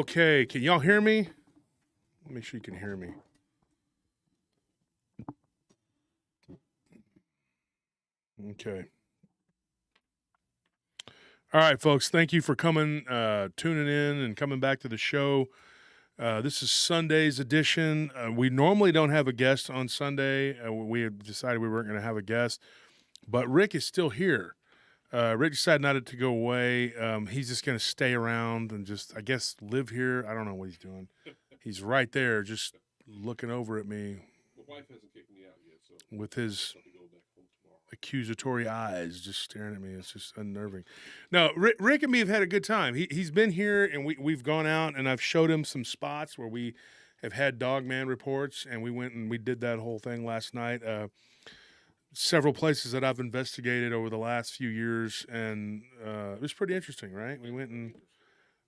Okay, can y'all hear me? Make sure you can hear me. Okay. All right, folks. Thank you for coming, tuning in, and coming back to the show. This is Sunday's edition. We normally don't have a guest on Sunday. We had decided we weren't going to have a guest, but Rick is still here. Rick decided not to go away. He's just going to stay around and just, I guess, live here. I don't know what he's doing. He's right there, just looking over at me. My wife hasn't kicked me out yet, so with his accusatory eyes just staring at me. It's just unnerving. No, Rick and me have had a good time. He's been here, and we've gone out, and I've showed him some spots where we have had Dogman reports, and we went and we did that whole thing last night. Several places that I've investigated over the last few years, and it was pretty interesting, right? We went and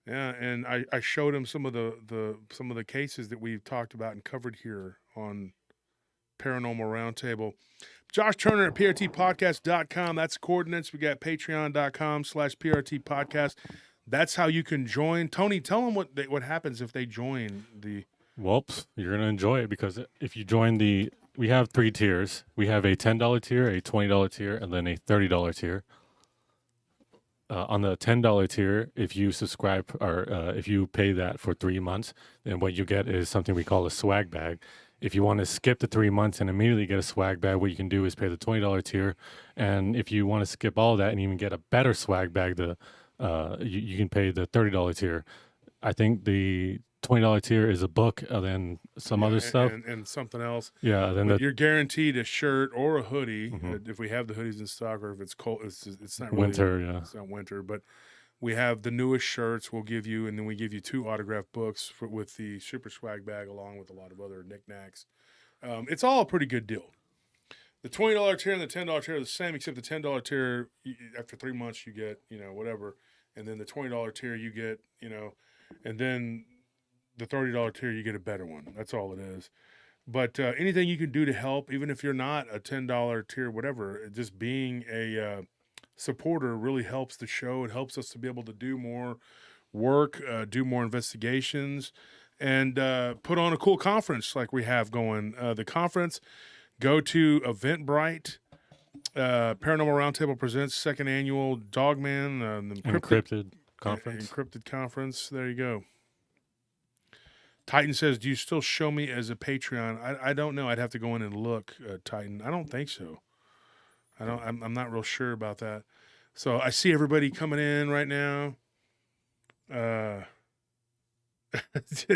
and I showed him some of the cases that we've talked about and covered here on Paranormal Roundtable. Josh Turner at prtpodcast.com. That's the coordinates. We got patreon.com/PRT podcast. That's how you can join. Tony, tell them what happens if they join the... Well, you're going to enjoy it because if you join we have 3 tiers. We have a $10 tier, a $20 tier, and then a $30 tier. On the $10 tier, if you subscribe or if you pay that for 3 months, then what you get is something we call a swag bag. If you want to skip the 3 months and immediately get a swag bag, what you can do is pay the $20 tier. And if you want to skip all that and even get a better swag bag, you can pay the $30 tier. I think the $20 tier is a book and then some other stuff. And something else. Yeah. Then you're guaranteed a shirt or a hoodie if we have the hoodies in stock, or if it's cold. It's not really, winter, yeah. It's not winter, but we have the newest shirts we'll give you, and then we give you 2 autographed books with the super swag bag along with a lot of other knickknacks. It's all a pretty good deal. The $20 tier and the $10 tier are the same, except the $10 tier, after 3 months, you get, whatever. And then the $20 tier, you get, and then the $30 tier, you get a better one. That's all it is. But anything you can do to help, even if you're not a $10 tier, whatever, just being a supporter really helps the show. It helps us to be able to do more work, do more investigations, and put on a cool conference like we have going. The conference, go to Eventbrite. Paranormal Roundtable presents 2nd annual Dogman Encrypted conference. Encrypted conference. There you go. Titan says, "Do you still show me as a Patreon?" I don't know. I'd have to go in and look. Titan, I don't think so. I'm not real sure about that. So I see everybody coming in right now.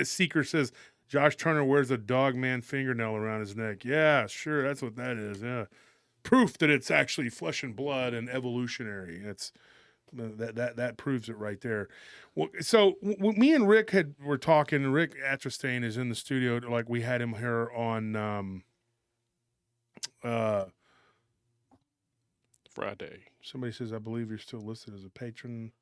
Seeker says, Josh Turner wears a Dogman fingernail around his neck. Yeah, sure. That's what that is. Yeah. Proof that it's actually flesh and blood and evolutionary. It's that proves it right there. Well, so me and Rick were talking. Rick Atrastain is in the studio. Like we had him here on Friday. Somebody says, I believe you're still listed as a patron.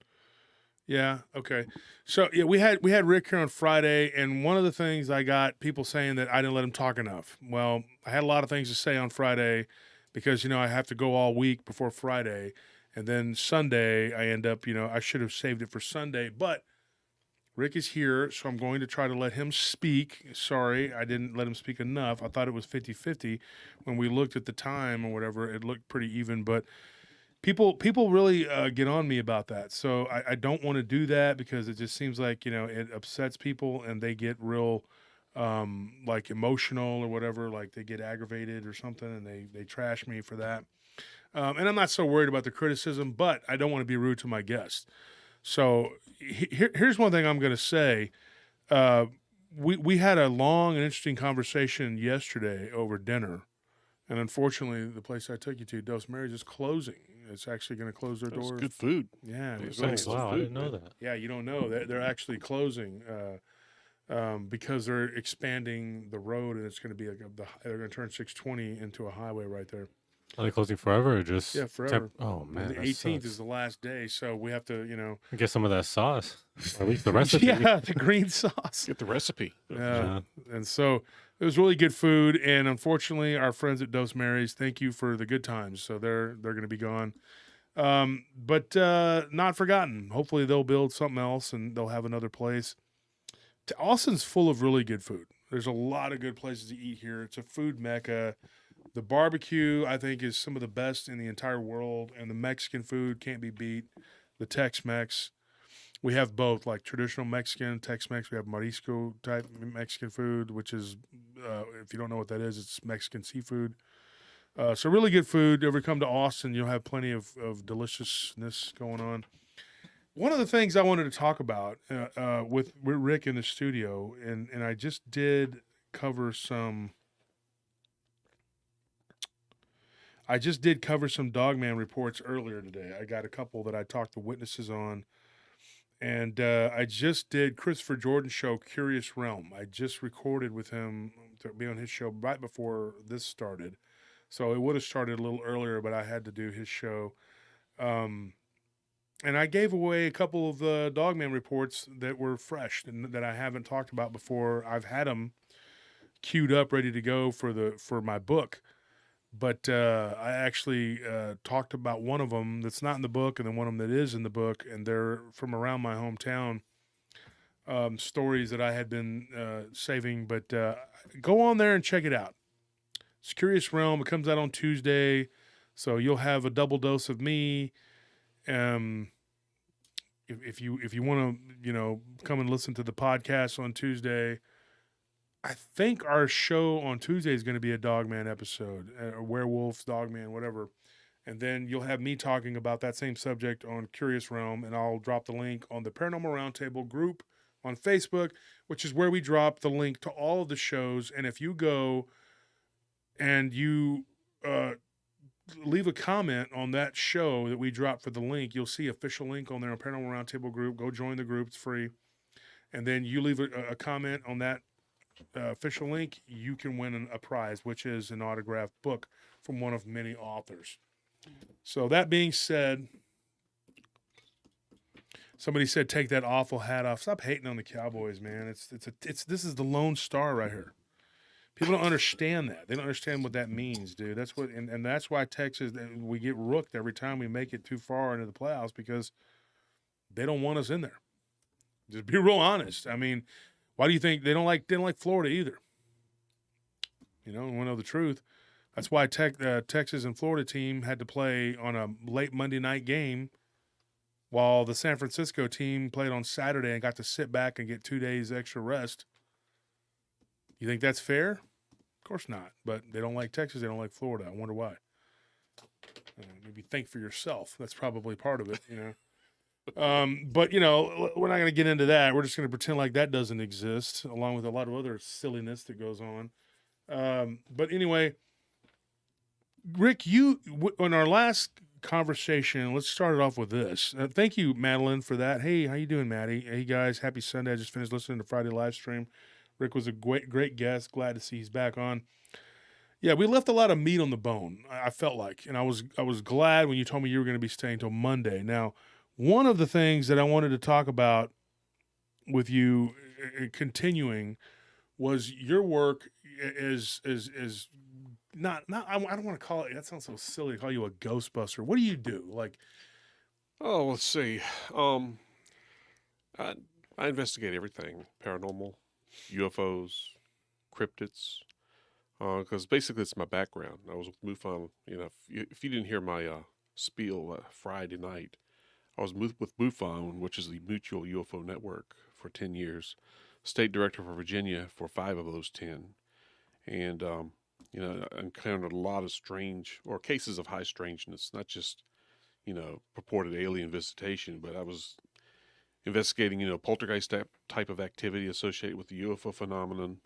Yeah. Okay. So yeah, we had Rick here on Friday, and one of the things I got people saying that I didn't let him talk enough. Well, I had a lot of things to say on Friday because, I have to go all week before Friday, and then Sunday I end up, I should have saved it for Sunday, but Rick is here, so I'm going to try to let him speak. Sorry, I didn't let him speak enough. I thought it was 50-50. When we looked at the time or whatever, it looked pretty even. But people really get on me about that. So I don't want to do that because it just seems like, it upsets people and they get real like emotional or whatever. Like they get aggravated or something and they trash me for that. And I'm not so worried about the criticism, but I don't want to be rude to my guests. So here's one thing I'm going to say. We had a long and interesting conversation yesterday over dinner. And unfortunately, the place I took you to, Dos Mary's, is closing. It's actually going to close their doors. Good food. Yeah. Wow, I didn't know that. Yeah, you don't know. They're actually closing because they're expanding the road, and it's going to be they're going to turn 620 into a highway right there. Are they closing forever or just... Yeah, forever. Oh, man, the 18th is the last day, so we have to, get some of that sauce, or at least the recipe. Yeah, the green sauce. Get the recipe. Yeah. And so it was really good food, and unfortunately, our friends at Dos Mary's, thank you for the good times. So they're going to be gone. But not forgotten. Hopefully they'll build something else, and they'll have another place. Austin's full of really good food. There's a lot of good places to eat here. It's a food mecca. The barbecue, I think, is some of the best in the entire world, and the Mexican food can't be beat. The Tex-Mex, we have both, like traditional Mexican, Tex-Mex. We have Marisco type Mexican food, which is, if you don't know what that is, it's Mexican seafood. So really good food. If you come to Austin, you'll have plenty of deliciousness going on. One of the things I wanted to talk about with Rick in the studio, and I just did cover some. I just did cover some Dogman reports earlier today. I got a couple that I talked to witnesses on, and I just did Christopher Jordan's show, Curious Realm. I just recorded with him to be on his show right before this started, so it would have started a little earlier, but I had to do his show. And I gave away a couple of the Dogman reports that were fresh and that I haven't talked about before. I've had them queued up, ready to go for my book. But I actually talked about one of them that's not in the book, and then one of them that is in the book, and they're from around my hometown. Stories that I had been saving, but go on there and check it out. It's Curious Realm. It comes out on Tuesday, so you'll have a double dose of me. If you want to come and listen to the podcast on Tuesday. I think our show on Tuesday is going to be a Dogman episode, werewolves, Dogman, whatever. And then you'll have me talking about that same subject on Curious Realm, and I'll drop the link on the Paranormal Roundtable group on Facebook, which is where we drop the link to all of the shows. And if you go and you leave a comment on that show that we drop for the link, you'll see official link on there on Paranormal Roundtable group. Go join the group. It's free. And then you leave a comment on that official link, you can win a prize, which is an autographed book from one of many authors. So that being said, somebody said, take that awful hat off. Stop hating on the Cowboys, man. This is the Lone Star right here. People don't understand that. They don't understand what that means, dude. That's what, and that's why Texas, we get rooked every time we make it too far into the playoffs, because they don't want us in there. Just be real honest. I mean, why do you think they don't like Florida either? You want to know the truth. That's why Texas and Florida team had to play on a late Monday night game, while the San Francisco team played on Saturday and got to sit back and get 2 days extra rest. You think that's fair? Of course not. But they don't like Texas. They don't like Florida. I wonder why. Maybe think for yourself. That's probably part of it, But, we're not going to get into that. We're just going to pretend like that doesn't exist, along with a lot of other silliness that goes on. But anyway, Rick, on our last conversation, let's start it off with this. Thank you, Madeline, for that. Hey, how you doing, Maddie? Hey, guys, happy Sunday. I just finished listening to Friday live stream. Rick was a great guest. Glad to see he's back on. Yeah, we left a lot of meat on the bone, I felt like. And I was glad when you told me you were going to be staying till Monday. Now, one of the things that I wanted to talk about with you continuing was your work is not I don't want to call it, that sounds so silly to call you a Ghostbuster. What do you do? Like, Oh, let's see. I investigate everything paranormal, UFOs, cryptids, because basically it's my background. I was with MUFON. If you didn't hear my spiel Friday night, I was with MUFON, which is the Mutual UFO Network, for 10 years. State director for Virginia for 5 of those 10. And, I encountered a lot of cases of high strangeness, not just, purported alien visitation, but I was investigating, poltergeist type of activity associated with the UFO phenomenon.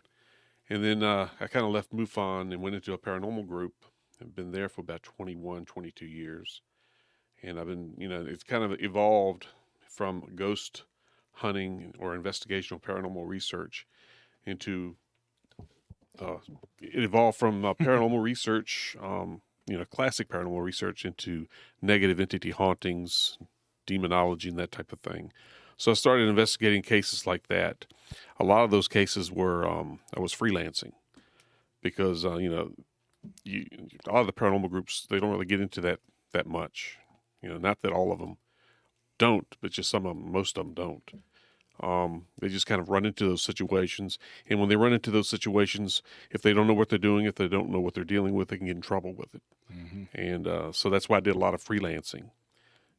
And then I kind of left MUFON and went into a paranormal group. I've been there for about 21, 22 years. And I've been, it's kind of evolved from ghost hunting or investigational paranormal research into, it evolved from paranormal research, classic paranormal research, into negative entity hauntings, demonology, and that type of thing. So I started investigating cases like that. A lot of those cases were, I was freelancing because, a lot of the paranormal groups, they don't really get into that much. Not that all of them don't, but just most of them don't. They just kind of run into those situations. And when they run into those situations, if they don't know what they're doing, if they don't know what they're dealing with, they can get in trouble with it. And so that's why I did a lot of freelancing.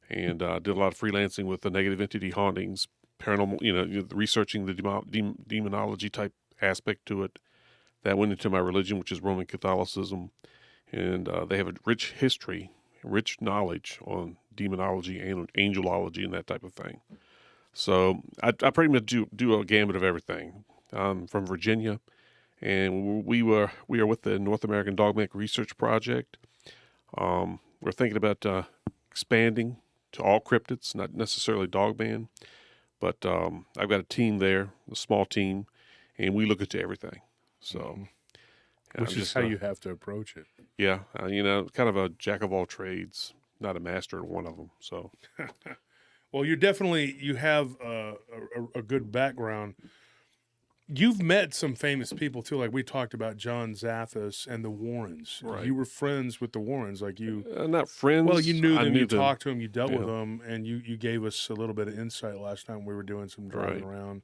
And did a lot of freelancing with the negative entity hauntings, paranormal, researching the demonology type aspect to it. That went into my religion, which is Roman Catholicism. And they have a rich history, rich knowledge on demonology and angelology and that type of thing. So I pretty much do a gamut of everything. I'm from Virginia, and we are with the North American Dogman Research Project. We're thinking about expanding to all cryptids, not necessarily Dogman, but I've got a team there, a small team, and we look into everything. So, which is how you have to approach it. Yeah, kind of a jack of all trades, not a master at one of them. So. Well, you have a good background. You've met some famous people too, like we talked about John Zaffis and the Warrens. Right. You were friends with the Warrens, like you. Not friends. Well, you knew them, you them. talked to them, you dealt with them, and you gave us a little bit of insight last time we were doing some driving around.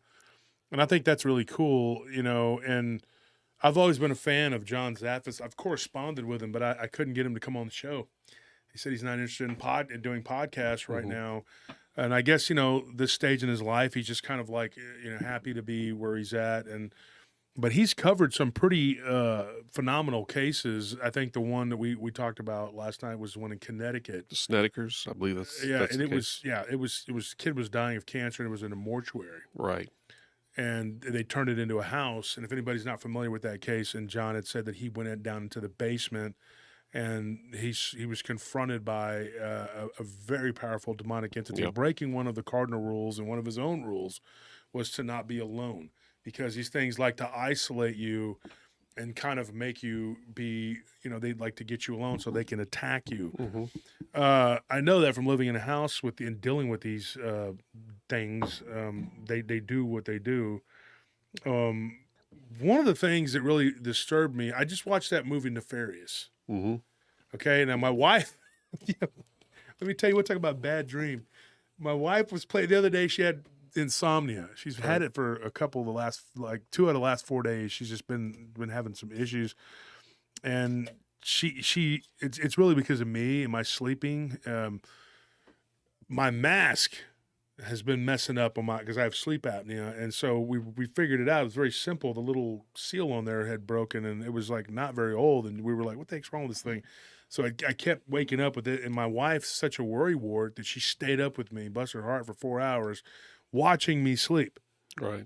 And I think that's really cool, and I've always been a fan of John Zaffis. I've corresponded with him, but I couldn't get him to come on the show. He said he's not interested in doing podcasts right now. And I guess, this stage in his life, he's just kind of like, happy to be where he's at. But he's covered some pretty phenomenal cases. I think the one that we talked about last night was the one in Connecticut. The Snedeker's, I believe that's and it was kid was dying of cancer and it was in a mortuary. Right. And they turned it into a house. And if anybody's not familiar with that case, and John had said that he went down into the basement and he was confronted by a very powerful demonic entity. Breaking one of the cardinal rules, and one of his own rules was to not be alone, because these things like to isolate you and kind of make you be, they'd like to get you alone so they can attack you. I know that from living in a house and dealing with these things. They do what they do. One of the things that really disturbed me, I just watched that movie Nefarious. Okay, now my wife, let me tell you what, talk about bad dream. My wife was playing the other day. She had insomnia. She's had it for a couple of the last, 2 out of the last 4 days. She's just been having some issues, and it's really because of me and my sleeping. My mask has been messing up on because I have sleep apnea, and so we figured it out. It was very simple. The little seal on there had broken, and it was not very old, and we were like, "What the heck's wrong with this thing?" So I kept waking up with it, and my wife's such a worrywart that she stayed up with me, bust her heart for 4 hours, watching me sleep. Right.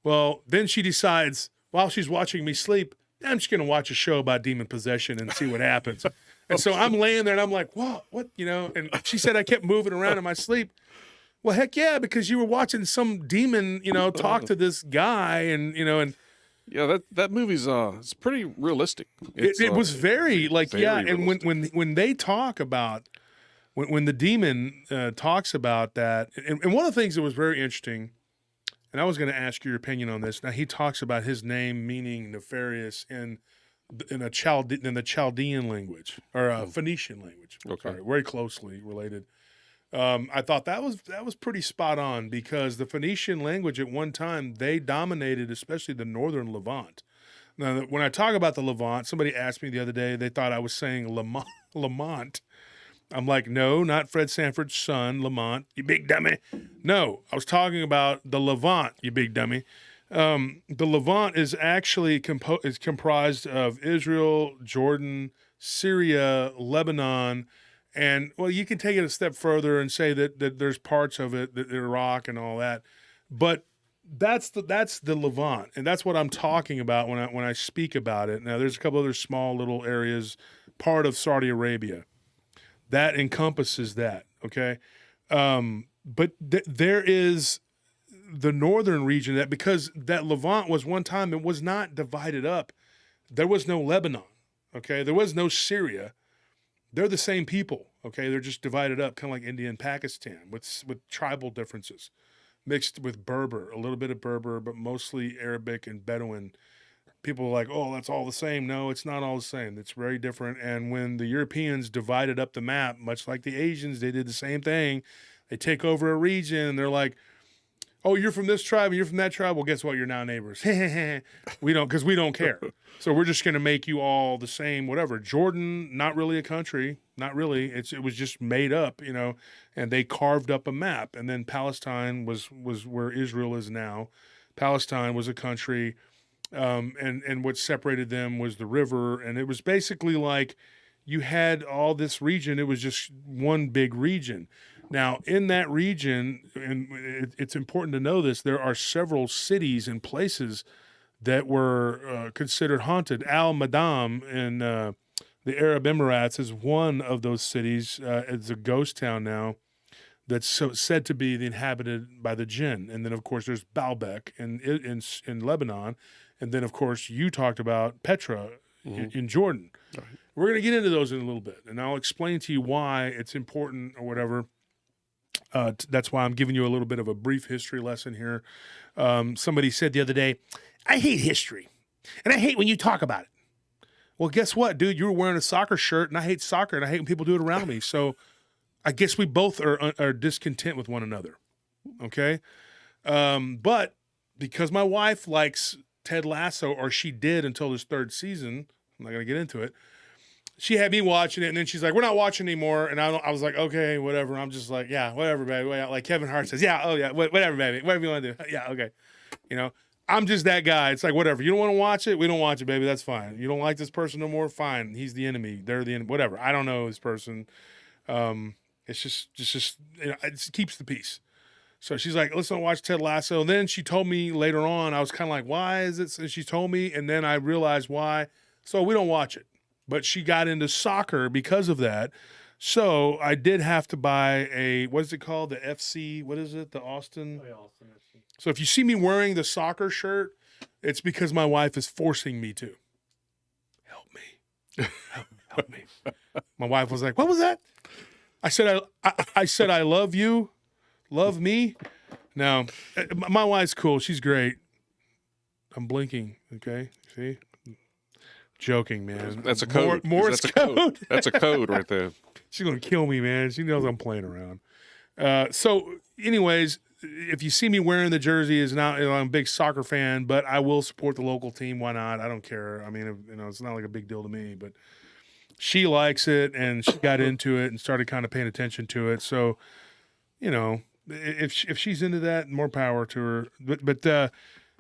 Well, then she decides while she's watching me sleep, I'm just going to watch a show about demon possession and see what happens. And so I'm laying there, and I'm like, "What? And she said I kept moving around in my sleep. Well, heck yeah, because you were watching some demon, talk to this guy, and yeah, that movie's it's pretty realistic. It was very very and when they talk about when the demon talks about that, and one of the things that was very interesting, and I was going to ask your opinion on this. Now he talks about his name meaning nefarious in the Chaldean language or Phoenician language. Okay, sorry, very closely related. I thought that was pretty spot on, because the Phoenician language at one time, they dominated, especially the northern Levant. Now, when I talk about the Levant, somebody asked me the other day, they thought I was saying Lamont. I'm like, no, not Fred Sanford's son, Lamont, you big dummy. No, I was talking about the Levant, you big dummy. The Levant is actually comprised of Israel, Jordan, Syria, Lebanon. And, well, you can take it a step further and say that there's parts of it, that Iraq and all that. But that's the Levant, and that's what I'm talking about when I speak about it. Now, there's a couple other small little areas, part of Saudi Arabia, that encompasses that, okay? But there is the northern region, that because that Levant was one time, it was not divided up. There was no Lebanon, okay? There was no Syria. They're the same people, okay? They're just divided up, kind of like India and Pakistan, with tribal differences, mixed with Berber, a little bit of Berber, but mostly Arabic and Bedouin. People are like, oh, that's all the same. No, it's not all the same. It's very different. And when the Europeans divided up the map, much like the Asians, they did the same thing. They take over a region, and they're like, Oh, you're from this tribe and you're from that tribe. Well, guess what? You're now neighbors. We don't, because we don't care. So we're just going to make you all the same, whatever. Jordan, not really a country, not really. It was just made up, and they carved up a map. And then Palestine was where Israel is now. Palestine was a country, and what separated them was the river. And it was basically like you had all this region. It was just one big region. Now, in that region, and it's important to know this, there are several cities and places that were considered haunted. Al-Madam in the Arab Emirates is one of those cities. It's a ghost town now that's said to be inhabited by the Djinn. And then, of course, there's Baalbek in Lebanon. And then, of course, you talked about Petra in Jordan. Right. We're going to get into those in a little bit, and I'll explain to you why it's important or whatever. That's why I'm giving you a little bit of a brief history lesson here. Somebody said the other day, I hate history, and I hate when you talk about it. Well, guess what, dude? You were wearing a soccer shirt, and I hate soccer, and I hate when people do it around me. So I guess we both are discontent with one another, okay? But because my wife likes Ted Lasso, or she did until this third season, I'm not going to get into it, she had me watching it, and then she's like, we're not watching anymore. And I was like, okay, whatever. I'm just like, yeah, whatever, baby. Like Kevin Hart says, yeah, oh, yeah, whatever, baby. Whatever you want to do. Yeah, okay. I'm just that guy. It's like, whatever. You don't want to watch it? We don't watch it, baby. That's fine. You don't like this person no more? Fine. He's the enemy. They're the enemy. Whatever. I don't know this person. It's just it keeps the peace. So she's like, let's not watch Ted Lasso. And then she told me later on, I was kind of like, why is it? And she told me, and then I realized why. So we don't watch it. But she got into soccer because of that. So I did have to buy what is it called? The FC, what is it? The Austin? Oh, yeah, Austin FC. So if you see me wearing the soccer shirt, it's because my wife is forcing me to. Help me. Help me. My wife was like, what was that? I said, I love you. Love me. Now, my wife's cool. She's great. I'm blinking. Okay. See? Joking, man. That's a code. Morse code. That's a code right there. She's going to kill me, man. She knows I'm playing around. So anyways, if you see me wearing the jersey, I'm a big soccer fan, but I will support the local team. Why not? I don't care. I mean, it's not like a big deal to me, but she likes it, and she got into it and started kind of paying attention to it. So, if she's into that, more power to her. But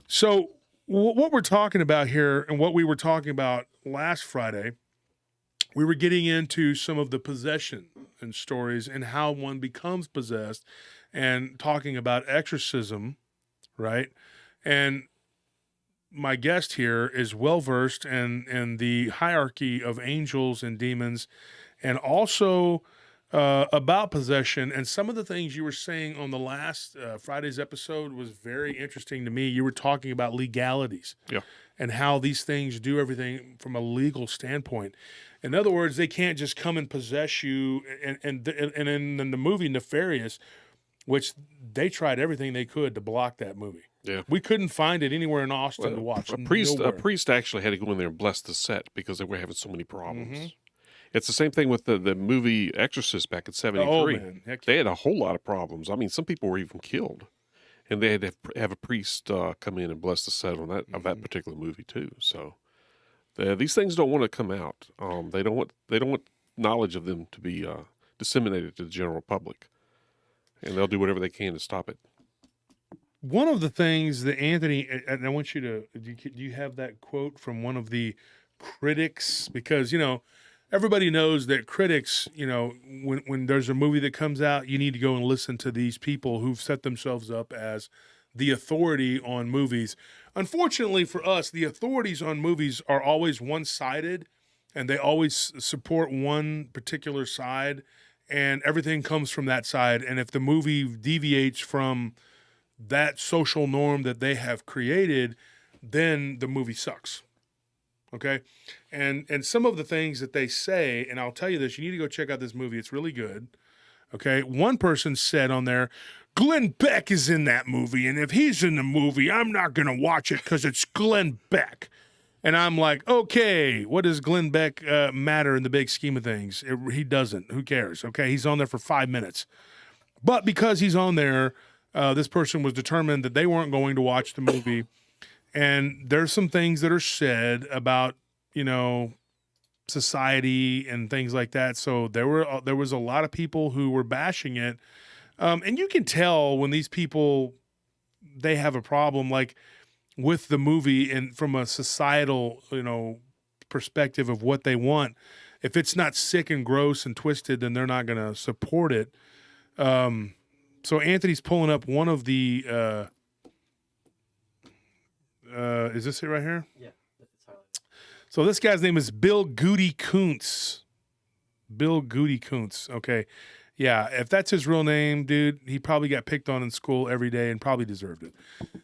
so what we're talking about here, and what we were talking about last Friday, we were getting into some of the possession and stories and how one becomes possessed, and talking about exorcism, right? And my guest here is well-versed in the hierarchy of angels and demons, and also about possession. And some of the things you were saying on the last Friday's episode was very interesting to me. You were talking about legalities, yeah, and how these things do everything from a legal standpoint. In other words, they can't just come and possess you. And in the movie Nefarious, which they tried everything they could to block that movie. Yeah, we couldn't find it anywhere in Austin to watch. A priest actually had to go in there and bless the set because they were having so many problems. Mm-hmm. It's the same thing with the movie Exorcist back in '73. Oh, man. They had a whole lot of problems. I mean, some people were even killed, and they had to have a priest come in and bless the set on that of that particular movie too. So these things don't want to come out. They don't want knowledge of them to be disseminated to the general public, and they'll do whatever they can to stop it. One of the things that Anthony, and I want you to, do you have that quote from one of the critics? Because, everybody knows that critics, when there's a movie that comes out, you need to go and listen to these people who've set themselves up as the authority on movies. Unfortunately for us, the authorities on movies are always one-sided, and they always support one particular side, and everything comes from that side. And if the movie deviates from that social norm that they have created, then the movie sucks. Okay? And some of the things that they say, and I'll tell you this, you need to go check out this movie. It's really good. Okay? One person said on there, Glenn Beck is in that movie, and if he's in the movie, I'm not going to watch it because it's Glenn Beck. And I'm like, okay, what does Glenn Beck matter in the big scheme of things? He doesn't. Who cares? Okay? He's on there for 5 minutes. But because he's on there, This person was determined that they weren't going to watch the movie. And there's some things that are said about, society and things like that. So there was a lot of people who were bashing it. And you can tell when these people, they have a problem like with the movie and from a societal, perspective of what they want. If it's not sick and gross and twisted, then they're not going to support it. So Anthony's pulling up one of the, is this it right here? Yeah. So this guy's name is Bill Goody Kuntz. Bill Goody Kuntz. Okay. Yeah. If that's his real name, dude, he probably got picked on in school every day and probably deserved it.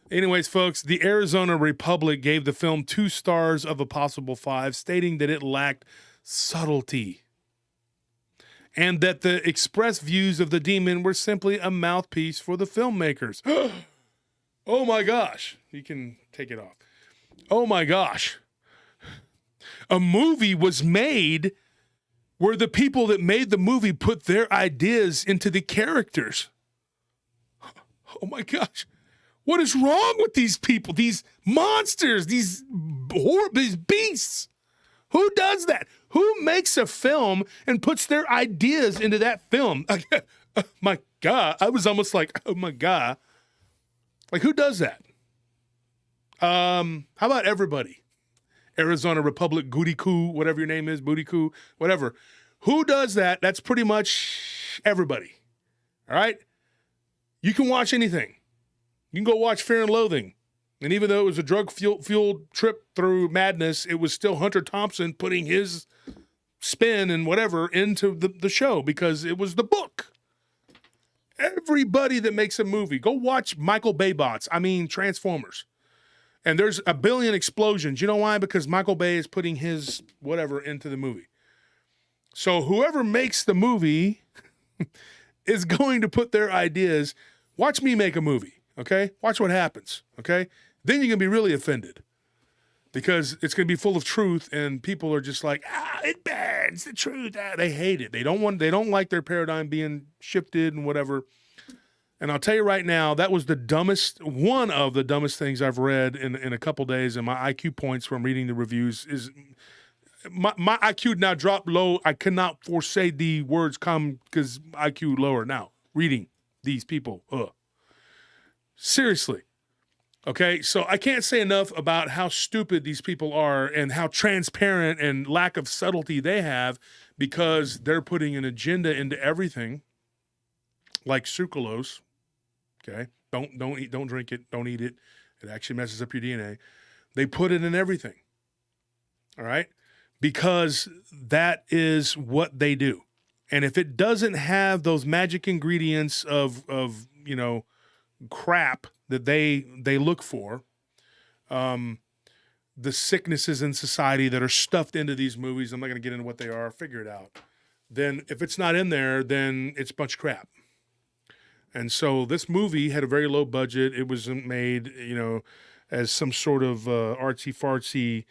Anyways, folks, the Arizona Republic gave the film 2 stars of a possible 5, stating that it lacked subtlety and that the expressed views of the demon were simply a mouthpiece for the filmmakers. Oh my gosh. You can take it off. Oh my gosh. A movie was made where the people that made the movie put their ideas into the characters. Oh my gosh. What is wrong with these people? These monsters, these beasts. Who does that? Who makes a film and puts their ideas into that film? Oh my God. I was almost like, oh my God. Like, who does that? How about everybody? Arizona Republic, Goody Coo, whatever your name is, Booty Coo, whatever. Who does that? That's pretty much everybody. All right? You can watch anything. You can go watch Fear and Loathing. And even though it was a drug-fueled trip through madness, it was still Hunter Thompson putting his spin and whatever into the show because it was the book. Everybody that makes a movie, go watch Michael Bay Transformers. And there's a billion explosions. You know why? Because Michael Bay is putting his whatever into the movie. So whoever makes the movie is going to put their ideas. Watch me make a movie, okay? Watch what happens, okay? Then you're going to be really offended because it's going to be full of truth and people are just like, it burns, the truth. They hate it. They don't like their paradigm being shifted and whatever. And I'll tell you right now, that was one of the dumbest things I've read in a couple days. And my IQ points from reading the reviews is my IQ now dropped low. I cannot foresay the words come because IQ lower now. Reading these people. Seriously. Okay. So I can't say enough about how stupid these people are and how transparent and lack of subtlety they have because they're putting an agenda into everything like sucralose. Okay, don't eat, don't drink it, don't eat it. It actually messes up your DNA. They put it in everything. All right, because that is what they do. And if it doesn't have those magic ingredients of crap that they look for, the sicknesses in society that are stuffed into these movies, I'm not going to get into what they are. Figure it out. Then if it's not in there, then it's a bunch of crap. And so this movie had a very low budget. It wasn't made, as some sort of artsy-fartsy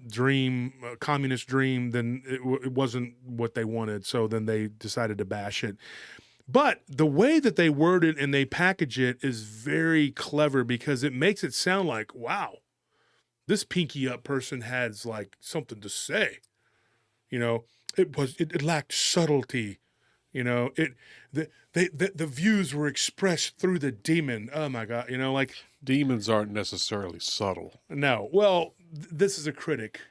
dream, communist dream. Then it wasn't what they wanted. So then they decided to bash it. But the way that they word it and they package it is very clever because it makes it sound like, wow, this pinky up person has like something to say. It lacked subtlety. The views were expressed through the demon. Oh my God. Demons aren't necessarily subtle. No. Well, this is a critic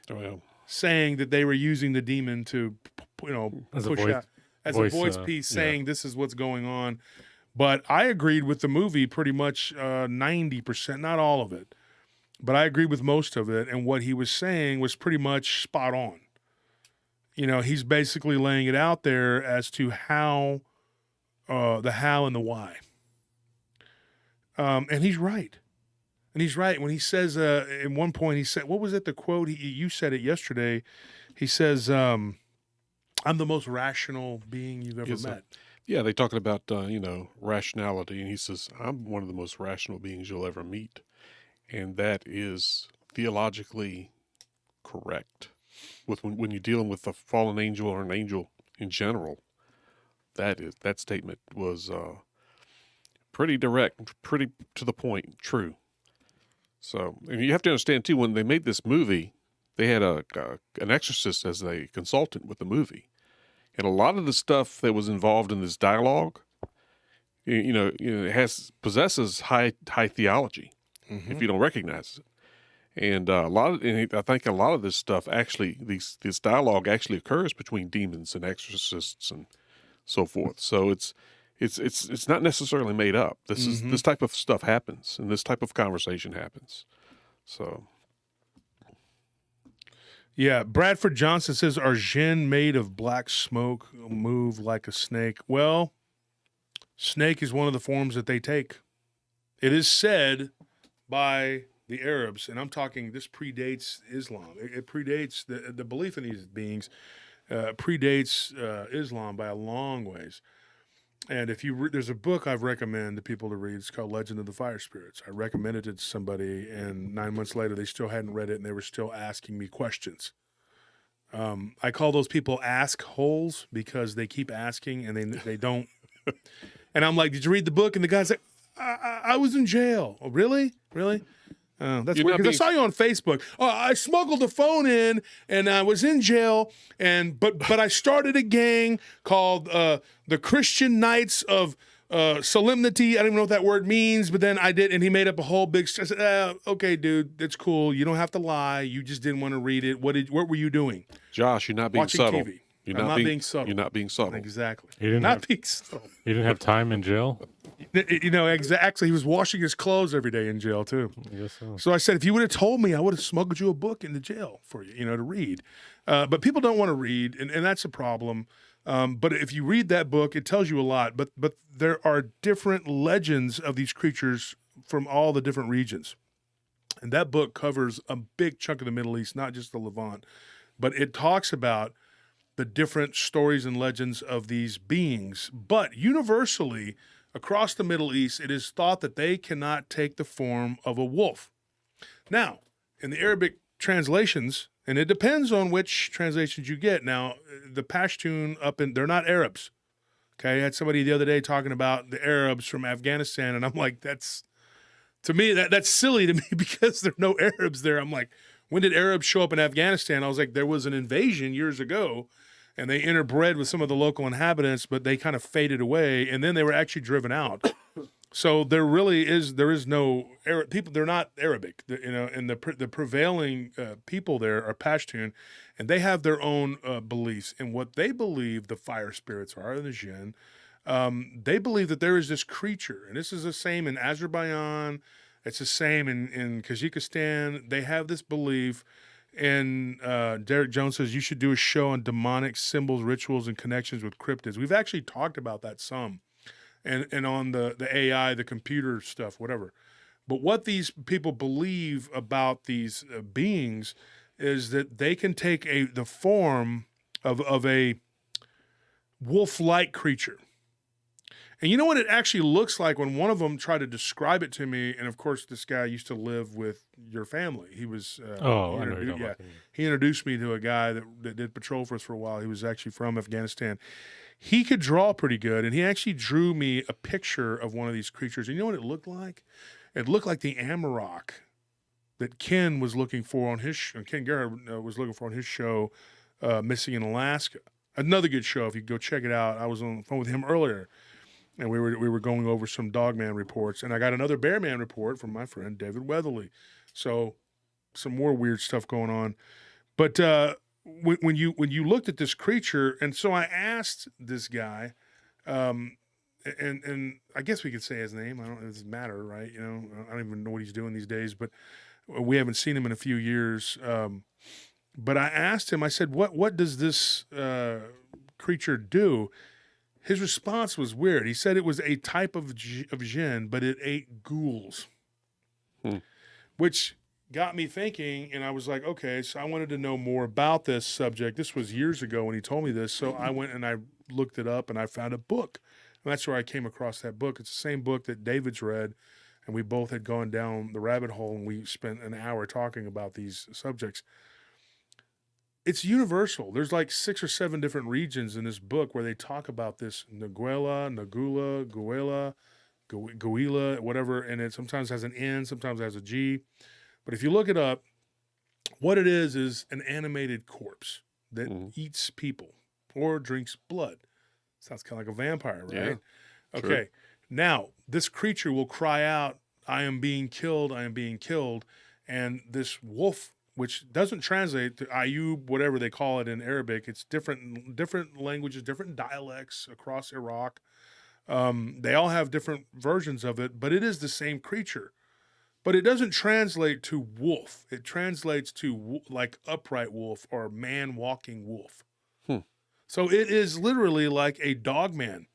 saying that they were using the demon to, As push out as a voice piece saying this is what's going on. But I agreed with the movie pretty much 90%, not all of it, but I agreed with most of it. And what he was saying was pretty much spot on. He's basically laying it out there as to how, the how and the why. And he's right. And he's right. When he says, at one point, he said, what was it, the quote? You said it yesterday. He says, I'm the most rational being you've ever met. Yeah, they talking about, rationality. And he says, I'm one of the most rational beings you'll ever meet. And that is theologically correct. When you're dealing with a fallen angel or an angel in general, that statement was pretty direct, pretty to the point, true. So, and you have to understand too, when they made this movie, they had an exorcist as a consultant with the movie, and a lot of the stuff that was involved in this dialogue, it possesses high theology if you don't recognize it. And I think a lot of this stuff actually, this dialogue actually occurs between demons and exorcists and so forth. So it's not necessarily made up. This type of stuff happens, and this type of conversation happens. So, Yeah, Bradford Johnson says, "Are Djinn made of black smoke? Move like a snake?" Well, snake is one of the forms that they take. It is said by the Arabs, and I'm talking, this predates Islam. It predates the belief in these beings, predates Islam by a long ways. And if there's a book I've recommended to people to read. It's called Legend of the Fire Spirits. I recommended it to somebody, and 9 months later, they still hadn't read it, and they were still asking me questions. I call those people ask holes because they keep asking and they don't. And I'm like, "Did you read the book?" And the guy's like, I was in jail. "Oh, really? Really?" That's You're weird, not because I saw you on Facebook. "Oh, I smuggled a phone in, and I was in jail, but I started a gang called the Christian Knights of Solemnity. I don't even know what that word means, but then I did," and he made up a whole big. I said, "Okay, dude, that's cool. You don't have to lie. You just didn't want to read it. What were you doing?" Josh, you're not being Watching subtle. TV. You're I'm not being subtle. You're not being subtle. Exactly. He didn't Not have- being subtle. He didn't have time in jail. Exactly. He was washing his clothes every day in jail too. I guess so. So I said, if you would have told me, I would have smuggled you a book into jail for you, to read. But people don't want to read, and that's a problem. But if you read that book, it tells you a lot. But there are different legends of these creatures from all the different regions. And that book covers a big chunk of the Middle East, not just the Levant. But it talks about the different stories and legends of these beings. But universally, across the Middle East, it is thought that they cannot take the form of a wolf. Now, in the Arabic translations, and it depends on which translations you get. Now, the Pashtun they're not Arabs. Okay, I had somebody the other day talking about the Arabs from Afghanistan, and I'm like, that's silly to me because there are no Arabs there. I'm like, when did Arabs show up in Afghanistan? I was like, there was an invasion years ago, and they interbred with some of the local inhabitants, but they kind of faded away, and then they were actually driven out. So there is no Arab people. They're not Arabic, and the prevailing people there are Pashtun, and they have their own beliefs. And what they believe the fire spirits are, the Djinn, they believe that there is this creature, and this is the same in Azerbaijan. It's the same in Kazakhstan. They have this belief. And Derek Jones says you should do a show on demonic symbols, rituals, and connections with cryptids. We've actually talked about that some, and on the AI, the computer stuff, whatever. But what these people believe about these beings is that they can take the form of a wolf-like creature. And you know what it actually looks like when one of them tried to describe it to me? And of course, this guy used to live with your family. He was, I know you're talking about. he introduced me to a guy that did patrol for us for a while. He was actually from Afghanistan. He could draw pretty good, and he actually drew me a picture of one of these creatures. And you know what it looked like? It looked like the Amarok that Ken was looking for on his Ken Garrett was looking for on his show, Missing in Alaska. Another good show if you go check it out. I was on the phone with him earlier. And we were going over some Dogman reports, and I got another Bearman report from my friend David Weatherly. So some more weird stuff going on. But when you looked at this creature, and so I asked this guy, and I guess we could say his name. It doesn't matter, right? I don't even know what he's doing these days, but we haven't seen him in a few years. But I asked him. I said, "What does this creature do?" His response was weird. He said it was a type of Djinn, but it ate ghouls, which got me thinking. And I was like, okay, so I wanted to know more about this subject. This was years ago when he told me this. So I went and I looked it up, and I found a book. And that's where I came across that book. It's the same book that David's read, and we both had gone down the rabbit hole, and we spent an hour talking about these subjects. It's universal. There's like 6 or 7 different regions in this book where they talk about this Naguela, Nagula, Guela, Goila, whatever, and it sometimes has an N, sometimes has a G. But if you look it up, what it is an animated corpse that eats people or drinks blood. Sounds kind of like a vampire, right? Yeah, okay. sure. Now, this creature will cry out, I am being killed, I am being killed. And this wolf, which doesn't translate to Ayub, whatever they call it in Arabic, it's different languages, different dialects across Iraq. They all have different versions of it, but it is the same creature. But it doesn't translate to wolf. It translates to like upright wolf or man walking wolf. So it is literally like a dogman.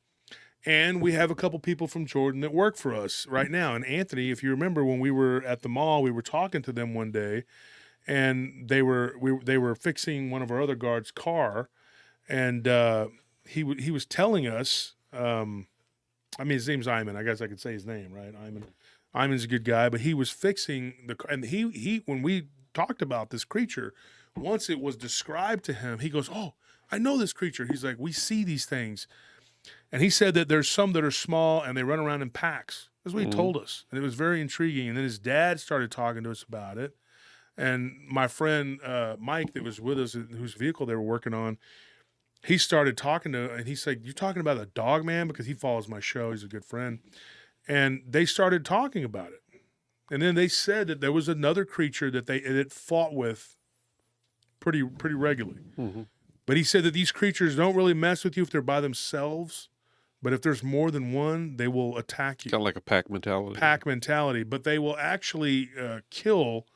And we have a couple people from Jordan that work for us right now. And Anthony, if you remember when we were at the mall, we were talking to them one day, and they were fixing one of our other guards' car, and he was telling us. I mean, his name's Ayman. I guess I could say his name, right? Ayman. Ayman's a good guy, but he was fixing the car, and he when we talked about this creature, once it was described to him, he goes, "Oh, I know this creature." He's like, "We see these things." And he said that there's some that are small and they run around in packs. That's what he told us. And it was very intriguing. And then his dad started talking to us about it. And my friend Mike that was with us, whose vehicle they were working on, he started talking to, and he said, "You talking about a dog man?" Because he follows my show. He's a good friend. And they started talking about it. And then they said that there was another creature that it fought with pretty regularly. But he said that these creatures don't really mess with you if they're by themselves. But if there's more than one, they will attack you. Kind of like a pack mentality. Pack mentality. But they will actually kill.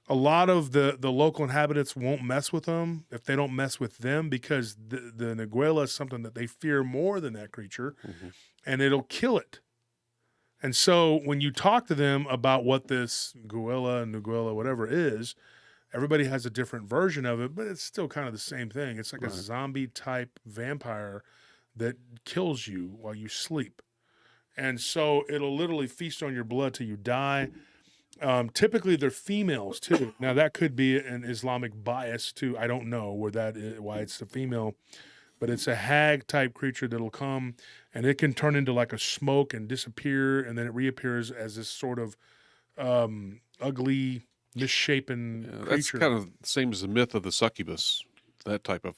A lot of the local inhabitants won't mess with them if they don't mess with them, because the Neguela is something that they fear more than that creature, and it'll kill it. And so when you talk to them about what this Guela, Neguela, whatever is, everybody has a different version of it, but it's still kind of the same thing. It's like a zombie-type vampire that kills you while you sleep. And so it'll literally feast on your blood till you die. Typically, they're females, too. Now, that could be an Islamic bias, too. I don't know why it's the female. But it's a hag-type creature that'll come, and it can turn into like a smoke and disappear, and then it reappears as this sort of ugly, misshapen creature. That's kind of the same as the myth of the succubus, that type of,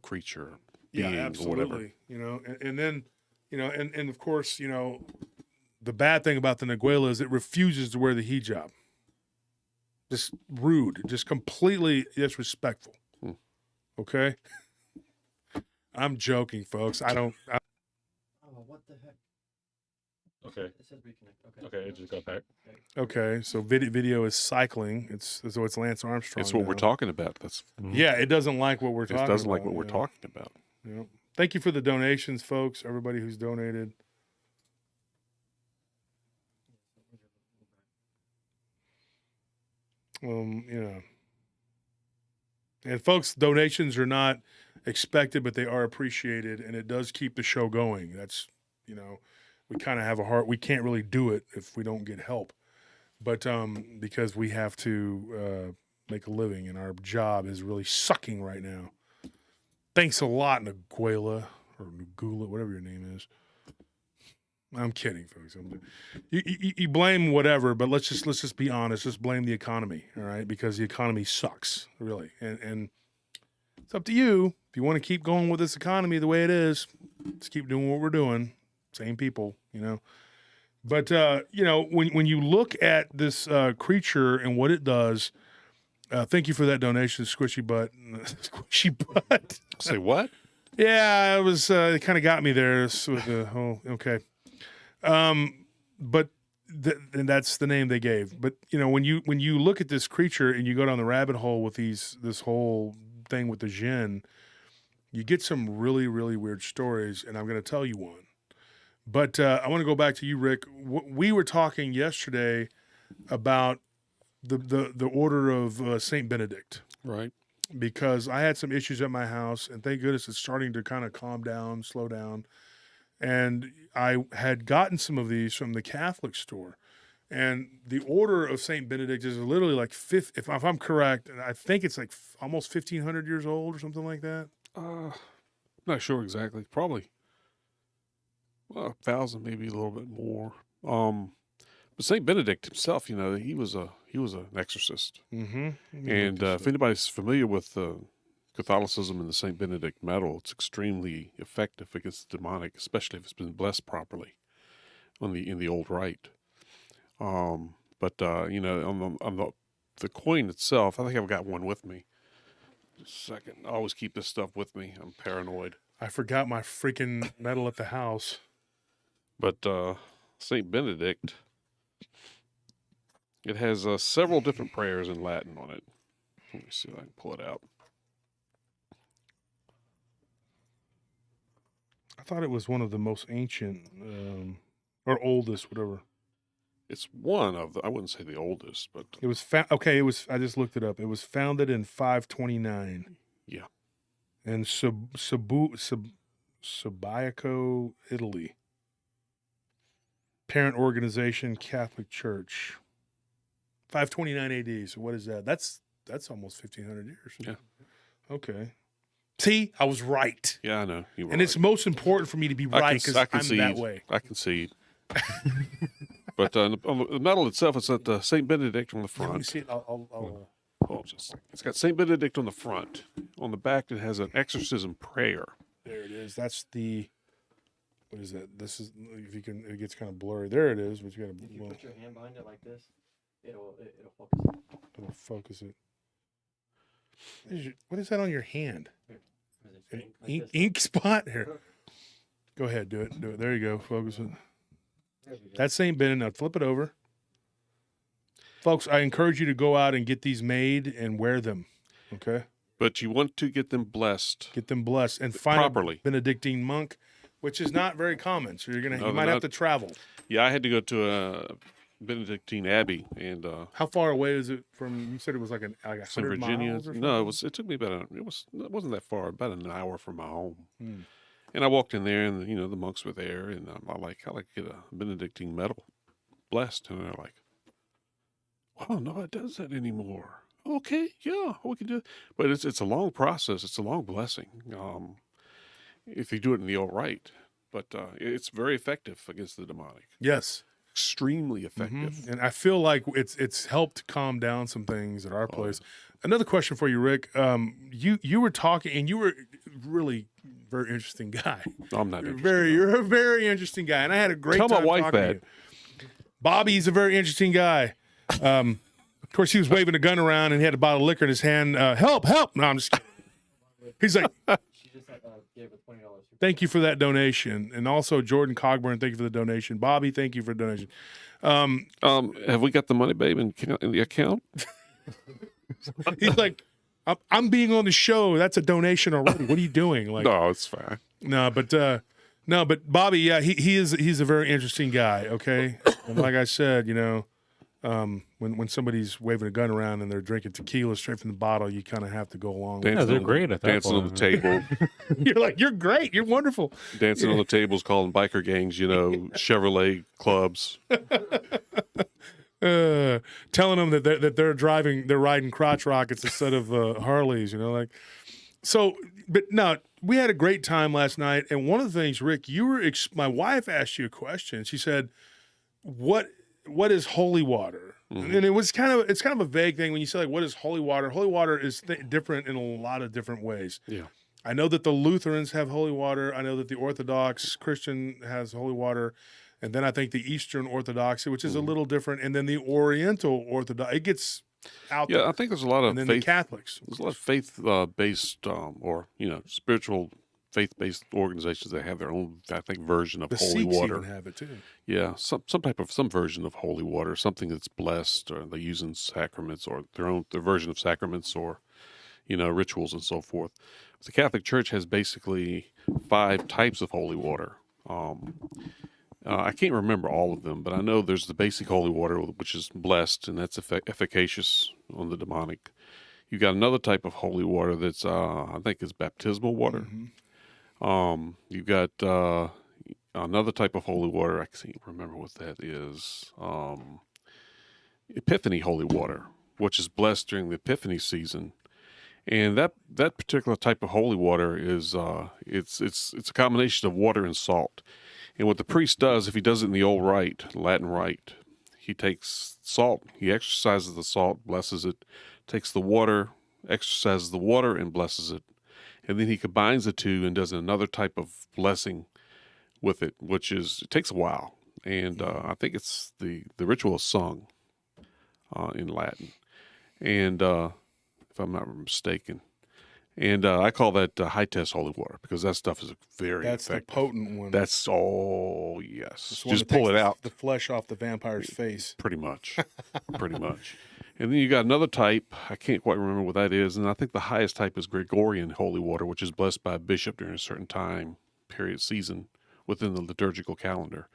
creature, being, absolutely. or whatever. And then, and of course, the bad thing about the Neguela is it refuses to wear the hijab. Just rude, just completely disrespectful. Okay? I'm joking, folks. Oh, what the heck? Okay. It says reconnect. Okay, it just got back. Okay, so video is cycling. It's Lance Armstrong. It's what now. we're talking about. That's Yeah, it doesn't like what we're talking about. It doesn't like what we're talking about. Yeah. Thank you for the donations, folks. Everybody who's donated. And folks, donations are not expected, but they are appreciated, and it does keep the show going. That's, we kind of have a heart. We can't really do it if we don't get help, but because we have to make a living, and our job is really sucking right now. Thanks a lot, Neguela or Nugula, whatever your name is. I'm kidding, folks. You blame whatever, but let's just be honest. Just blame the economy, all right? Because the economy sucks, really, and it's up to you. If you want to keep going with this economy the way it is, let's keep doing what we're doing. Same people, But when you look at this creature and what it does, thank you for that donation, Squishy Butt. Squishy Butt. Say what? Yeah, it was. It kind of got me there. With the whole okay. But and that's the name they gave. But when you look at this creature and you go down the rabbit hole with this whole thing with the Djinn, you get some really, really weird stories, and I'm going to tell you one. But I want to go back to you, Rick. We were talking yesterday about the order of Saint Benedict, right? Because I had some issues at my house, and thank goodness it's starting to kind of calm down, slow down. And I had gotten some of these from the Catholic store. And the order of St. Benedict is literally like, if I'm correct, I think it's like almost 1,500 years old or something like that. Not sure exactly. Probably. well, 1,000, maybe a little bit more. But Saint Benedict himself, you know, he was an exorcist. Mm-hmm. And if anybody's familiar with Catholicism and the Saint Benedict medal, it's extremely effective against the demonic, especially if it's been blessed properly in the old rite. But you know, on the coin itself, I think I've got one with me. Just a second. I always keep this stuff with me. I'm paranoid. I forgot my freaking medal at the house. But Saint Benedict, it has several different prayers in Latin on it. Let me see if I can pull it out. I thought it was one of the most ancient or oldest, whatever. It's one of the, I wouldn't say the oldest, but It was I just looked it up. It was founded in 529. yeah. In Subiaco, Italy. Parent organization, Catholic Church. 529 AD. So what is that? That's almost 1,500 years. Yeah. Okay. See, I was right. Yeah, I know. You were And it's right. most important for me to be right because I'm that way. I concede. But on the medal itself, it's got Saint Benedict on the Let me front. see it. I'll Hold on just a second. It's got Saint Benedict on the front. On the back, it has an exorcism prayer. there it is. That's the. What is that? This is if you can. It gets kind of blurry. There it is. But you got If you to. put your hand behind it like this, it'll focus. It'll focus it. What is that on your hand? Is it An ink like ink, this? ink spot here. Go ahead, do it. Do it. There you go. Focus it. There we go. That's Saint Benedict. Now flip it over. Folks, I encourage you to go out and get these made and wear them. Okay? But you want to get them blessed. Get them blessed and find Properly. a Benedictine monk, which is not very common. So No, you they're might have not. to travel. Yeah, I had to go to a Benedictine Abbey and How far away is it from? You said it was like a some 100 Virginia. miles or No, something? it took me it wasn't that far, about an hour from my home. Hmm. And I walked in there, and you know the monks were there, and I like to get a Benedictine medal, blessed, and they're like, "Wow, nobody does that anymore." Okay, yeah, we can do it, but it's a long process. It's a long blessing. If you do it in the old rite, but it's very effective against the demonic. Yes. Extremely effective. Mhm. And I feel like it's helped calm down some things at our Oh, place. Another question for you, Rick. You were talking, and you were really very interesting guy. I'm not interested. You're a very interesting guy, and I had a great Tell time my wife talking to that. you. Bobby's a very interesting guy. Of course, he was waving a gun around, and he had a bottle of liquor in his hand. Help! No, I'm just kidding. He's like, She just gave a $20. thank you for that donation. And also, Jordan Cogburn, thank you for the donation. Bobby, thank you for the donation. Have we got the money, babe, in the account? He's like, I'm being on the show. That's a donation already. What are you doing? Like, No, it's fine. no, but Bobby, yeah, he's a very interesting guy. Okay, and like I said, when somebody's waving a gun around and they're drinking tequila straight from the bottle, you kind of have to go along. With Yeah, Dancing they're on the- great at that Dancing on the point. table. You're like, you're great. You're wonderful. Dancing on the tables, calling biker gangs, Chevrolet clubs. Telling them that they're riding crotch rockets instead of Harleys, So, but no, we had a great time last night, and one of the things, Rick, my wife asked you a question. She said, "What is holy water?" Mhm. And it's kind of a vague thing when you say like, "What is holy water?" Holy water is different in a lot of different ways. Yeah. I know that the Lutherans have holy water. I know that the Orthodox Christian has holy water. And then I think the Eastern Orthodoxy, which is a little different, and then the Oriental Orthodox, it gets out Yeah, there. I think there's a lot of And then the faith. Catholics. There's a lot of faith-based or spiritual faith-based organizations that have their own, I think, version of The holy Sikhs water. even have it too. Yeah, some version of holy water, something that's blessed, or they use in sacraments, or their version of sacraments, or rituals and so forth. The Catholic Church has basically 5 types of holy water. I can't remember all of them, but I know there's the basic holy water, which is blessed, and that's efficacious on the demonic. You've got another type of holy water that's, I think, is baptismal water. Mhm. You've got another type of holy water. I can't remember what that is. Epiphany holy water, which is blessed during the Epiphany season. And that particular type of holy water is it's a combination of water and salt. And what the priest does, if he does it in the old rite, Latin rite, he takes salt, he exercises the salt, blesses it, takes the water, exercises the water, and blesses it. And then he combines the two and does another type of blessing with it, which is, it takes a while. And I think it's the ritual is sung in Latin. And if I'm not mistaken. And I call that high-test holy water because that stuff is very That's effective. the potent one. That's, oh, yes. It's the one Just that pull takes it out. the flesh off the vampire's face. Pretty much. Pretty much. And then you got another type. I can't quite remember what that is. And I think the highest type is Gregorian holy water, which is blessed by a bishop during a certain time, period, season within the liturgical calendar.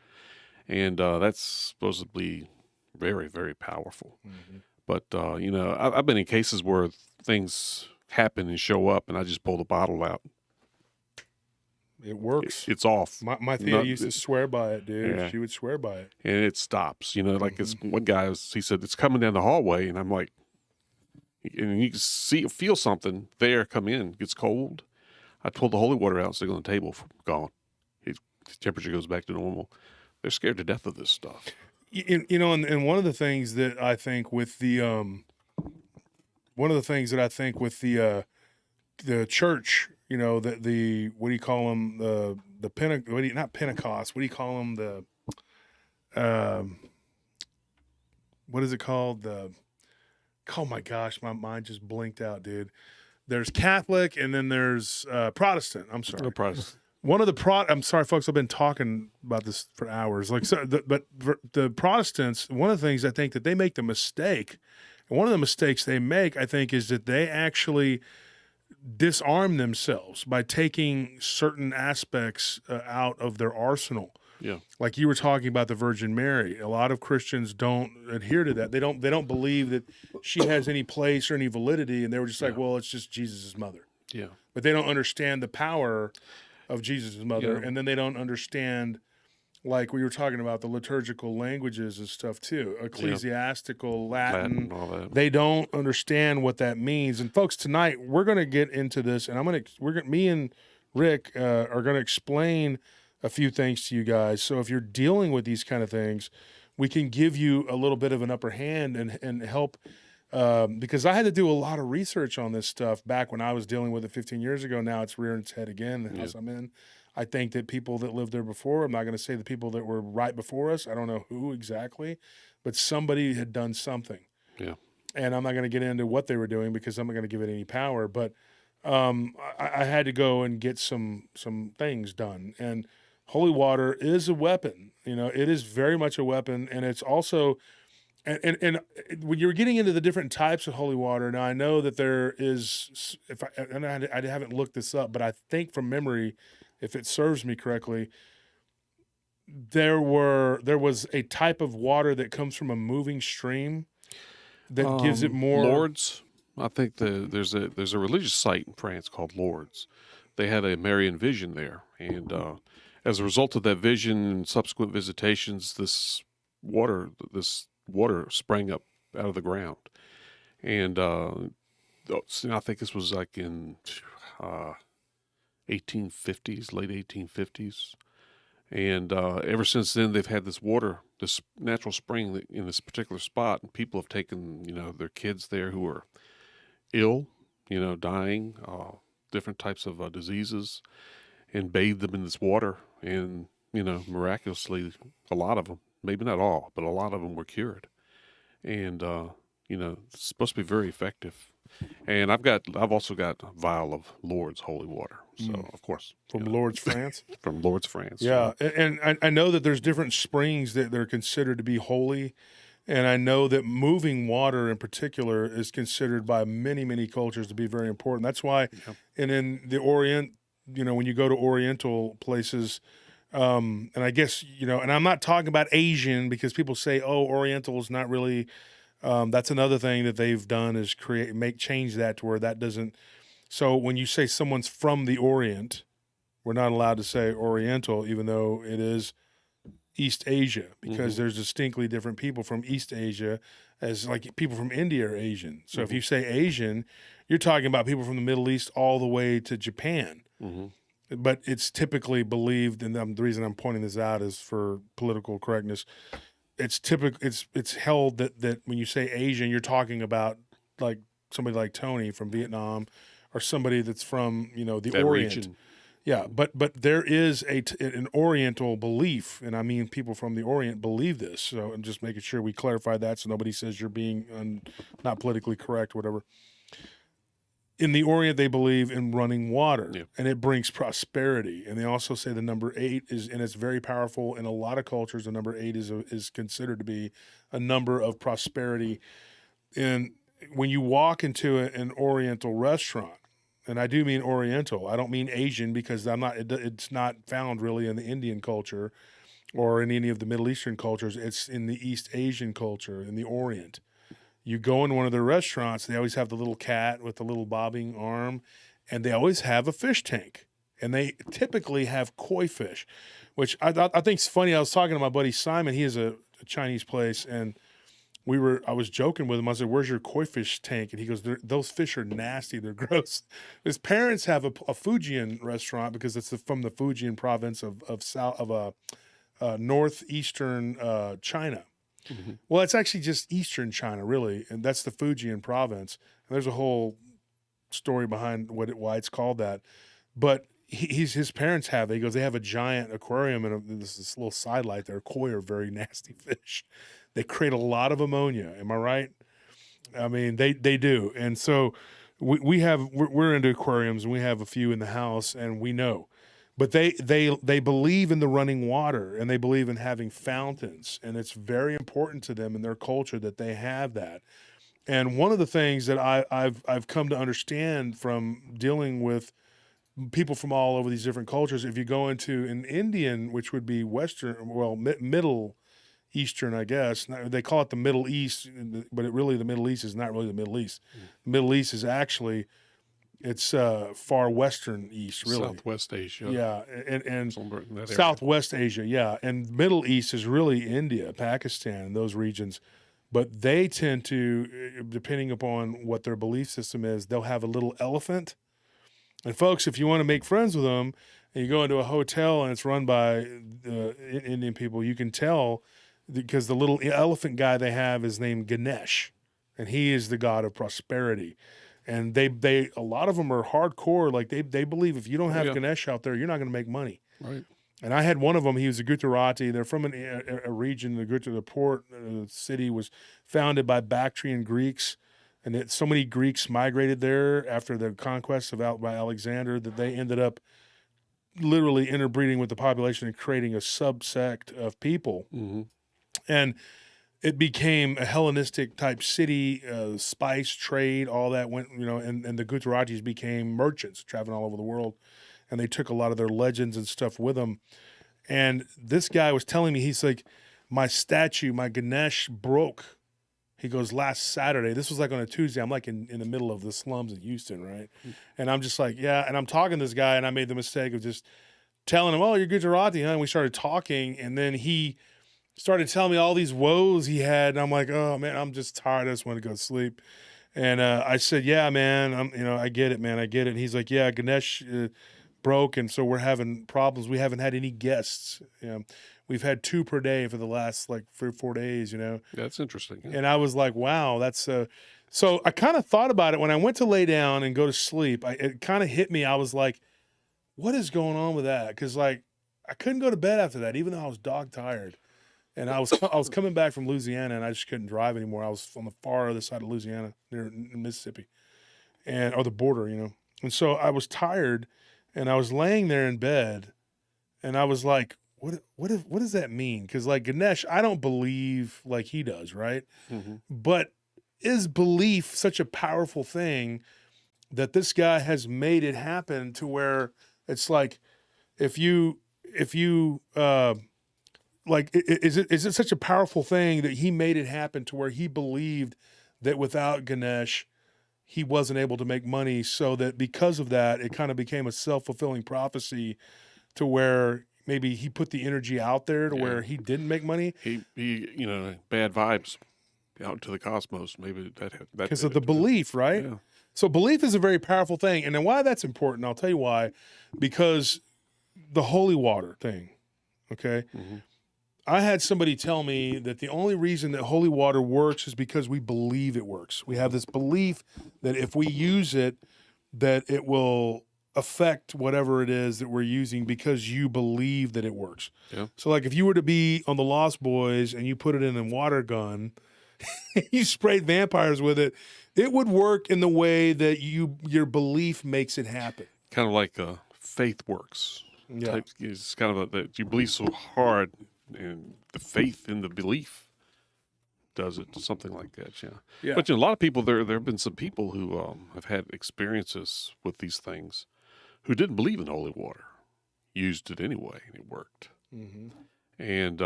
And that's supposedly very, very powerful. Mm-hmm. But, you know, I've been in cases where things happen and show up, and I just pull the bottle out. It works. It's off. My Thea used to swear by it, dude. Yeah. She would swear by it. And it stops. You know, like it's one guy, he said, it's coming down the hallway. And I'm like, and you can feel something there come in. It gets cold. I pulled the holy water out and stick it on the table. Gone. The temperature goes back to normal. They're scared to death of this stuff. You know, and one of the things that I think with the the church, you know, the what do you call them, not Pentecost, what do you call them, what is it called, oh my gosh, my mind just blinked out, dude. There's Catholic and then there's Protestant. I'm sorry. No Protestant. One of the I'm sorry, folks. I've been talking about this for hours. Like, so, but the Protestants, one of the things I think that they make the mistake, and one of the mistakes they make, I think, is that they actually disarm themselves by taking certain aspects out of their arsenal. Yeah. Like you were talking about the Virgin Mary. A lot of Christians don't adhere to that. They don't believe that she has any place or any validity, and they were just like, well, it's just Jesus' mother. Yeah. But they don't understand the power of Jesus' mother, Yeah. and then they don't understand, like we were talking about, the liturgical languages and stuff too, ecclesiastical, Latin. and all that. They don't understand what that means. And folks, tonight we're going to get into this, and me and Rick are going to explain a few things to you guys. So if you're dealing with these kind of things, we can give you a little bit of an upper hand and help. Because I had to do a lot of research on this stuff back when I was dealing with it 15 years ago. Now it's rearing its head again, the house I'm in. I think that people that lived there before, I'm not going to say the people that were right before us, I don't know who exactly, but somebody had done something. Yeah. And I'm not going to get into what they were doing because I'm not going to give it any power. But I had to go and get some things done. And holy water is a weapon. You know, it is very much a weapon. And it's also... And when you're getting into the different types of holy water, now I know that there is, I haven't looked this up, but I think from memory, if it serves me correctly, there was a type of water that comes from a moving stream that gives it more. Lourdes. I think there's a religious site in France called Lourdes. They had a Marian vision there, and as a result of that vision and subsequent visitations, this water sprang up out of the ground. And I think this was like in 1850s, late 1850s. And ever since then, they've had this natural spring in this particular spot. And people have taken, their kids there who are ill, dying, different types of diseases, and bathed them in this water. And, miraculously, a lot of them, maybe not all, but a lot of them were cured. And, it's supposed to be very effective. And I've also got a vial of Lourdes holy water. So, of course. From Lourdes, France? From Lourdes, France. Yeah. And I know that there's different springs that are considered to be holy. And I know that moving water in particular is considered by many, many cultures to be very important. That's why, and in the Orient, when you go to Oriental places, and I guess, and I'm not talking about Asian because people say, oh, Oriental is not really, that's another thing that they've done is change that to where that doesn't. So when you say someone's from the Orient, we're not allowed to say Oriental, even though it is East Asia, because there's distinctly different people from East Asia as like people from India are Asian. So if you say Asian, you're talking about people from the Middle East all the way to Japan. but it's typically believed, and the reason I'm pointing this out is for political correctness. It's held that when you say Asian, you're talking about like somebody like Tony from Vietnam, or somebody that's from the That Orient. region. Yeah, but there is an Oriental belief, and I mean people from the Orient believe this. So I'm just making sure we clarify that, so nobody says you're being not politically correct, whatever. In the Orient, they believe in running water, Yeah. and it brings prosperity. And they also say the number 8 is, and it's very powerful in a lot of cultures. The number 8 is considered to be a number of prosperity. And when you walk into an Oriental restaurant, and I do mean Oriental, I don't mean Asian, because it's not found really in the Indian culture or in any of the Middle Eastern cultures. It's in the East Asian culture, in the Orient. You go in one of their restaurants, they always have the little cat with the little bobbing arm, and they always have a fish tank. And they typically have koi fish, which I think is funny. I was talking to my buddy Simon. He has a Chinese place, and I was joking with him. I said, "Where's your koi fish tank?" And he goes, "Those fish are nasty. They're gross." His parents have a Fujian restaurant because it's from the Fujian province of northeastern China. Mm-hmm. Well, it's actually just eastern China, really, and that's the Fujian province. And there's a whole story behind why it's called that. But his parents have it. He goes, they have a giant aquarium and this little sidelight there. Koi are very nasty fish. They create a lot of ammonia. Am I right? I mean, they do. And so we're into aquariums, and we have a few in the house, and we know. But they believe in the running water, and they believe in having fountains, and it's very important to them in their culture that they have that. And one of the things that I've come to understand from dealing with people from all over these different cultures, if you go into an Indian, which would be Middle Eastern, I guess. They call it the Middle East, but the Middle East is not really the Middle East. The Middle East is actually, it's far Western East, really. Southwest Asia. Yeah, and Somewhere in that area. Southwest Asia, yeah. And Middle East is really India, Pakistan, and those regions. But they tend to, depending upon what their belief system is, they'll have a little elephant. And folks, if you want to make friends with them, and you go into a hotel and it's run by Indian people, you can tell because the little elephant guy they have is named Ganesh, and he is the god of prosperity. And they a lot of them are hardcore. Like they believe if you don't have Ganesh out there, you're not going to make money. Right. And I had one of them. He was a Gujarati. They're from a region. The port city was founded by Bactrian Greeks, and so many Greeks migrated there after the conquest by Alexander that they ended up literally interbreeding with the population and creating a subsect of people. Mm-hmm. And it became a Hellenistic type city, spice trade, all that went, and the Gujaratis became merchants traveling all over the world. And they took a lot of their legends and stuff with them. And this guy was telling me, he's like, my statue, my Ganesh broke. He goes, last Saturday. This was like on a Tuesday. I'm like in the middle of the slums in Houston, right? And I'm just like, yeah. And I'm talking to this guy, and I made the mistake of just telling him, oh, you're Gujarati, huh? And we started talking, and then he started telling me all these woes he had. And I'm like, oh, man, I'm just tired. I just want to go to sleep. And I said, yeah, man, I get it, man. I get it. And he's like, yeah, Ganesh broke, and so we're having problems. We haven't had any guests. We've had 2 per day for the last 3 or 4 days. That's interesting. Yeah. And I was like, wow, that's so I kind of thought about it when I went to lay down and go to sleep. It kind of hit me. I was like, what is going on with that? Because I couldn't go to bed after that, even though I was dog tired. And I was coming back from Louisiana, and I just couldn't drive anymore. I was on the far other side of Louisiana, near Mississippi, or the border, And so I was tired. And I was laying there in bed, and I was like, what does that mean? Because Ganesh, I don't believe like he does, right? Mm-hmm. But is belief such a powerful thing that this guy has made it happen to where it's like, is it such a powerful thing that he made it happen to where he believed that without Ganesh, he wasn't able to make money, so that because of that, it kind of became a self-fulfilling prophecy to where maybe he put the energy out there to where he didn't make money. He bad vibes out to the cosmos. Maybe that because of the belief, right? Yeah. So belief is a very powerful thing. And then why that's important, I'll tell you why. Because the holy water thing, okay? Mm-hmm. I had somebody tell me that the only reason that holy water works is because we believe it works. We have this belief that if we use it, that it will affect whatever it is that we're using because you believe that it works. Yeah. So like if you were to be on the Lost Boys and you put it in a water gun, you sprayed vampires with it, it would work in the way that your belief makes it happen. Kind of like faith works. Yeah. Type, it's kind of that you believe so hard, and the faith in the belief does it. Something like that, yeah. Yeah. But a lot of people, there have been some people who have had experiences with these things who didn't believe in holy water, used it anyway, and it worked. Mm-hmm. And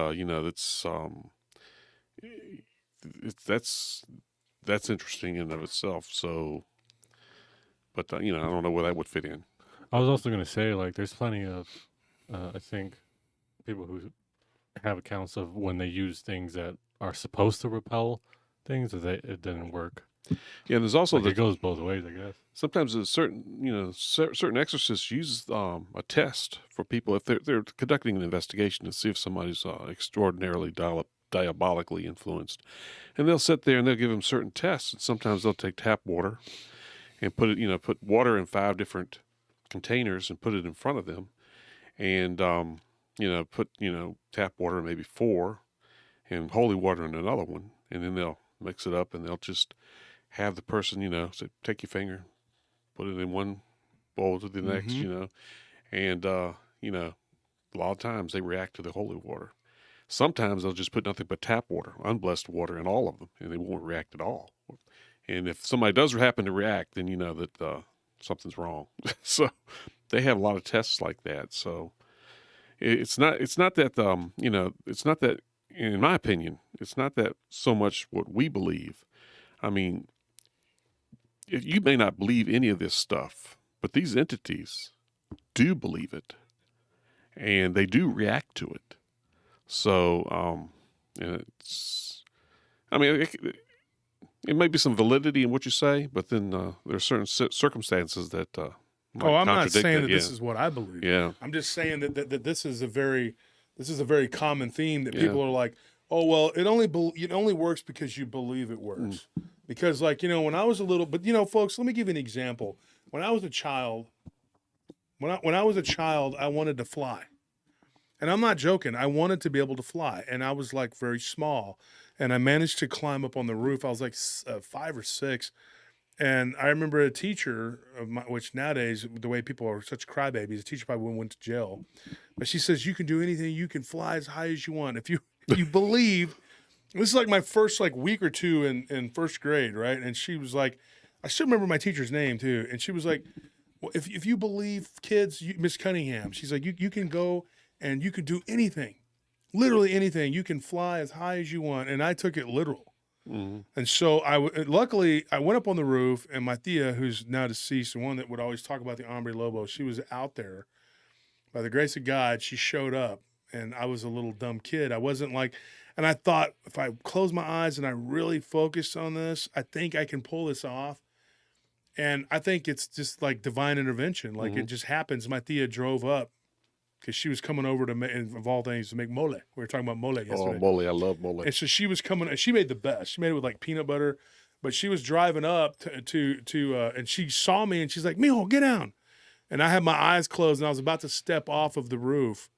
that's interesting in and of itself. So, but I don't know where that would fit in. I was also going to say, like, there's plenty of, I think, people who have accounts of when they use things that are supposed to repel things, that it didn't work. Yeah, and there's also Like, it goes both ways, I guess. sometimes a certain exorcists use a test for people if they're conducting an investigation to see if somebody's extraordinarily diabolically influenced, and they'll sit there and they'll give them certain tests. And sometimes they'll take tap water and put water in 5 different containers and put it in front of them, and put tap water in maybe 4, and holy water in another one, and then they'll mix it up and they'll just have the person say, take your finger, put it in one bowl to the next, and a lot of times they react to the holy water. Sometimes they'll just put nothing but tap water, unblessed water, in all of them, and they won't react at all. And if somebody does happen to react, then you know that something's wrong. So they have a lot of tests like that. So it's not that it's not that, in my opinion, it's not that so much what we believe. I mean, you may not believe any of this stuff, but these entities do believe it, and they do react to it. So it may be some validity in what you say, but then there are certain circumstances that might I'm not contradict saying that, that this is what I believe. Yeah. I'm just saying that this is a very common theme that people are like, oh well, it only works because you believe it works. Because when I was a little, but folks, let me give you an example. When I was a child, I wanted to fly. And I'm not joking. I wanted to be able to fly, and I was like very small, and I managed to climb up on the roof. I was like 5 or 6, and I remember a teacher of which nowadays, the way people are such crybabies, a teacher probably went to jail, but she says you can do anything, you can fly as high as you want if you believe. This is like my first week or two in first grade, right? And she was like, I still remember my teacher's name too, and she was like, well, if you believe, kids, Miss Cunningham, she's like, you can go. And you can do anything, literally anything. You can fly as high as you want. And I took it literal. Mm-hmm. And so luckily I went up on the roof, and my Thea, who's now deceased, the one that would always talk about the Hombre Lobo, she was out there. By the grace of God, she showed up, and I was a little dumb kid. I wasn't and I thought if I close my eyes and I really focus on this, I think I can pull this off. And I think it's just like divine intervention. It just happens. My Thea drove up, because she was coming over to, of all things, to make mole. We were talking about mole yesterday. Oh, mole. I love mole. And so she was coming, and she made the best. She made it with peanut butter, but she was driving up to and she saw me, and she's like, Mijo, get down. And I had my eyes closed, and I was about to step off of the roof,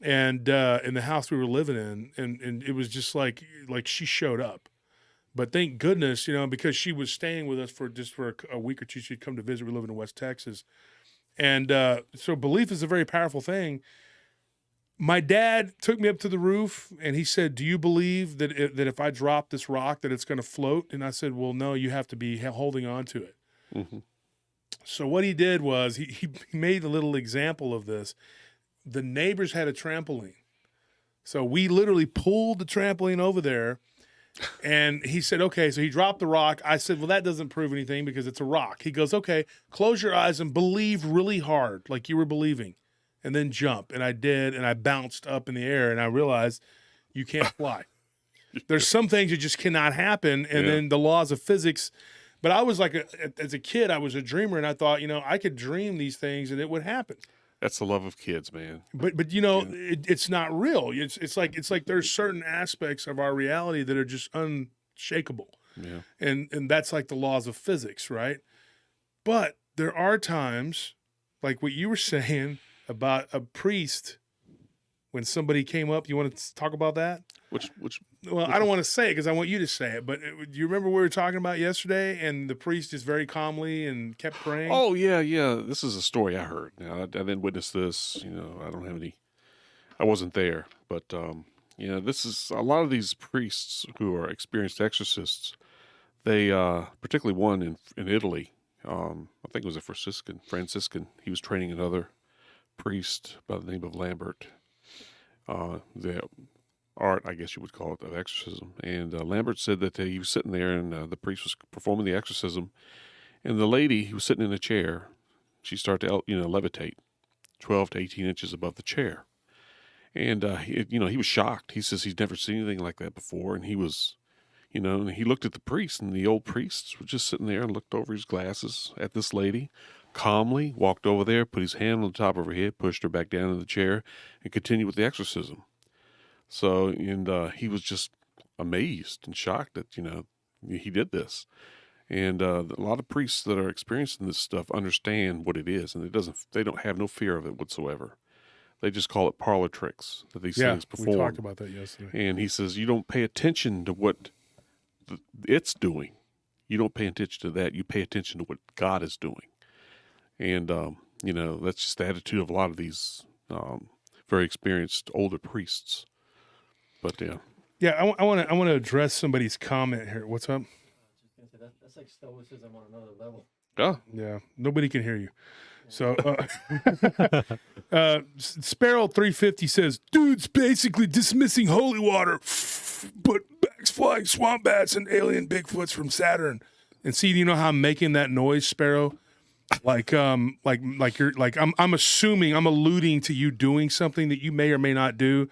and in the house we were living in, and it was just like she showed up. But thank goodness, because she was staying with us for a week or two. She'd come to visit. We live in West Texas. And so belief is a very powerful thing. My dad took me up to the roof, and he said, do you believe that if I drop this rock that it's going to float? And I said, well, no, you have to be holding on to it. Mm-hmm. So what he did was he made a little example of this. The neighbors had a trampoline. So we literally pulled the trampoline over there. And he said, okay, so he dropped the rock. I said, well, that doesn't prove anything because it's a rock. He goes, okay, close your eyes and believe really hard, like you were believing, and then jump. And I did, and I bounced up in the air, and I realized you can't fly. There's some things that just cannot happen, and then the laws of physics, But I was like, as a kid, I was a dreamer, and I thought, I could dream these things and it would happen. That's the love of kids, man. But it's not real. It's like there's certain aspects of our reality that are just unshakable. Yeah. And that's like the laws of physics, right? But there are times, like what you were saying about a priest when somebody came up. You want to talk about that? Which Well, I don't want to say it because I want you to say it. But do you remember what we were talking about yesterday? And the priest just very calmly and kept praying. Oh yeah. This is a story I heard. Now I didn't witness this. I don't have any. I wasn't there, but this is a lot of these priests who are experienced exorcists. They, particularly one in Italy, I think it was a Franciscan. He was training another priest by the name of Lambert. The art, I guess you would call it, of exorcism. And Lambert said that he was sitting there, and the priest was performing the exorcism, and the lady who was sitting in a chair, she started to levitate 12 to 18 inches above the chair. And he was shocked. He says he's never seen anything like that before, and he was. And he looked at the priest, and the old priest was just sitting there and looked over his glasses at this lady, calmly walked over there, put his hand on the top of her head, pushed her back down in the chair, and continued with the exorcism. So, he was just amazed and shocked that, he did this. And a lot of priests that are experiencing this stuff understand what it is, and they don't have no fear of it whatsoever. They just call it parlor tricks that these things perform. We talked about that yesterday. And he says you don't pay attention to what it's doing. You don't pay attention to that. You pay attention to what God is doing. And, that's just the attitude of a lot of these very experienced older priests. But, yeah. Yeah, I want to address somebody's comment here. What's up? Just gonna say that's like stoicism on another level. Oh, Yeah, nobody can hear you. So, Sparrow 350 says, dude's basically dismissing holy water, but backs flying swamp bats and alien Bigfoots from Saturn. And see, do you know how I'm making that noise, Sparrow? Like you're like, I'm assuming, I'm alluding to you doing something that you may or may not do.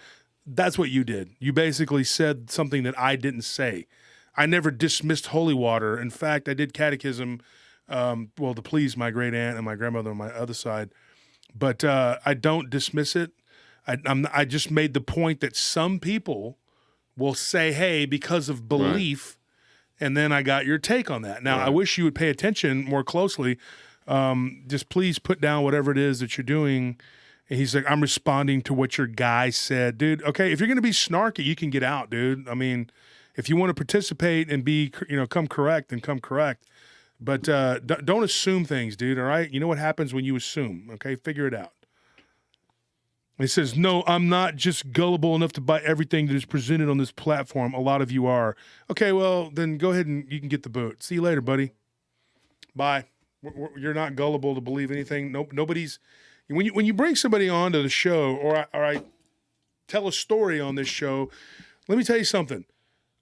That's what you did. You basically said something that I didn't say. I never dismissed holy water. In fact, I did catechism, to please my great aunt and my grandmother on my other side. But I don't dismiss it. I just made the point that some people will say, hey, because of belief, and then I got your take on that. Now, I wish you would pay attention more closely. Just please put down whatever it is that you're doing. And he's like, I'm responding to what your guy said. Dude, okay, if you're going to be snarky, you can get out, dude. I mean, if you want to participate and be, come correct, then come correct. But don't assume things, dude, all right? You know what happens when you assume, okay? Figure it out. He says, no, I'm not just gullible enough to buy everything that is presented on this platform. A lot of you are. Okay, well, then go ahead and you can get the boot. See you later, buddy. Bye. You're not gullible to believe anything. Nobody's... When you bring somebody onto the show, or I tell a story on this show, let me tell you something.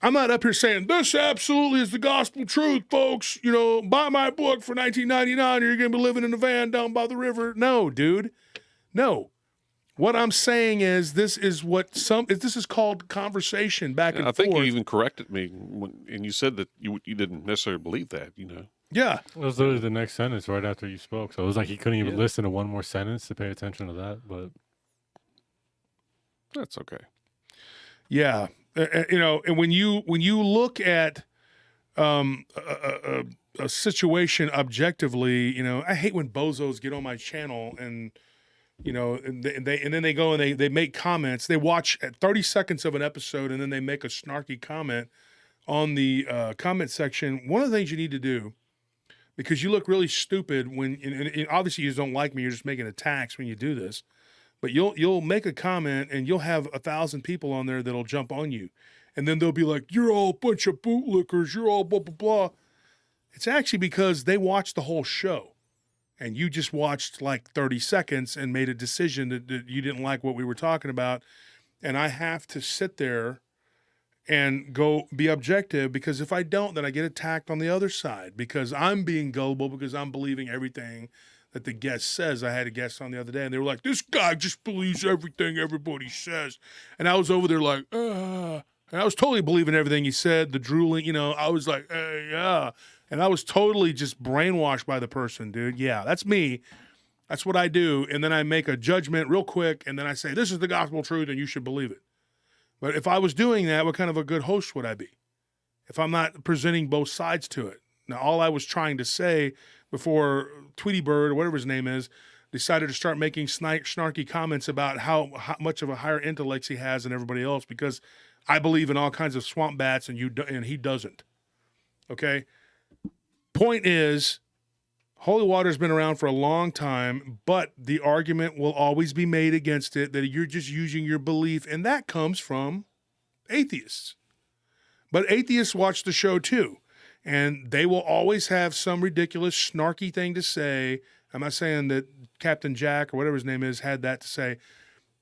I'm not up here saying, this absolutely is the gospel truth, folks. Buy my book for $19.99 or you're going to be living in a van down by the river. No, dude. No. What I'm saying is this is called conversation back and forth. I think you even corrected me, and you said that you didn't necessarily believe that, Yeah. It was literally the next sentence right after you spoke. So it was like he couldn't even listen to one more sentence to pay attention to that. But that's okay. Yeah. And when you look at a situation objectively, I hate when bozos get on my channel and and then they go and they make comments. They watch at 30 seconds of an episode and then they make a snarky comment on the comment section. One of the things you need to do, because you look really stupid when, and obviously you just don't like me, you're just making attacks when you do this, but you'll make a comment and you'll have 1,000 people on there that'll jump on you. And then they'll be like, you're all a bunch of bootlickers, you're all blah, blah, blah. It's actually because they watched the whole show and you just watched like 30 seconds and made a decision that you didn't like what we were talking about. And I have to sit there and go be objective, because if I don't, then I get attacked on the other side because I'm being gullible, because I'm believing everything that the guest says. I had a guest on the other day and they were like, this guy just believes everything everybody says. And I was over there like, and I was totally believing everything he said, the drooling, I was like, yeah. And I was totally just brainwashed by the person, dude. Yeah, that's me. That's what I do. And then I make a judgment real quick, and then I say, this is the gospel truth, and you should believe it. But if I was doing that, what kind of a good host would I be? If I'm not presenting both sides to it. Now, all I was trying to say before Tweety Bird, or whatever his name is, decided to start making snarky comments about how much of a higher intellect he has than everybody else, because I believe in all kinds of swamp bats and he doesn't. Okay? Point is, holy water's been around for a long time, but the argument will always be made against it that you're just using your belief, and that comes from atheists. But atheists watch the show too, and they will always have some ridiculous, snarky thing to say. I'm not saying that Captain Jack or whatever his name is had that to say,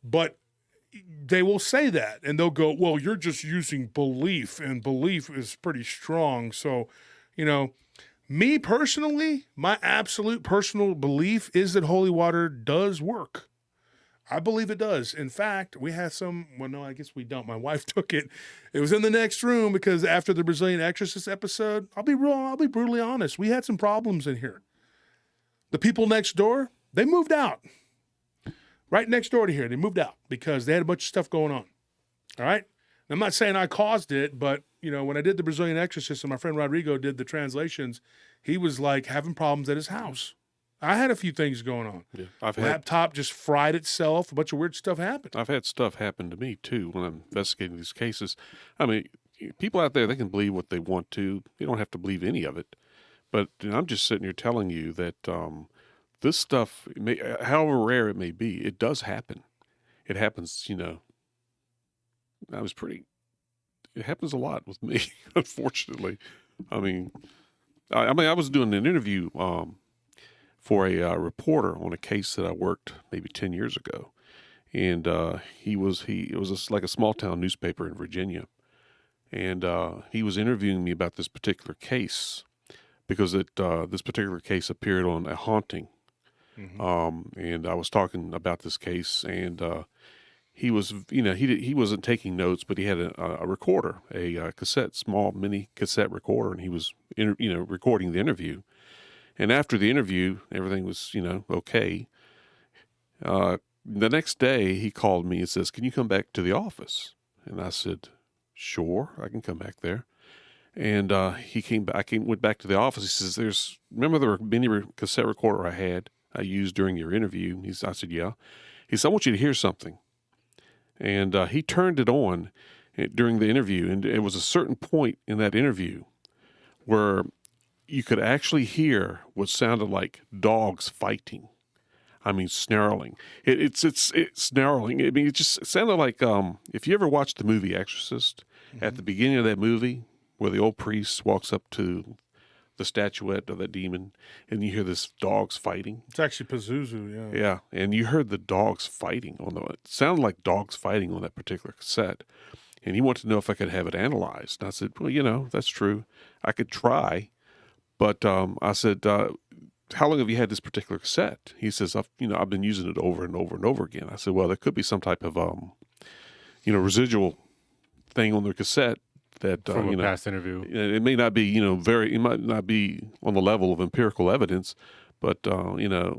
but they will say that, and they'll go, well, you're just using belief, and belief is pretty strong. So, me personally, my absolute personal belief is that holy water does work. I believe it does. In fact, we had no, I guess we don't. My wife took it. It was in the next room because after the Brazilian Exorcist episode, I'll be brutally honest. We had some problems in here. The people next door, they moved out. Right next door to here, they moved out because they had a bunch of stuff going on. All right? I'm not saying I caused it, but, when I did the Brazilian Exorcist and my friend Rodrigo did the translations, he was like having problems at his house. I had a few things going on. Yeah, Laptop just fried itself. A bunch of weird stuff happened. I've had stuff happen to me too when I'm investigating these cases. I mean, people out there, they can believe what they want to. They don't have to believe any of it. But I'm just sitting here telling you that this stuff, however rare it may be, it does happen. It happens, it happens a lot with me, unfortunately. I was doing an interview for a reporter on a case that I worked maybe 10 years ago. And it was like a small town newspaper in Virginia. And he was interviewing me about this particular case because this particular case appeared on A Haunting. Mm-hmm. And I was talking about this case, and he was, he wasn't taking notes, but he had a recorder, a small mini cassette recorder, and he was, recording the interview. And after the interview, everything was, okay. The next day, he called me and says, "Can you come back to the office?" And I said, "Sure, I can come back there." And he came back. Went back to the office. He says, remember the mini cassette recorder I used during your interview?" I said, "Yeah." He said, "I want you to hear something." And he turned it on during the interview. And it was a certain point in that interview where you could actually hear what sounded like dogs fighting. I mean, snarling. It's snarling. I mean, it sounded like if you ever watched the movie Exorcist, mm-hmm. At the beginning of that movie, where the old priest walks up to the statuette of that demon, and you hear this dogs fighting. It's actually Pazuzu, yeah. Yeah, and you heard the dogs fighting it sounded like dogs fighting on that particular cassette. And he wanted to know if I could have it analyzed. And I said, "Well, that's true. I could try." But I said, "How long have you had this particular cassette?" He says, I've been using it over and over and over again." I said, "Well, there could be some type of, residual thing on the cassette that, from a past interview. It may not be, it might not be on the level of empirical evidence, but,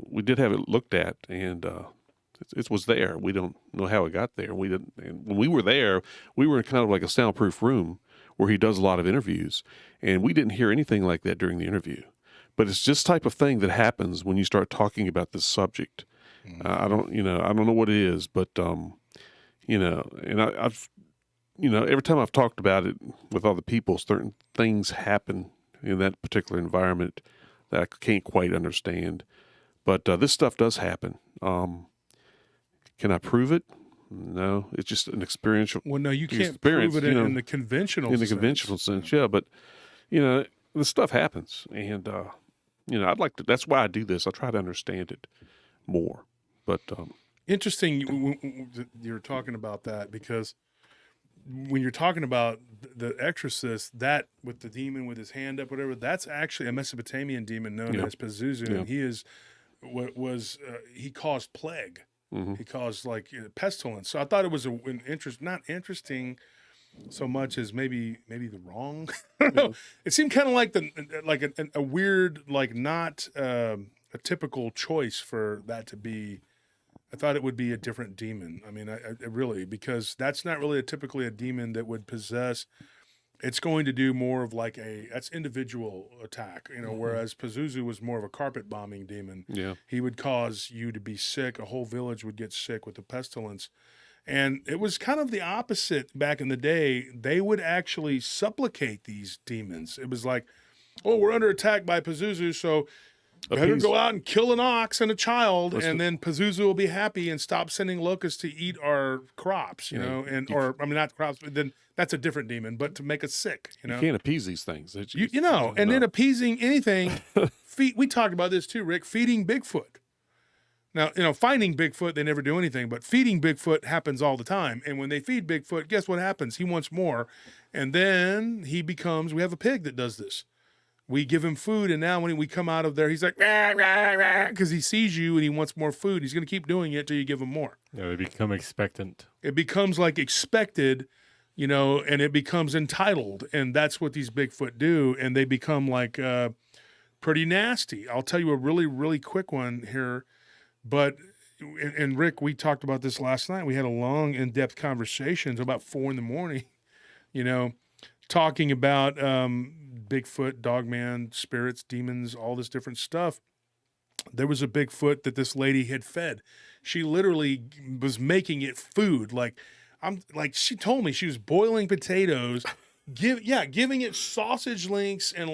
we did have it looked at, and it was there. We don't know how it got there. And when we were there, we were in kind of like a soundproof room where he does a lot of interviews, and we didn't hear anything like that during the interview. But it's just type of thing that happens when you start talking about this subject. Mm-hmm. I don't know what it is, but, and I've, every time I've talked about it with other people, certain things happen in that particular environment that I can't quite understand. But this stuff does happen. Can I prove it? No, it's just an experiential. Well, no, you can't prove it in the conventional sense. In the conventional sense, yeah. But, this stuff happens. And, I'd like to, that's why I do this. I try to understand it more. But interesting you're talking about that, because when you're talking about the Exorcist, that with the demon with his hand up, whatever, that's actually a Mesopotamian demon known as Pazuzu, and he is he caused plague. Mm-hmm. He caused pestilence. So I thought it was not interesting. so much as maybe the wrong. I don't know. It seemed kind of like a weird, like not a typical choice for that to be. I thought it would be a different demon. I mean, I really, because that's not really typically a demon that would possess. It's going to do more of like that's individual attack, whereas Pazuzu was more of a carpet bombing demon. Yeah. He would cause you to be sick. A whole village would get sick with the pestilence. And it was kind of the opposite back in the day. They would actually supplicate these demons. It was like, oh, we're under attack by Pazuzu, so better go out and kill an ox and a child, and then Pazuzu will be happy and stop sending locusts to eat our crops, or not crops, but then that's a different demon, but to make us sick, You can't appease these things. Then appeasing anything, we talked about this too, Rick, feeding Bigfoot. Now, finding Bigfoot, they never do anything, but feeding Bigfoot happens all the time. And when they feed Bigfoot, guess what happens? He wants more. And then we have a pig that does this. We give him food, and now when we come out of there, he's like, because he sees you and he wants more food. He's going to keep doing it till you give him more. Yeah, they become expectant. It becomes like expected, and it becomes entitled. And that's what these Bigfoot do. And they become like pretty nasty. I'll tell you a really, really quick one here. But, and Rick, we talked about this last night. We had a long, in-depth conversation until about 4 a.m, talking about Bigfoot, Dogman, spirits, demons, all this different stuff. There was a Bigfoot that this lady had fed. She literally was making it food. She told me she was boiling potatoes, giving it sausage links and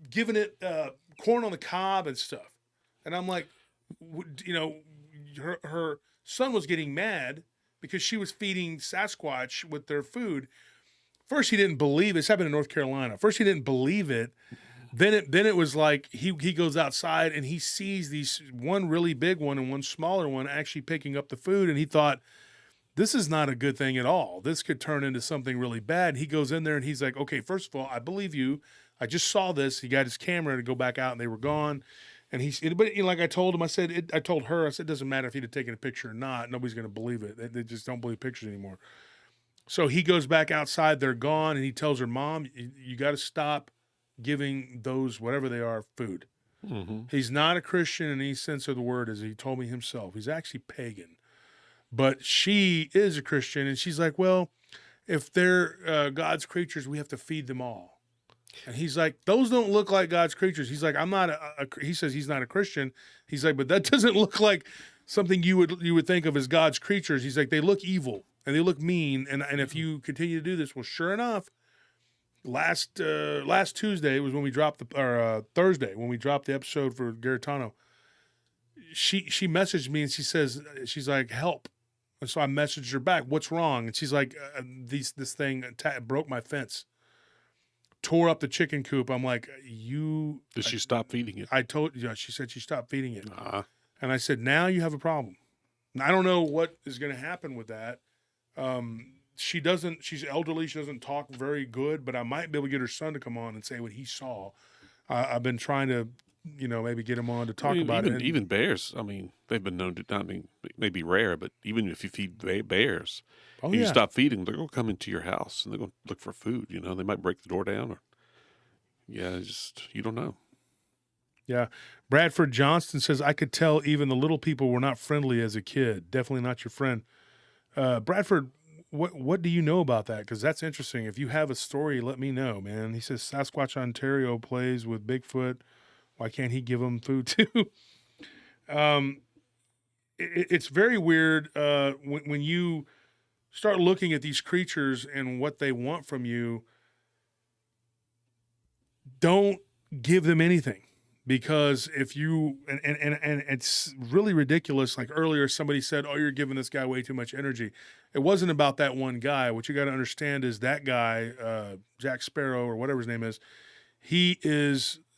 giving it corn on the cob and stuff. And I'm like, her son was getting mad because she was feeding Sasquatch with their food. First, he didn't believe it. This happened in North Carolina. First, he didn't believe it. Then it was like he goes outside and he sees these, one really big one and one smaller one actually picking up the food. And he thought, this is not a good thing at all. This could turn into something really bad. And he goes in there and he's like, okay, first of all, I believe you. I just saw this. He got his camera to go back out and they were gone. And but like I told him, I told her, it doesn't matter if he'd have taken a picture or not. Nobody's going to believe it. They just don't believe pictures anymore. So he goes back outside. They're gone. And he tells her, Mom, you got to stop giving those, whatever they are, food. Mm-hmm. He's not a Christian in any sense of the word, as he told me himself. He's actually pagan. But she is a Christian. And she's like, well, if they're God's creatures, we have to feed them all. And he's like, those don't look like God's creatures. He's like, I'm not he says he's not a Christian. He's like, but that doesn't look like something you would think of as God's creatures. He's like, they look evil and they look mean. And if you continue to do this, well, sure enough, last Tuesday was when we dropped Thursday, when we dropped the episode for Garitano, she messaged me and she's like, help. And so I messaged her back, what's wrong? And she's like, this thing broke my fence. Tore up the chicken coop. I'm like, Did she stop feeding it? She said she stopped feeding it. Uh-huh. And I said, now you have a problem. And I don't know what is going to happen with that. She's elderly. She doesn't talk very good, but I might be able to get her son to come on and say what he saw. I've been trying to, maybe get him on to talk about it. Even bears, they've been known to, maybe rare, but even if you feed bears, you stop feeding, they're going to come into your house and they're going to look for food. They might break the door down you don't know. Yeah. Bradford Johnston says, I could tell even the little people were not friendly as a kid. Definitely not your friend. Bradford, what do you know about that? Because that's interesting. If you have a story, let me know, man. He says Sasquatch Ontario plays with Bigfoot. Why can't he give them food too? It's very weird when you start looking at these creatures and what they want from you. Don't give them anything, because if you and it's really ridiculous. Like earlier, somebody said, "Oh, you're giving this guy way too much energy." It wasn't about that one guy. What you got to understand is that guy, Jack Sparrow or whatever his name is, he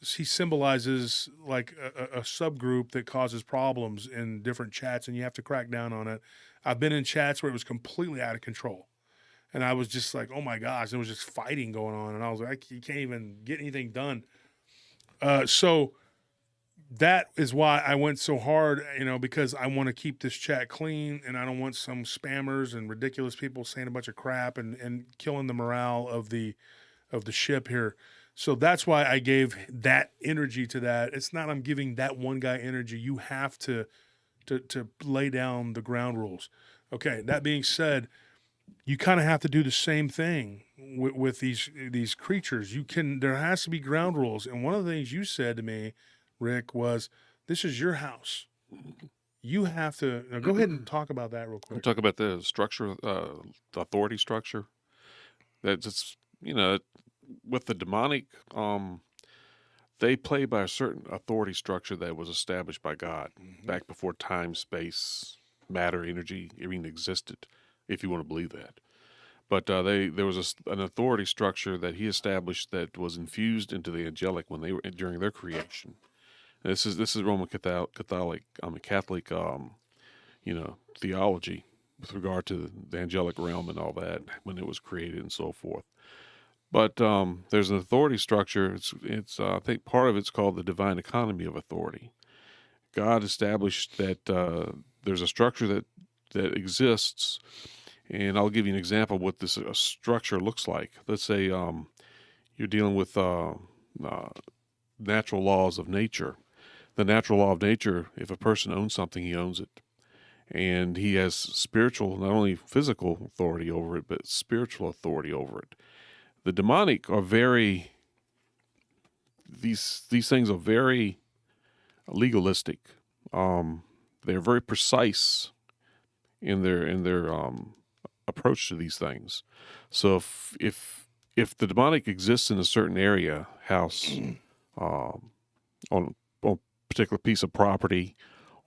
symbolizes like a subgroup that causes problems in different chats, and you have to crack down on it. I've been in chats where it was completely out of control. And I was just like, oh my gosh, there was just fighting going on. And I was like, you can't even get anything done. So that is why I went so hard, because I want to keep this chat clean and I don't want some spammers and ridiculous people saying a bunch of crap and killing the morale of the ship here. So that's why I gave that energy to that. It's not I'm giving that one guy energy. You have to lay down the ground rules. Okay, that being said, you kind of have to do the same thing with these creatures. There has to be ground rules. And one of the things you said to me, Rick, was this is your house. You have to now go ahead and talk about that real We'll quick. talk about the structure, the authority structure. That's just, with the demonic, they play by a certain authority structure that was established by God back before time, space, matter, energy even existed, if you want to believe that. But there was an authority structure that he established that was infused into the angelic when they were during their creation. And this is Roman Catholic theology with regard to the angelic realm and all that when it was created and so forth. But there's an authority structure. It's I think part of it's called the divine economy of authority. God established that there's a structure that exists, and I'll give you an example of what this structure looks like. Let's say you're dealing with natural laws of nature. The natural law of nature, if a person owns something, he owns it. And he has spiritual, not only physical authority over it, but spiritual authority over it. The demonic are these things are very legalistic. They're very precise in their approach to these things. So if the demonic exists in a certain area, house, on a particular piece of property,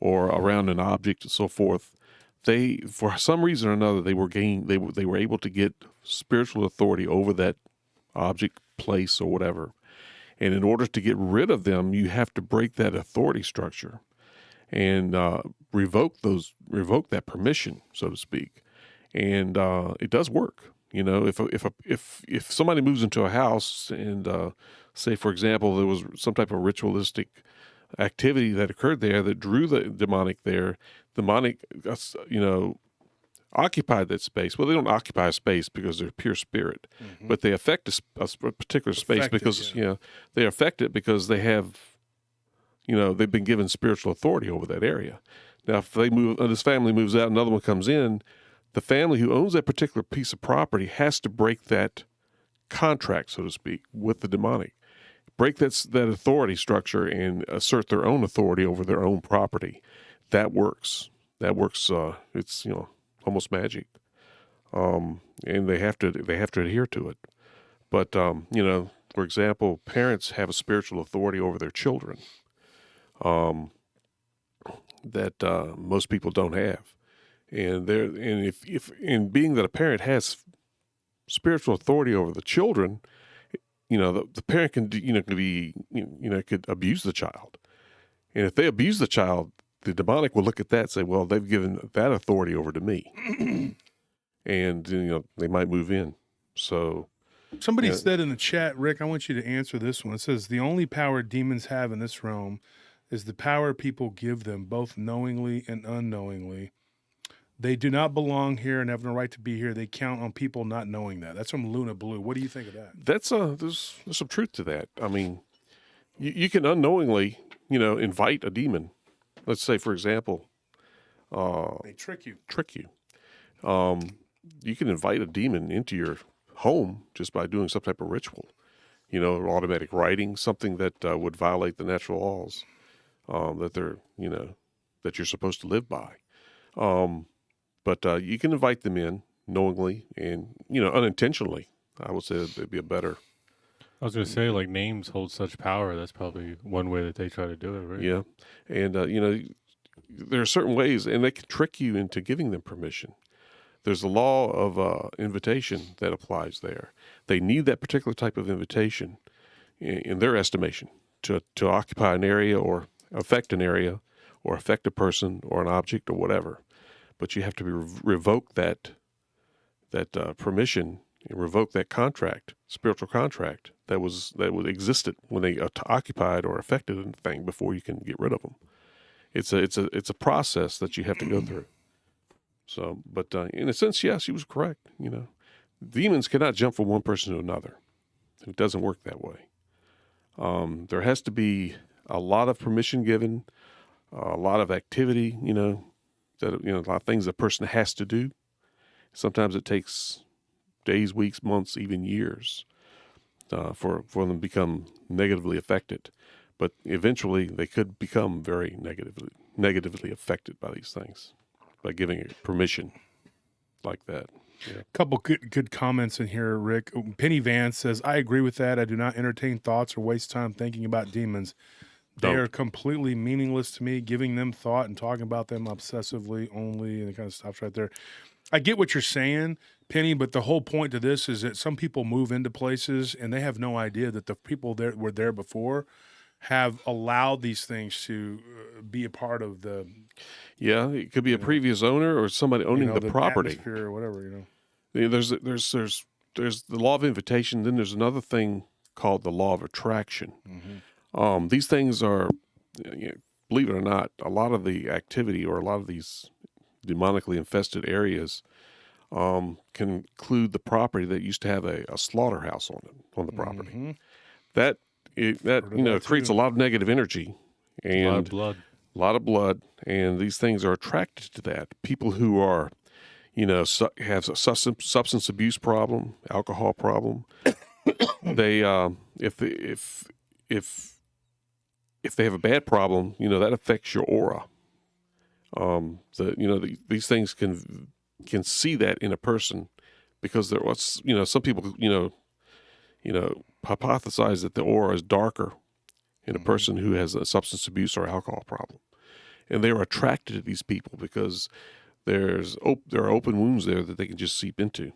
or around an object and so forth, they, for some reason or another, they were able to get spiritual authority over that object, place, or whatever. And in order to get rid of them, you have to break that authority structure and revoke that permission, so to speak. And it does work. If somebody moves into a house and say, for example, there was some type of ritualistic activity that occurred there that drew the demonic there, occupied that space. Well, they don't occupy a space because they're pure spirit, but they affect a particular space because they affect it because they have, they've been given spiritual authority over that area. Now, if this family moves out, another one comes in, the family who owns that particular piece of property has to break that contract, so to speak, with the demonic. Break that authority structure and assert their own authority over their own property. That works. It's almost magic, and they have to adhere to it. But for example, parents have a spiritual authority over their children that most people don't have, and being that a parent has spiritual authority over the children, the parent could abuse the child, and if they abuse the child, the demonic will look at that and say, well, they've given that authority over to me. And, they might move in. So Somebody said in the chat, Rick, I want you to answer this one. It says, the only power demons have in this realm is the power people give them, both knowingly and unknowingly. They do not belong here and have no right to be here. They count on people not knowing that. That's from Luna Blue. What do you think of that? there's some truth to that. I mean, you can unknowingly, invite a demon. Let's say, for example, They trick you. You can invite a demon into your home just by doing some type of ritual, automatic writing, something that would violate the natural laws that you're supposed to live by. But you can invite them in knowingly and, unintentionally. I would say it'd be a better. I was going to say, like, names hold such power. That's probably one way that they try to do it, right? Yeah. And, there are certain ways, and they can trick you into giving them permission. There's a law of invitation that applies there. They need that particular type of invitation in their estimation to occupy an area or affect an area or affect a person or an object or whatever. But you have to revoke that permission and revoke that contract, spiritual contract, that existed when they occupied or affected a thing before you can get rid of them. It's a process that you have to go through. So, but in a sense, yeah, she was correct. Demons cannot jump from one person to another. It doesn't work that way. There has to be a lot of permission given, a lot of activity, a lot of things a person has to do. Sometimes it takes days, weeks, months, even years for them to become negatively affected. But eventually they could become very negatively affected by these things by giving it permission like that. Yeah. Couple good comments in here, Rick. Penny Vance says, I agree with that. I do not entertain thoughts or waste time thinking about demons. They Don't. are completely meaningless to me. Giving them thought and talking about them obsessively only, and it kind of stops right there. I get what you're saying, Penny, but the whole point to this is that some people move into places and they have no idea that the people that were there before have allowed these things to be a part of the Yeah, it could be a previous owner or somebody owning the property. atmosphere or whatever. There's the law of invitation. Then there's another thing called the law of attraction. Mm-hmm. These things are, believe it or not, a lot of the activity or a lot of these demonically infested areas can include the property that used to have a slaughterhouse on the property. Mm-hmm. That that creates too. a lot of negative energy A lot of and blood. a lot of blood, and these things are attracted to that. People who are, have a substance abuse problem, alcohol problem, they if they have a bad problem, that affects your aura. These things can see that in a person because some people hypothesize that the aura is darker in a person who has a substance abuse or alcohol problem, and they are attracted to these people because there are open wounds there that they can just seep into,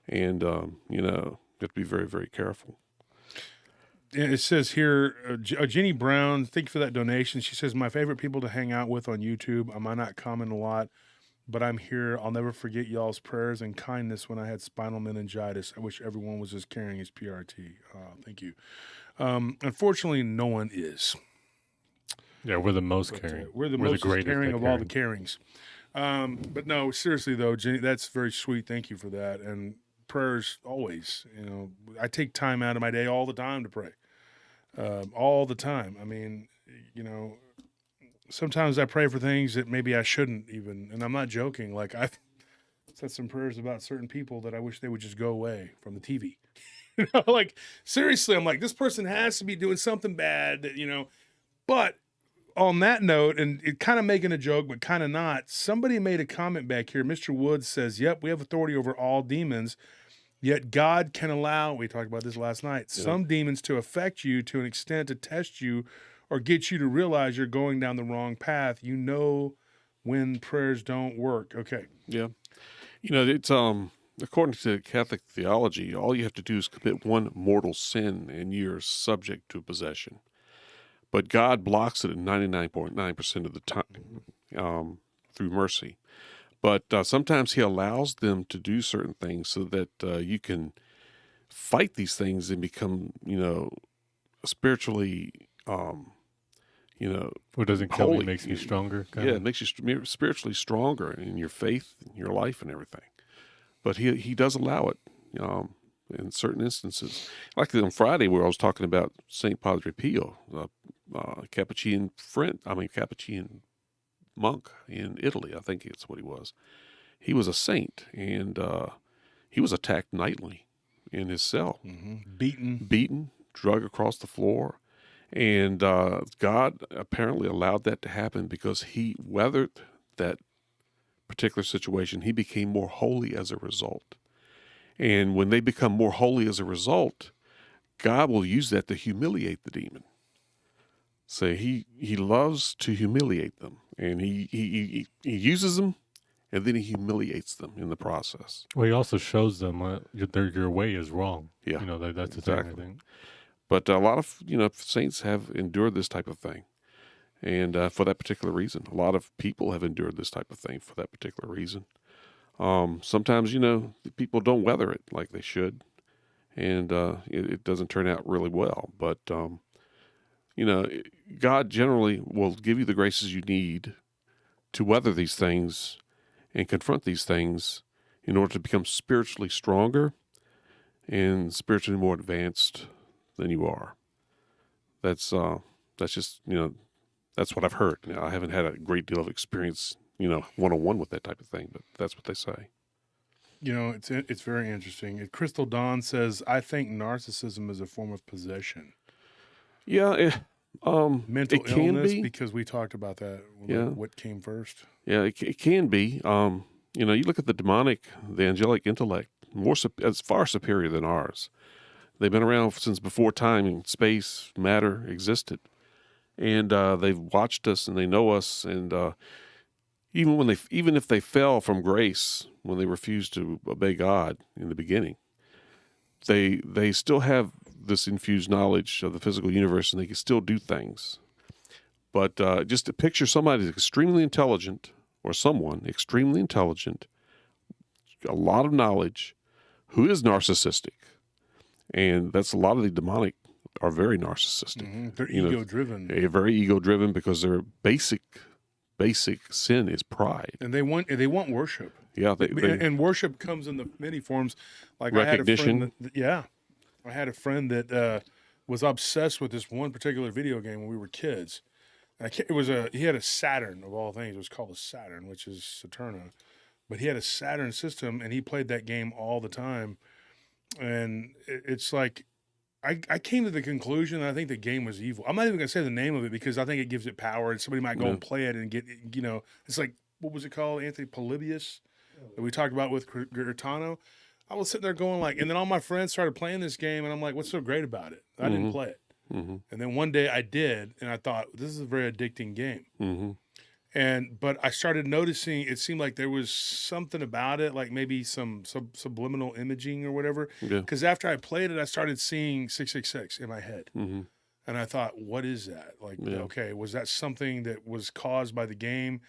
and you have to be very, very careful. It says here, Jenny Brown, thank you for that donation. She says, my favorite people to hang out with on YouTube. I might not comment a lot, but I'm here. I'll never forget y'all's prayers and kindness when I had spinal meningitis. I wish everyone was as caring as PRT. Thank you. Unfortunately, no one is. Yeah, we're the most But, caring. we're the most greatest caring at of all the carings. But no, seriously though, Jenny, that's very sweet. Thank you for that. And prayers always, I take time out of my day all the time to pray. All the time. I mean, sometimes I pray for things that maybe I shouldn't even, and I'm not joking. Like I've said some prayers about certain people that I wish they would just go away from the TV. Like seriously, I'm like, this person has to be doing something bad that, but on that note, and it kind of making a joke, but kind of not, somebody made a comment back here. Mr. Woods says, yep, we have authority over all demons, yet God can allow, we talked about this last night, some demons to affect you to an extent to test you or get you to realize you're going down the wrong path. When prayers don't work. Okay. Yeah. It's according to Catholic theology, all you have to do is commit one mortal sin and you're subject to possession. But God blocks it at 99.9% of the time through mercy. But sometimes he allows them to do certain things so that you can fight these things and become, spiritually, What doesn't kill me makes me stronger. Yeah, it makes you spiritually stronger in your faith, in your life, and everything. But he does allow it in certain instances. Like on Friday where I was talking about St. Padre Pio, Capuchin monk in Italy. I think it's what he was. He was a saint, and he was attacked nightly in his cell. Mm-hmm. Beaten, drug across the floor. And God apparently allowed that to happen because he weathered that particular situation. He became more holy as a result. And when they become more holy as a result, God will use that to humiliate the demon. So he loves to humiliate them, and he uses them, and then he humiliates them in the process. Well, he also shows them your way is wrong. Yeah, that's the exactly. thing, I think. But a lot of saints have endured this type of thing, and for that particular reason, a lot of people have endured this type of thing for that particular reason. Sometimes people don't weather it like they should, and it doesn't turn out really well. But God generally will give you the graces you need to weather these things and confront these things in order to become spiritually stronger and spiritually more advanced than you are. That's just, that's what I've heard. Now, I haven't had a great deal of experience, one-on-one with that type of thing, but that's what they say. It's very interesting. Crystal Dawn says, I think narcissism is a form of possession. Yeah, Mental it can illness, be. because we talked about that. Yeah. What came first? Yeah, it can be. You look at the angelic intellect, it's far superior than ours. They've been around since before time and space, matter existed. And they've watched us and they know us. And even if they fell from grace when they refused to obey God in the beginning, they still have this infused knowledge of the physical universe, and they can still do things. But just to picture somebody extremely intelligent, or someone extremely intelligent, a lot of knowledge, who is narcissistic, and that's a lot of the demonic are very narcissistic. Mm-hmm. They're ego-driven. They're very ego-driven because their basic sin is pride, and they want worship. Yeah, and worship comes in the many forms. Like recognition. I had a friend that was obsessed with this one particular video game when we were kids. And he had a Saturn of all things. It was called a Saturn, which is Saturna. But he had a Saturn system, and he played that game all the time. And it's like, I came to the conclusion that I think the game was evil. I'm not even going to say the name of it because I think it gives it power, and somebody might go and play it and get, it's like, what was it called? Anthony Polybius that we talked about with Gaetano. I was sitting there going like, and then all my friends started playing this game, and I'm like, what's so great about it? I didn't play it. Mm-hmm. And then one day I did, and I thought, this is a very addicting game. Mm-hmm. But I started noticing, it seemed like there was something about it, like maybe some subliminal imaging or whatever. Because after I played it, I started seeing 666 in my head. Mm-hmm. And I thought, what is that? Like, okay, was that something that was caused by the game?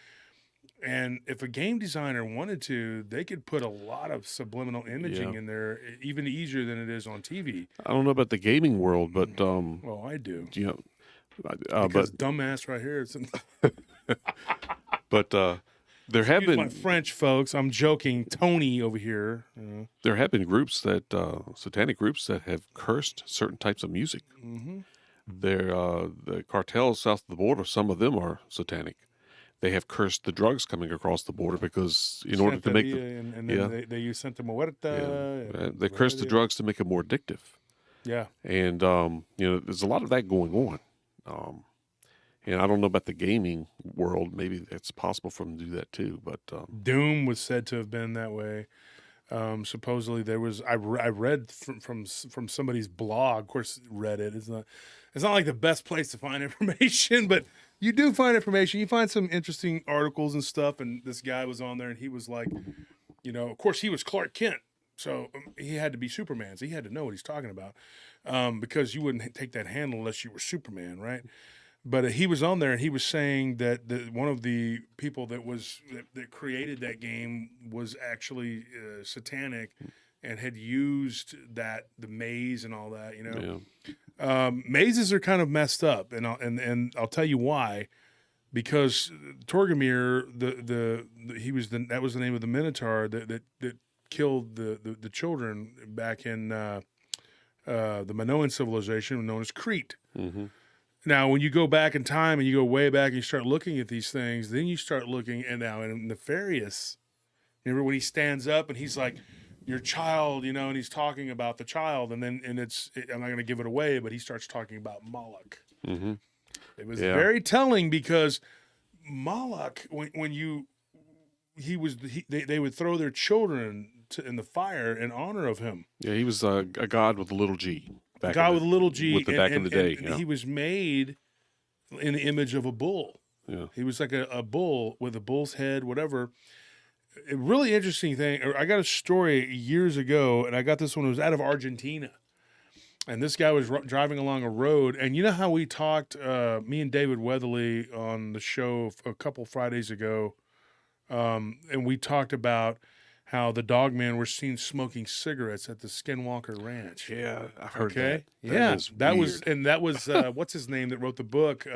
And if a game designer wanted to, they could put a lot of subliminal imaging in there, even easier than it is on TV. I don't know about the gaming world, but well, I do. Because dumbass right here. But there have been my French folks. I'm joking. Tony over here. There have been groups satanic groups that have cursed certain types of music. Mm-hmm. The cartels south of the border. Some of them are satanic. They have cursed the drugs coming across the border because in order to make them, and then they use Santa Muerta. They cursed the drugs to make them more addictive. Yeah, and there's a lot of that going on. And I don't know about the gaming world. Maybe it's possible for them to do that too. But Doom was said to have been that way. Supposedly there was. I read from somebody's blog. Of course, Reddit. It's not like the best place to find information, but you do find information. You find some interesting articles and stuff. And this guy was on there, and he was like, of course, he was Clark Kent, so he had to be Superman. So he had to know what he's talking about, because you wouldn't take that handle unless you were Superman, right? But he was on there, and he was saying that one of the people that created that game was actually satanic, and had used the maze and all that. Mazes are kind of messed up, and I'll tell you why. Because Torgamir, that was the name of the Minotaur that killed the children back in the Minoan civilization known as Crete. Mm-hmm. Now, when you go back in time and you go way back and you start looking at these things, then you start looking, and now in Nefarious, remember when he stands up and he's like, your child, and he's talking about the child, and I'm not going to give it away, but he starts talking about Moloch. Mm-hmm. It was very telling because Moloch, they would throw their children in the fire in honor of him. Yeah, he was a god with a little g. Back in the day. He was made in the image of a bull. Yeah. He was like a bull with a bull's head, whatever. A really interesting thing. I got a story years ago, and I got this one. It was out of Argentina. And this guy was driving along a road. And you know how we talked, me and David Weatherly on the show a couple Fridays ago, and we talked about how the Dogman were seen smoking cigarettes at the Skinwalker Ranch. Yeah, I've heard Okay. that. Yeah. is That was, weird. and that was, what's his name that wrote the book,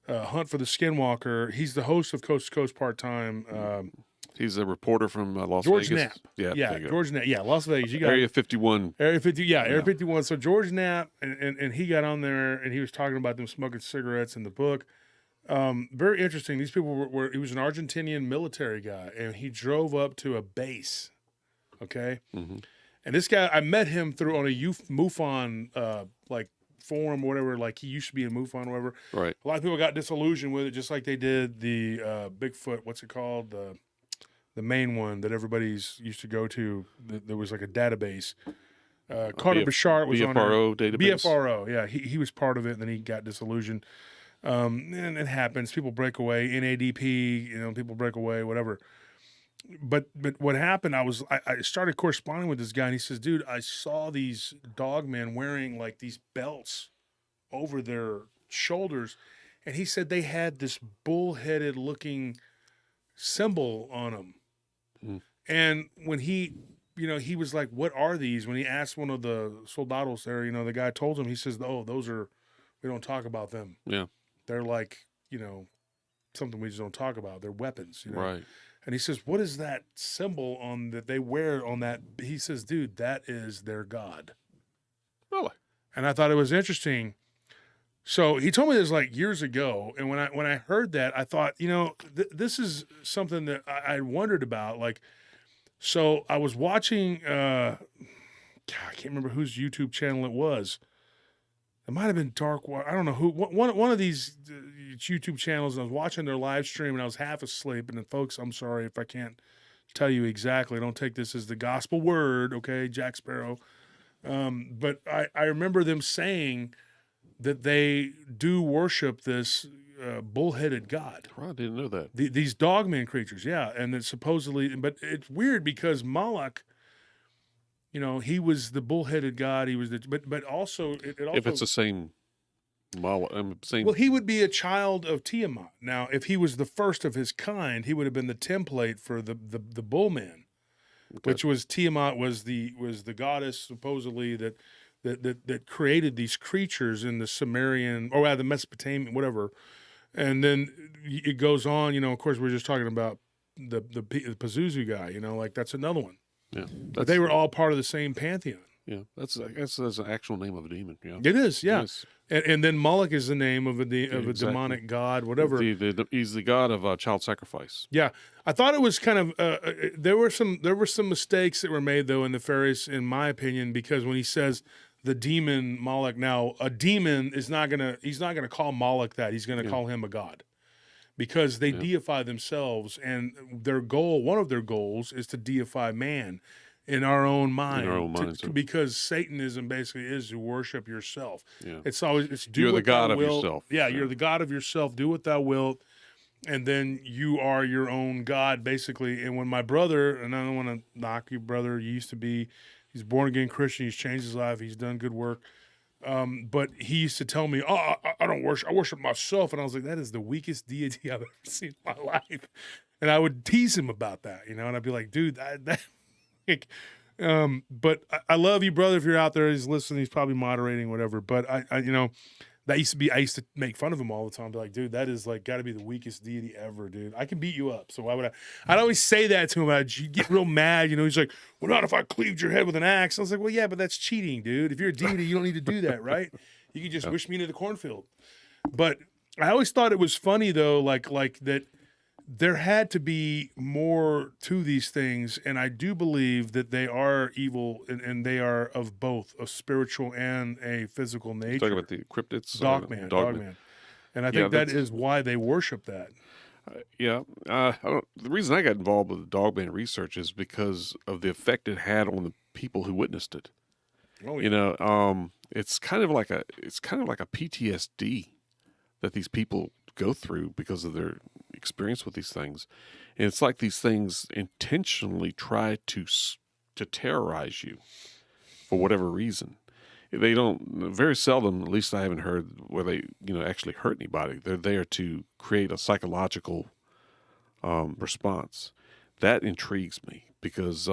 Hunt for the Skinwalker. He's the host of Coast to Coast part-time. He's a reporter from Las George Vegas. Knapp. Yeah, Yeah, there you go. George Knapp. Yeah, Las Vegas. You got Area 51. Area 50. Yeah, Area Yeah. 51. So George Knapp, and he got on there, and he was talking about them smoking cigarettes in the book. Very interesting. These people were he was an Argentinian military guy, and he drove up to a base. Okay. Mm-hmm. And this guy, I met him through on a MUFON like forum or whatever. Like he used to be in MUFON or whatever. Right. A lot of people got disillusioned with it, just like they did the Bigfoot. What's it called? The main one that everybody's used to go to. There was like a database. Carter Bashart was on BFRO there. database. BFRO, yeah, he was part of it, and then he got disillusioned. And it happens. People break away. NADP, people break away. Whatever. But what happened? I started corresponding with this guy, and he says, "Dude, I saw these dogmen wearing like these belts over their shoulders," and he said they had this bull-headed looking symbol on them. Mm. And when he was like, "What are these?" When he asked one of the soldados there, the guy told him. He says, "Oh, those are. We don't talk about them. Yeah. They're like, something we just don't talk about. They're weapons, Right. And he says, "What is that symbol on that they wear on that?" He says, "Dude, that is their god." Really? And I thought it was interesting. So he told me this like years ago, and when I heard that, I thought, this is something that I wondered about. Like, so I was watching, I can't remember whose YouTube channel it was. It might have been Darkwater. I don't know who. One of these YouTube channels. And I was watching their live stream, and I was half asleep. And then, folks, I'm sorry if I can't tell you exactly. Don't take this as the gospel word, okay, Jack Sparrow. But I remember them saying that they do worship this bull-headed god. Right, I didn't know that. These dogman creatures, yeah, and it's supposedly, but it's weird because Moloch. He was the bull-headed god. He was but also it also. If it's the same model, same. Well, he would be a child of Tiamat. Now, if he was the first of his kind, he would have been the template for the bullman, which was Tiamat was the goddess supposedly that created these creatures in the Sumerian or the Mesopotamian whatever, and then it goes on. Of course, we're just talking about the Pazuzu guy. Like that's another one. Yeah, But they were all part of the same pantheon. Yeah, that's an actual name of a demon. Yeah, It is, yeah. Yes. And then Moloch is the name of a Exactly. demonic god, whatever. He's the god of child sacrifice. Yeah, I thought it was kind of there were some mistakes that were made though in the Pharisees, in my opinion, because when he says the demon Moloch, now a demon he's not gonna call Moloch that. He's gonna call him a god. Because they deify themselves, and one of their goals is to deify man in our own mind. In our own minds, because Satanism basically is to worship yourself. Yeah. It's always do You're the what thou god of wilt. yourself. Yeah, Yeah. you're the god of yourself. Do what thou wilt, and then you are your own god, basically. And when my brother, and I don't want to knock you, brother, he's born again Christian. He's changed his life. He's done good work. But he used to tell me, "Oh, I don't worship. I worship myself." And I was like, "That is the weakest deity I've ever seen in my life." And I would tease him about that, and I'd be like, "Dude, that." But I love you, brother. If you're out there, he's listening. He's probably moderating, whatever. But I I used to make fun of him all the time. Be like, "Dude, that is like got to be the weakest deity ever, dude. I can beat you up. So why would I?" I'd always say that to him. I'd get real mad. He's like, "Well, not if I cleaved your head with an axe." I was like, "Well, yeah, but that's cheating, dude. If you're a deity, you don't need to do that, right? You can just wish me into the cornfield." But I always thought it was funny though, like that. There had to be more to these things, and I do believe that they are evil, and they are of both a spiritual and a physical nature. Talking about the cryptids, Dogman. And I think that is why they worship that. The reason I got involved with the Dogman research is because of the effect it had on the people who witnessed it. Oh, yeah. It's kind of like a PTSD that these people go through because of their experience with these things, and it's like these things intentionally try to terrorize you for whatever reason. They don't, very seldom, at least I haven't heard where they actually hurt anybody. They're there to create a psychological response. that intrigues me because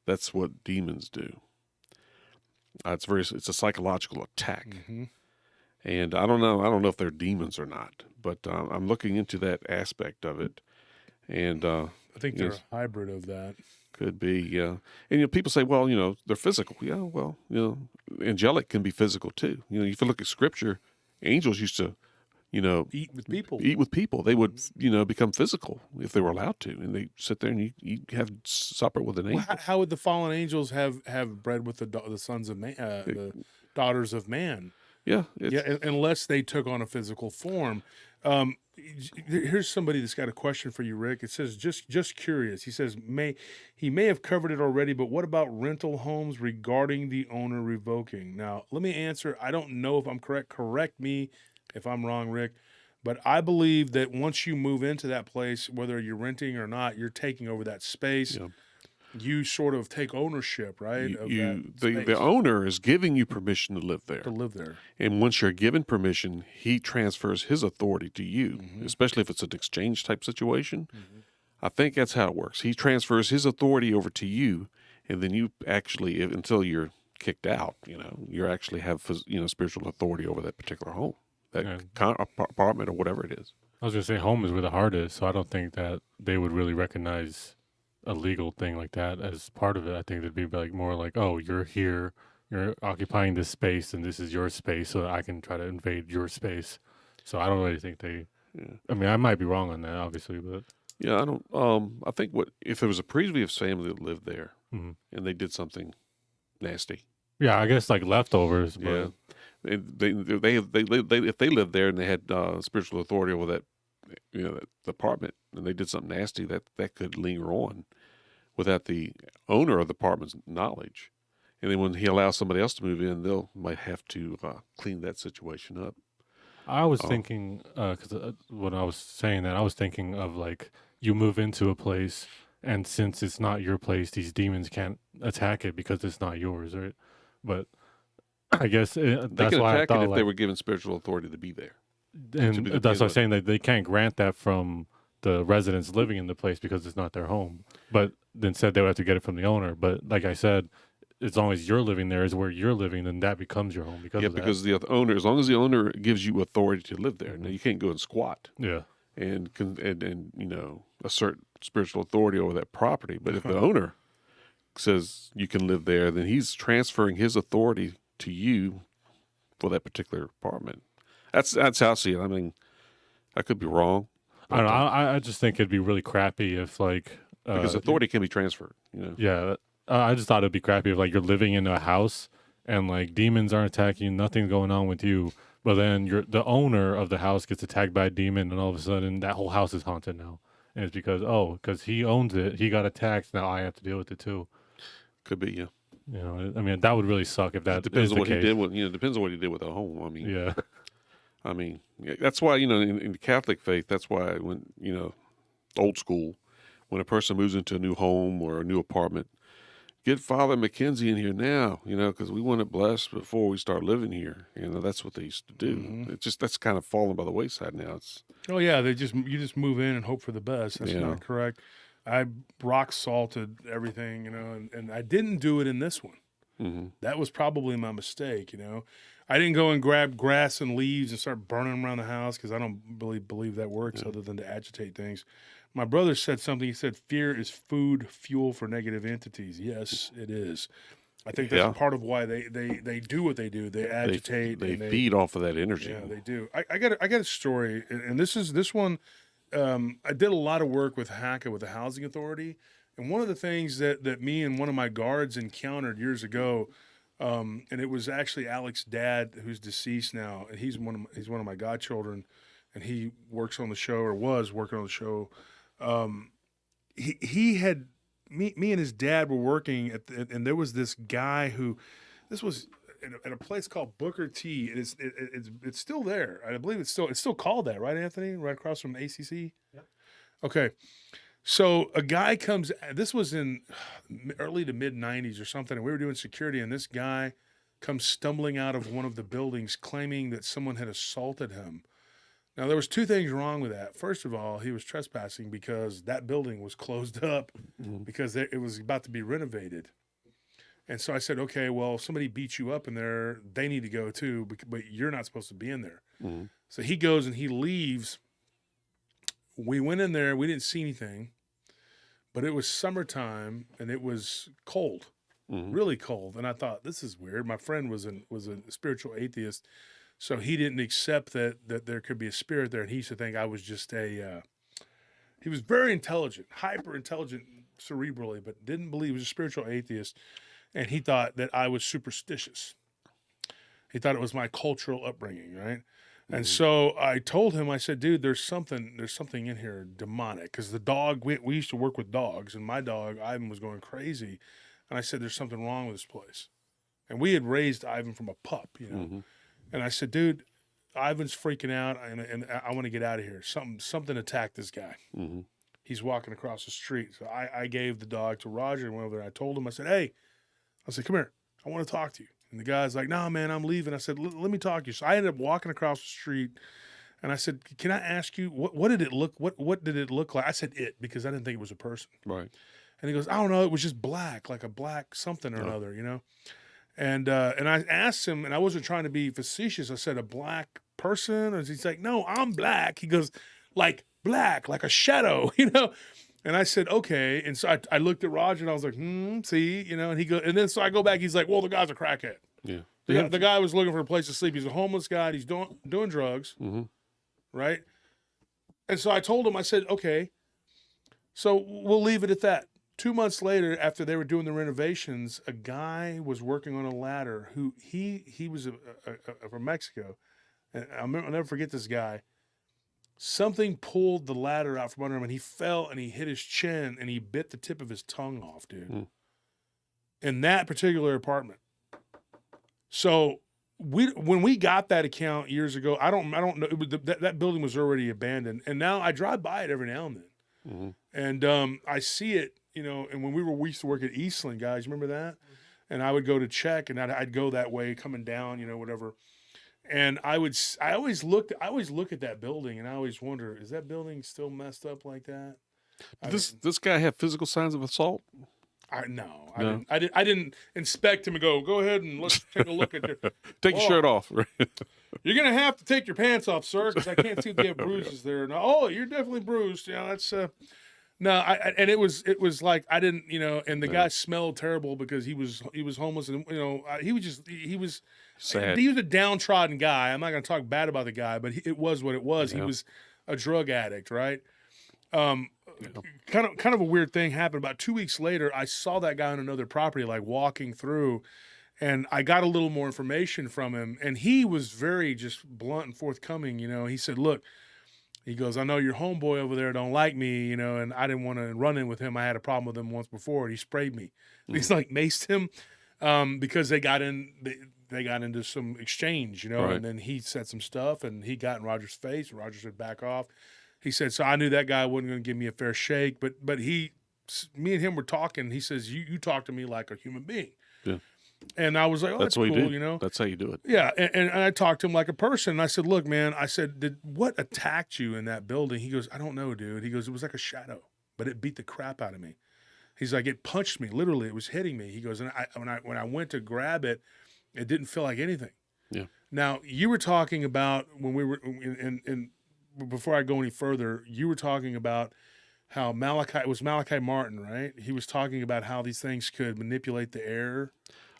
that's what demons do. It's a psychological attack. Mm-hmm. And I don't know if they're demons or not, but I'm looking into that aspect of it. And I think they're yes, a hybrid of that. could be, yeah. And people say, well, they're physical. Yeah, well, angelic can be physical too. If you look at scripture, angels used to, Eat with people. eat with people. They would, become physical if they were allowed to, and they sit there and you have supper with an Well, angel. how would the fallen angels have bread with the sons of man, the daughters of man? Yeah, Unless they took on a physical form. Here's somebody that's got a question for you, Rick. It says, just curious. He says, he may have covered it already, but what about rental homes regarding the owner revoking? Now, let me answer. I don't know if I'm correct. Correct me if I'm wrong, Rick. But I believe that once you move into that place, whether you're renting or not, you're taking over that space. yeah. You sort of take ownership, right? The owner is giving you permission to live there. To live there. And once you're given permission, he transfers his authority to you, Mm-hmm. especially if it's an exchange type situation. Mm-hmm. I think that's how it works. He transfers his authority over to you, and then you actually, until you're kicked out, you actually have spiritual authority over that particular home, that apartment or whatever it is. I was gonna say home is where the heart is, so I don't think that they would really recognize a legal thing like that as part of it. I think it'd be like more like, oh, you're here, you're occupying this space, and this is your space, so that I can try to invade your space. So I don't really think they. Yeah. I mean, I might be wrong on that, obviously, but Yeah, I don't. I think if there was a previous family that lived there Mhm. and they did something nasty, yeah, I guess like leftovers. But yeah, if they lived there and they had spiritual authority over that, that apartment, and they did something nasty, that could linger on without the owner of the apartment's knowledge. And then when he allows somebody else to move in, might have to clean that situation up. I was thinking, because when I was saying that, I was thinking of like you move into a place, and since it's not your place, these demons can't attack it because it's not yours, right? But I guess They that's can why I attack thought it if they like, were given spiritual authority to be there. and be the that's why I'm pinlet. saying that they can't grant that from the residents living in the place because it's not their home. But instead, they would have to get it from the owner. But like I said, as long as you're living there is where you're living, then that becomes your home because Yeah, of that. because the owner, as long as the owner gives you authority to live there, now you can't go and squat Yeah. and assert spiritual authority over that property. But if the owner says you can live there, then he's transferring his authority to you for that particular apartment. That's how I see it. I mean, I could be wrong. I don't know. I just think it'd be really crappy if like Because authority can be transferred. Yeah, I just thought it'd be crappy if like you're living in a house and like demons aren't attacking you, nothing's going on with you, but then the owner of the house gets attacked by a demon, and all of a sudden that whole house is haunted now, and it's because he owns it, he got attacked, now I have to deal with it too. Could be, yeah. I mean that would really suck if that It depends is on the what case. he did with depends on what he did with the home. I mean, Yeah, I mean, that's why, in the Catholic faith, that's why when, old school, when a person moves into a new home or a new apartment, get Father McKenzie in here now, because we want it blessed before we start living here. That's what they used to do. Mm-hmm. It's just, that's kind of fallen by the wayside now. Oh yeah, you just move in and hope for the best. That's Yeah. not correct. I rock salted everything, and I didn't do it in this one. Mm-hmm. That was probably my mistake, I didn't go and grab grass and leaves and start burning them around the house because I don't really believe that works other than to agitate things. My brother said something. He said, fear is food fuel for negative entities. Yes, it is. I think that's part of why they do what they do. They agitate. They and feed off of that energy. Yeah, they do. I got a story, and this one. I did a lot of work with HACA with the Housing Authority, and one of the things that me and one of my guards encountered years ago, and it was actually Alex's dad, who's deceased now, and he's one of my godchildren, and he works on the show or was working on the show. He had me and his dad were working and there was this guy this was at a place called Booker T. It's still there. I believe it's still called that, right, Anthony? Right across from ACC. Yep. Okay. So a guy comes. This was in early to mid '90s or something, and we were doing security, and this guy comes stumbling out of one of the buildings, claiming that someone had assaulted him. Now, there was two things wrong with that. First of all, he was trespassing because that building was closed up because it was about to be renovated. And so I said, okay, well, if somebody beats you up in there, they need to go too, but you're not supposed to be in there. So he goes and he leaves. We went in there. We didn't see anything, but it was summertime and it was cold, really cold. And I thought, this is weird. My friend was a spiritual atheist, so he didn't accept that there could be a spirit there. And he used to think I was just he was very intelligent, hyper intelligent cerebrally, but didn't believe he was a spiritual atheist. And he thought that I was superstitious. He thought it was my cultural upbringing, right? And so I told him, I said, dude, there's something in here demonic. Because the dog, we used to work with dogs, and my dog, Ivan, was going crazy. And I said, there's something wrong with this place. And we had raised Ivan from a pup, you know. And I said, dude, Ivan's freaking out, and I want to get out of here. Something attacked this guy. He's walking across the street. So I gave the dog to Roger and went over there. I told him, I said, hey, come here. I want to talk to you. And the guy's like, nah, man, I'm leaving. I said, let me talk to you. So I ended up walking across the street, and I said, can I ask you, what did it look, what did it look like? I said it because I didn't think it was a person. Right. And he goes, I don't know. It was just black, like a black something or another, you know? And I asked him, and I wasn't trying to be facetious. I said, a black person? And he's like, no, I'm black. He goes, like black, like a shadow, you know? And I said, okay. And so I looked at Roger and I was like, see, you know, and he goes, and then so I go back, he's like, well, the guy's a crackhead. Yeah. The guy was looking for a place to sleep. He's a homeless guy. He's doing drugs. Right. And so I told him, I said, okay, so we'll leave it at that. 2 months later, after they were doing the renovations, a guy was working on a ladder who he was from Mexico. And I'll never forget this guy. Something pulled the ladder out from under him, and he fell and he hit his chin and he bit the tip of his tongue off, dude. In that particular apartment. So when we got that account years ago, I don't know. It was that building was already abandoned, and now I drive by it every now and then, and I see it, you know. And when we used to work at Eastland, guys, remember that? And I would go to check, and I'd go that way coming down, you know, whatever. And I always look at that building, and I always wonder, is that building still messed up like that? This guy have physical signs of assault? No. No? I didn't inspect him and go ahead and let's take a look at your. Take your shirt off. Right? You're gonna have to take your pants off, sir, because I can't see if you have bruises there. No, oh, you're definitely bruised. Yeah, that's no. And it was like I didn't, you know. And the guy smelled terrible because he was homeless, and you know he was sad. He was a downtrodden guy. I'm not gonna talk bad about the guy, but it was what it was. He was a drug addict, right? Kind of a weird thing happened. About 2 weeks later, I saw that guy on another property, like walking through, and I got a little more information from him, and he was very just blunt and forthcoming. You know, he said, "Look," he goes, "I know your homeboy over there don't like me, you know, and I didn't want to run in with him. I had a problem with him once before, and he sprayed me. He's like maced him because they got into some exchange, you know, Right. and then he said some stuff, and he got in Roger's face, and Roger said, back off." He said, so I knew that guy wasn't going to give me a fair shake, but me and him were talking. He says, you talk to me like a human being. Yeah. And I was like, oh, that's what cool, you do. you know? That's how you do it. Yeah. And I talked to him like a person. And I said, look, man, I said, what attacked you in that building? He goes, I don't know, dude. He goes, it was like a shadow, but it beat the crap out of me. He's like, it punched me. Literally, it was hitting me. He goes, and when I went to grab it, it didn't feel like anything. Yeah. Now, you were talking about when we were in before I go any further, you were talking about how Malachi Martin, right? He was talking about how these things could manipulate the air.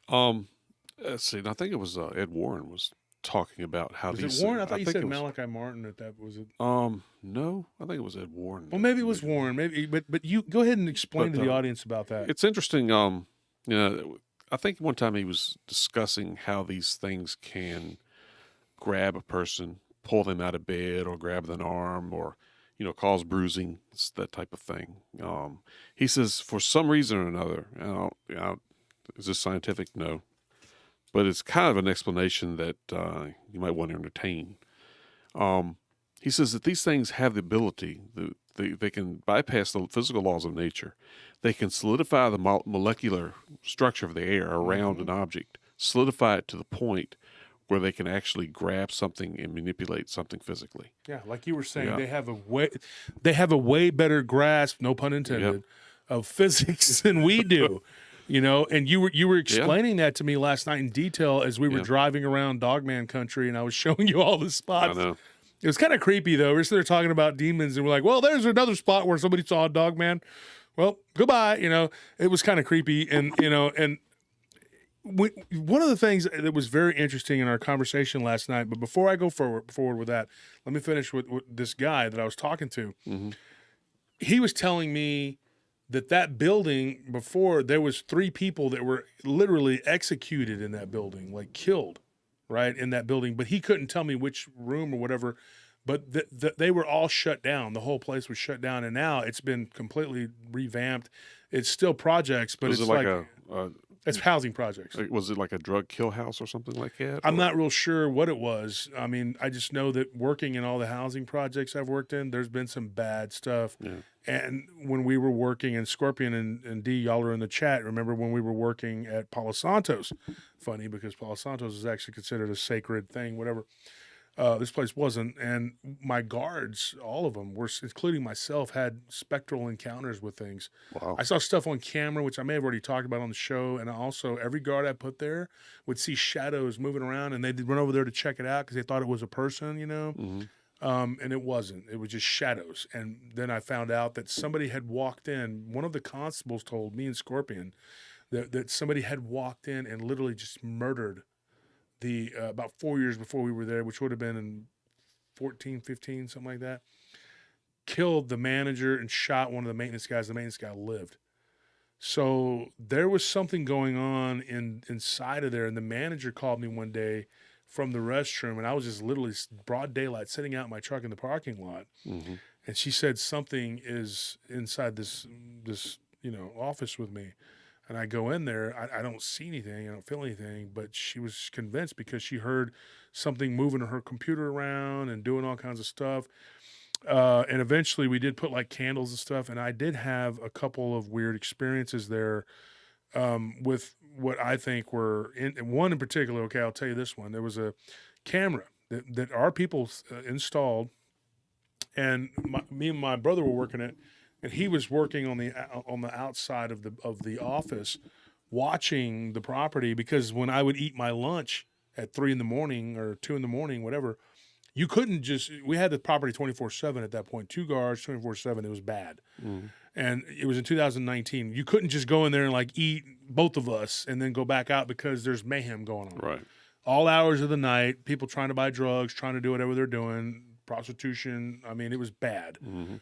Let's see. I think it was Ed Warren was talking about how Was these. it Warren? I thought you think said it was, Malachi Martin. That was it. No, I think it was Ed Warren. Well, maybe it was Warren. Maybe, but you go ahead and explain But, to the audience about that. It's interesting. You know, I think one time he was discussing how these things can grab a person, pull them out of bed, or grab an arm, or, you know, cause bruising. It's that type of thing. He says for some reason or another, is this scientific? No, but it's kind of an explanation that you might want to entertain. He says that these things have the ability, they can bypass the physical laws of nature. They can solidify the molecular structure of the air around an object, solidify it to the point where they can actually grab something and manipulate something physically. Yeah, like you were saying, Yeah. they have a way better grasp, no pun intended, of physics than we do. You know, and you were explaining that to me last night in detail as we were driving around Dogman country, and I was showing you all the I spots. know. It was kind of creepy though. We're sitting there talking about demons, and we're like, "Well, there's another spot where somebody saw a Dogman." Well, goodbye. You know, it was kind of creepy, and one of the things that was very interesting in our conversation last night. But before I go forward with that, let me finish with this guy that I was talking to. Mm-hmm. He was telling me that building before, there was 3 people that were literally executed in that building, like killed, right, in that building. But he couldn't tell me which room or whatever. But they were all shut down. The whole place was shut down, and now it's been completely revamped. It's still projects, but Was it's it like it's housing projects. was it like a drug kill house or something like that? I'm or- not real sure what it was. I mean, I just know that working in all the housing projects I've worked in, there's been some bad stuff. Yeah. And when we were working in Scorpion and D, y'all are in the chat. Remember when we were working at Palo Santos? Funny because Palo Santos is actually considered a sacred thing, whatever. This place wasn't. And my guards, all of them, including myself, had spectral encounters with things. Wow. I saw stuff on camera, which I may have already talked about on the show. And also, every guard I put there would see shadows moving around, and they'd run over there to check it out because they thought it was a person, you know? Mm-hmm. And it wasn't. It was just shadows. And then I found out that somebody had walked in. One of the constables told me and Scorpion that somebody had walked in and literally just murdered the about 4 years before we were there, which would have been in 14, 15, something like that. Killed the manager and shot one of the maintenance guys. The maintenance guy lived. So there was something going on inside of there. And the manager called me one day from the restroom, and I was just literally broad daylight sitting out in my truck in the parking lot. Mm-hmm. And she said, something is inside this office with me. And I go in there, I don't see anything, I don't feel anything, but she was convinced because she heard something moving her computer around and doing all kinds of stuff. And eventually we did put like candles and stuff, and I did have a couple of weird experiences there with what I think were, one in particular, okay, I'll tell you this one. There was a camera that our people installed, and me and my brother were working it, and he was working on the outside of the office, watching the property, because when I would eat my lunch at 3 a.m. or 2 a.m, whatever, you couldn't we had the property 24/7 at that point, 2 guards 24/7. It was bad. Mm-hmm. And it was in 2019. You couldn't just go in there and like eat, both of us, and then go back out because there's mayhem going on. Right. All hours of the night, people trying to buy drugs, trying to do whatever they're doing, prostitution. I mean, it was bad. Mm-hmm.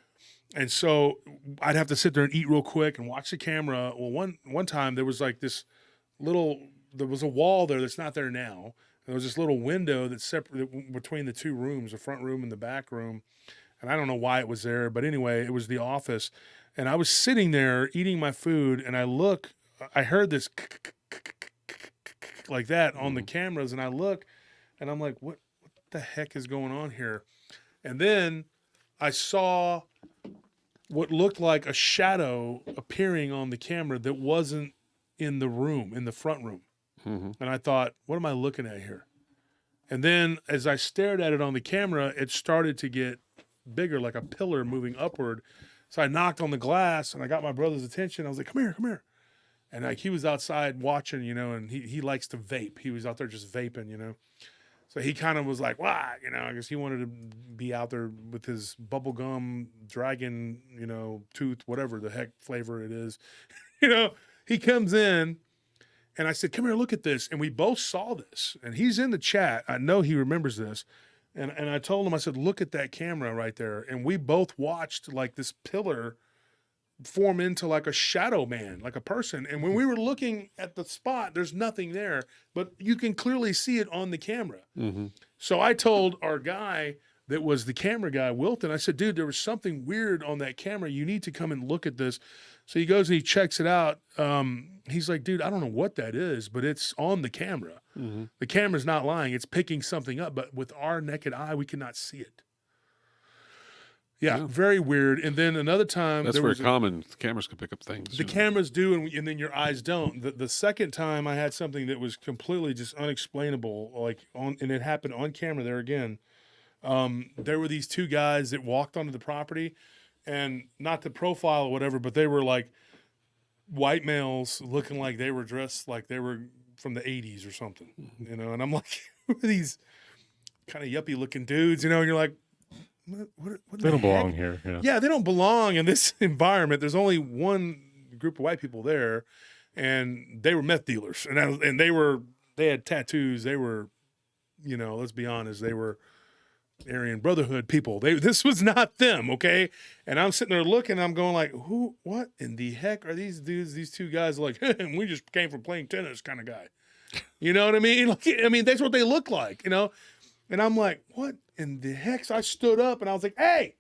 And so I'd have to sit there and eat real quick and watch the camera. Well, one time there was like this there was a wall there that's not there now. There was this little window that's separate between the 2 rooms, the front room and the back room. And I don't know why it was there, but anyway, it was the office. And I was sitting there eating my food, and I heard this like that on the cameras, and I look, and I'm like, what the heck is going on here? And then I saw what looked like a shadow appearing on the camera that wasn't in the room, in the front room. Mm-hmm. And I thought, what am I looking at here? And then as I stared at it on the camera, it started to get bigger, like a pillar moving upward. So I knocked on the glass, and I got my brother's attention. I was like, come here. And like he was outside watching, and he likes to vape. He was out there just vaping, So he kind of was like, why? I guess he wanted to be out there with his bubblegum dragon, tooth, whatever the heck flavor it is. He comes in, and I said, come here, look at this. And we both saw this. And he's in the chat. I know he remembers this. And I told him, I said, look at that camera right there. And we both watched like this pillar form into like a shadow man, like a person. And when we were looking at the spot, there's nothing there, but you can clearly see it on the camera. Mm-hmm. So I told our guy that was the camera guy, Wilton, I said, dude, there was something weird on that camera. You need to come and look at this. So he goes and he checks it out. He's like, dude, I don't know what that is, but it's on the camera. Mm-hmm. The camera's not lying. It's picking something up, but with our naked eye, we cannot see it. Yeah, Yeah. very weird. And then another time That's there very was common. The cameras can pick up things. the you know. cameras do, and then your eyes don't. The second time I had something that was completely just unexplainable, like and it happened on camera there again. There were these two guys that walked onto the property, and not to profile or whatever, but they were like white males looking like they were dressed like they were from the 80s or something, you know. And I'm like, who are these kind of yuppie looking dudes, you know? And you're like, what They don't the heck? belong here. Yeah. Yeah, they don't belong in this environment. There's only one group of white people there, and they were meth dealers, and they had tattoos. They were, you know, let's be honest, they were Aryan Brotherhood people. This was not them, okay? And I'm sitting there looking, I'm going like, what in the heck are these dudes? These two guys like, we just came from playing tennis kind of guy. You know what I mean? Like, I mean, that's what they look like, you know? And I'm like, what in the heck? So I stood up and I was like, hey,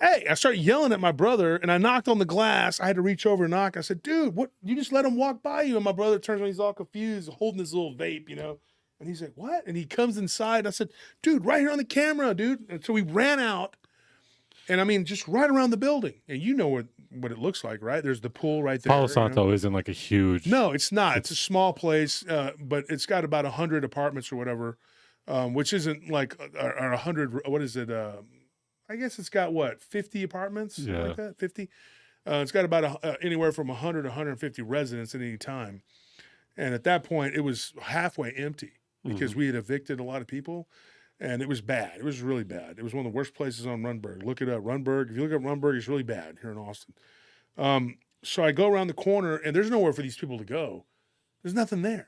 I started yelling at my brother, and I knocked on the glass. I had to reach over and knock. I said, dude, what? You just let him walk by you. And my brother turns around, he's all confused, holding his little vape, you know. And he's like, what? And he comes inside. I said, dude, right here on the camera, dude. And so we ran out, and I mean, just right around the building. And you know what it looks like, right? There's the pool right there. Palo you know? Santo isn't like a huge. No, it's not. It's a small place, but it's got about 100 apartments or whatever, which isn't like or 100. What is it? I guess it's got what, 50 apartments, something like that. 50. It's got about anywhere from 100 to 150 residents at any time, and at that point, it was halfway empty because we had evicted a lot of people, and it was bad. It was really bad. It was one of the worst places on Runberg. Look it up, Runberg. If you look up Runberg, it's really bad here in Austin. So I go around the corner, and there's nowhere for these people to go. There's nothing there.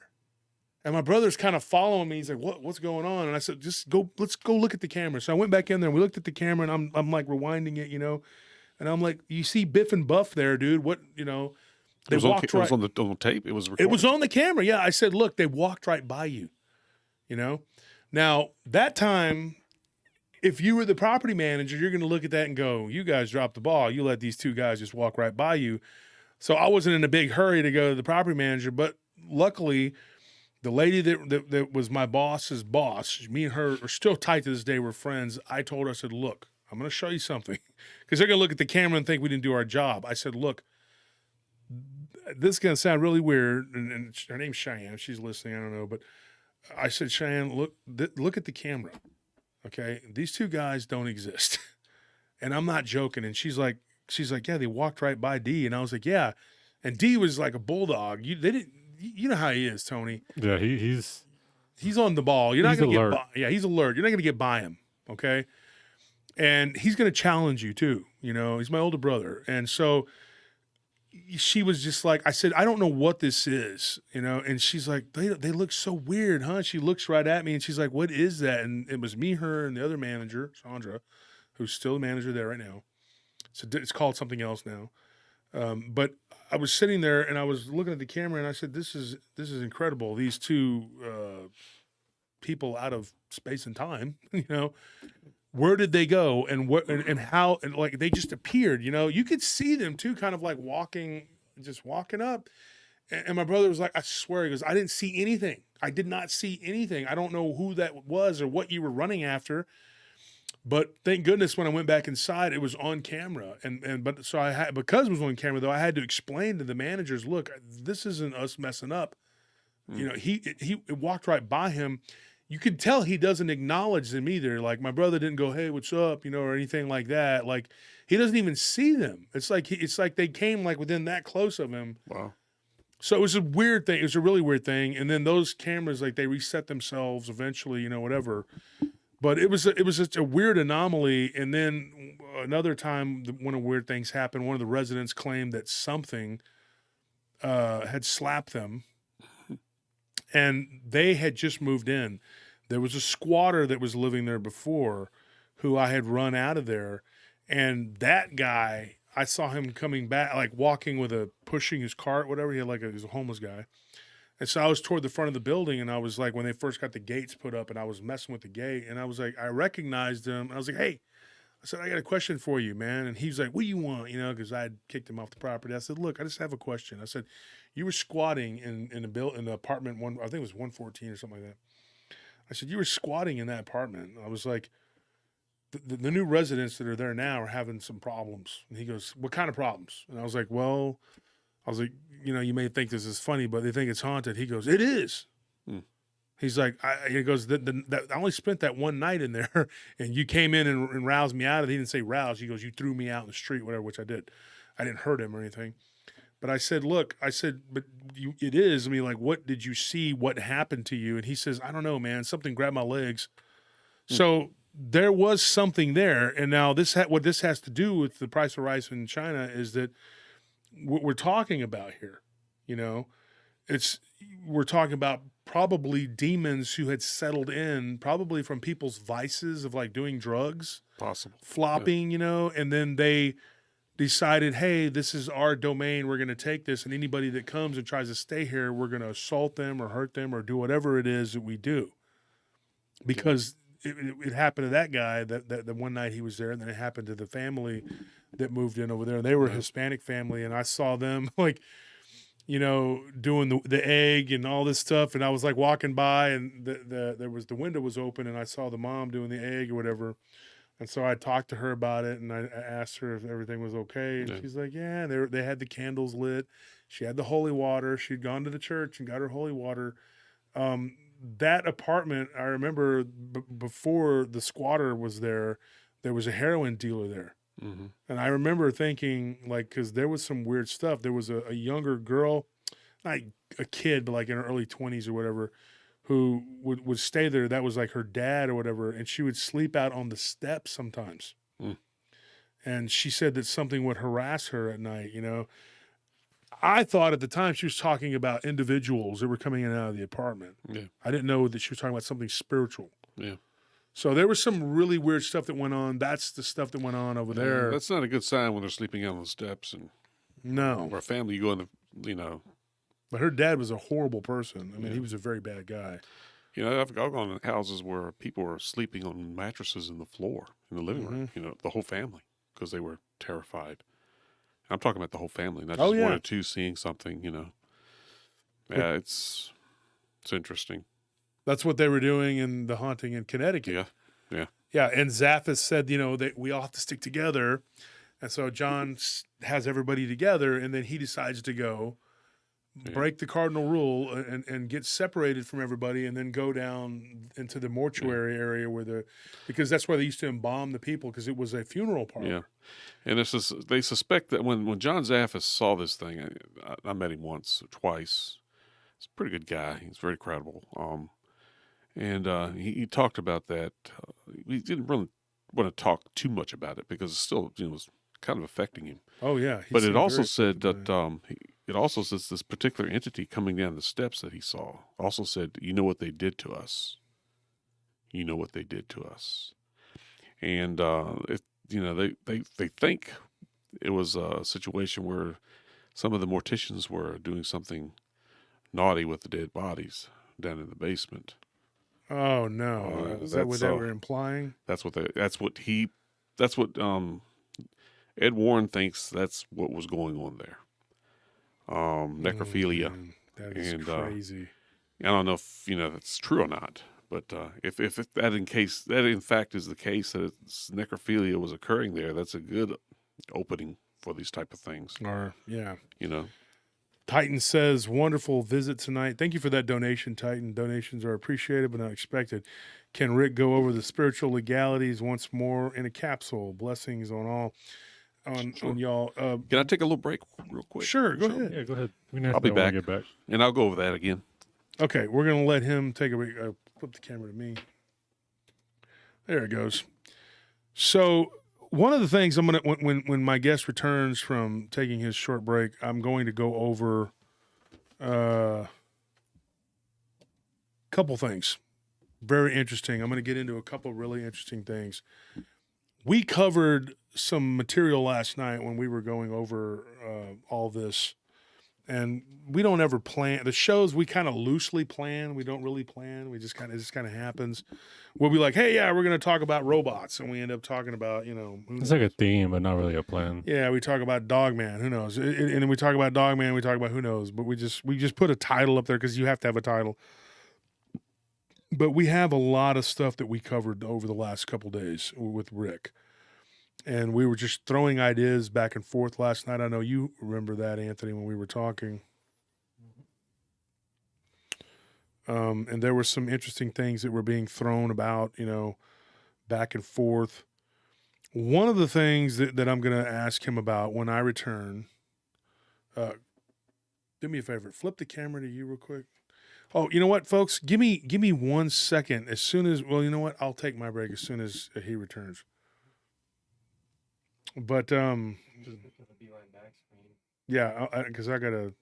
And my brother's kind of following me. He's like, what's going on? And I said, let's go look at the camera. So I went back in there, and we looked at the camera, and I'm like rewinding it, you know. And I'm like, you see Biff and Buff there, dude. What, you know, they walked It was on the tape. It was recorded. It was on the camera. Yeah. I said, look, they walked right by you, you know. Now, that time, if you were the property manager, you're going to look at that and go, you guys dropped the ball. You let these two guys just walk right by you. So I wasn't in a big hurry to go to the property manager, but luckily, the lady that was my boss's boss, me and her are still tight to this day. We're friends. I told her, I said, look, I'm going to show you something. Because they're going to look at the camera and think we didn't do our job. I said, look, this is going to sound really weird. And her name's Cheyenne. She's listening. I don't know. But I said, Cheyenne, look at the camera. Okay? These two guys don't exist. And I'm not joking. And she's like, yeah, they walked right by D. And I was like, yeah. And D was like a bulldog. You know how he is, Tony. Yeah, he's on the ball. You're not going to get alert. by. Yeah, he's alert. You're not going to get by him, okay? And he's going to challenge you too. You know, he's my older brother. And so she was just like, I said, I don't know what this is, you know? And she's like, they look so weird, huh? She looks right at me and she's like, what is that? And it was me, her, and the other manager, Sandra, who's still the manager there right now. So it's called something else now. But I was sitting there and I was looking at the camera and I said, this is incredible. These two people out of space and time, you know, where did they go and what and how, and like they just appeared, you know, you could see them too, kind of like just walking up. And my brother was like, I swear, he goes, I didn't see anything. I did not see anything. I don't know who that was or what you were running after. But thank goodness when I went back inside, it was on camera. But so I had, because it was on camera though, I had to explain to the managers, look, this isn't us messing up. You know, he walked right by him. You could tell he doesn't acknowledge them either. Like my brother didn't go, hey, what's up? You know, or anything like that. Like he doesn't even see them. It's like they came like within that close of him. Wow. So it was a weird thing. It was a really weird thing. And then those cameras, like they reset themselves eventually, you know, whatever. But it was just a weird anomaly. And then another time, one of the weird things happened. One of the residents claimed that something had slapped them, and they had just moved in. There was a squatter that was living there before, who I had run out of there, and that guy, I saw him coming back, like walking with pushing his cart, whatever. He had he was a homeless guy. And so I was toward the front of the building, and I was like, when they first got the gates put up, and I was messing with the gate, and I was like, I recognized him, and I was like, hey, I said, I got a question for you, man. And he's like, what do you want? You know, because I had kicked him off the property. I said, look, I just have a question. I said, you were squatting in the apartment one, I think it was 114 or something like that. I said, you were squatting in that apartment. I was like, the new residents that are there now are having some problems. And he goes, what kind of problems? And I was like, well, you may think this is funny, but they think it's haunted. He goes, it is. He's like, he goes, I only spent that one night in there, and you came in and roused me out of it. He didn't say rouse. He goes, you threw me out in the street, whatever, which I did. I didn't hurt him or anything. But I said, look, but it is. I mean, like, what did you see? What happened to you? And he says, I don't know, man. Something grabbed my legs. So there was something there. And now what this has to do with the price of rice in China is that what we're talking about here, we're talking about probably demons who had settled in, probably from people's vices of like doing drugs, Possible. flopping, and then they decided, hey, this is our domain. We're going to take this, and anybody that comes and tries to stay here, we're going to assault them or hurt them or do whatever it is that we do. Because it happened to that guy that the one night he was there, and then it happened to the family that moved in over there. And they were a Hispanic family, and I saw them like, doing the egg and all this stuff. And I was like walking by, and the window was open, and I saw the mom doing the egg or whatever. And so I talked to her about it, and I asked her if everything was okay. And she's like, yeah, they had the candles lit. She had the holy water. She'd gone to the church and got her holy water. That apartment, I remember before the squatter was there was a heroin dealer there. Mm-hmm. And I remember thinking, like, because there was some weird stuff. There was a younger girl, not a kid, but like in her early 20s or whatever, who would stay there. That was like her dad or whatever. And she would sleep out on the steps sometimes. And she said that something would harass her at night, I thought at the time she was talking about individuals that were coming in and out of the apartment. Yeah. I didn't know that she was talking about something spiritual. Yeah. So there was some really weird stuff that went on. That's the stuff that went on over there. That's not a good sign when they're sleeping out on the steps. No. Or a family, you go in the, But her dad was a horrible person. I mean, he was a very bad guy. I've gone in houses where people were sleeping on mattresses in the floor, in the living room, the whole family, because they were terrified. I'm talking about the whole family, not just one or two seeing something, Yeah, it's interesting. That's what they were doing in the haunting in Connecticut. Yeah. And Zaphis said, that we all have to stick together. And so John has everybody together, and then he decides to go break the cardinal rule and get separated from everybody, and then go down into the mortuary area because that's where they used to embalm the people, because it was a funeral parlor. Yeah. And they suspect that when John Zaphis saw this thing, I met him once or twice. He's a pretty good guy. He's very credible. And he talked about that. He didn't really want to talk too much about it because it still was kind of affecting him. Oh, yeah. But it also said that it also says this particular entity coming down the steps that he saw also said, you know what they did to us. You know what they did to us. And they think it was a situation where some of the morticians were doing something naughty with the dead bodies down in the basement. Oh no! Is that what they were implying? That's what Ed Warren thinks that's what was going on there. Necrophilia. That is crazy. I don't know if that's true or not, but if that in fact is the case, that necrophilia was occurring there, that's a good opening for these type of things. Titan says, wonderful visit tonight. Thank you for that donation, Titan. Donations are appreciated but not expected. Can Rick go over the spiritual legalities once more in a capsule? Blessings on all, on y'all. Can I take a little break real quick? Sure, go ahead. Yeah, go ahead. I'll be back. And I'll go over that again. Okay, we're going to let him take a break. Flip the camera to me. There it goes. So one of the things I'm going to, when my guest returns from taking his short break, I'm going to go over a couple things. Very interesting. I'm going to get into a couple really interesting things. We covered some material last night when we were going over all this, and we don't ever plan the shows. We kind of loosely plan. We don't really plan. We just kind of happens. We'll be like, hey, yeah, we're going to talk about robots, and we end up talking about, it's like a theme, but not really a plan. Yeah, we talk about Dogman. Who knows? And then we talk about Dogman. We talk about who knows. But we just put a title up there because you have to have a title. But we have a lot of stuff that we covered over the last couple days with Rick. And we were just throwing ideas back and forth last night. I know you remember that, Anthony, when we were talking. And there were some interesting things that were being thrown about, back and forth. One of the things that I'm going to ask him about when I return, do me a favor, flip the camera to you real quick. Oh, you know what, folks? Give me 1 second. As soon as, well, you know what? I'll take my break as soon as he returns. But Just because of Beeline back screen. yeah, because I gotta,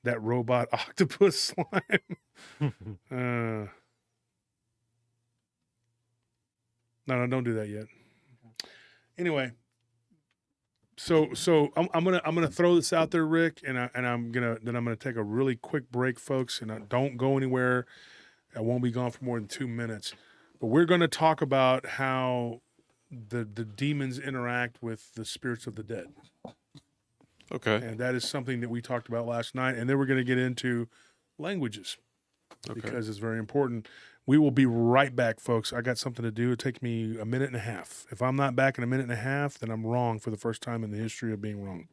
that robot octopus slime. No, don't do that yet. Anyway, so I'm gonna throw this out there, Rick, and I'm gonna take a really quick break, folks, and don't go anywhere. I won't be gone for more than 2 minutes, but we're gonna talk about how the demons interact with the spirits of the dead. Okay. And that is something that we talked about last night. And then we're going to get into languages because it's very important. We will be right back, folks. I got something to do. It takes me a minute and a half. If I'm not back in a minute and a half, then I'm wrong for the first time in the history of being wrong.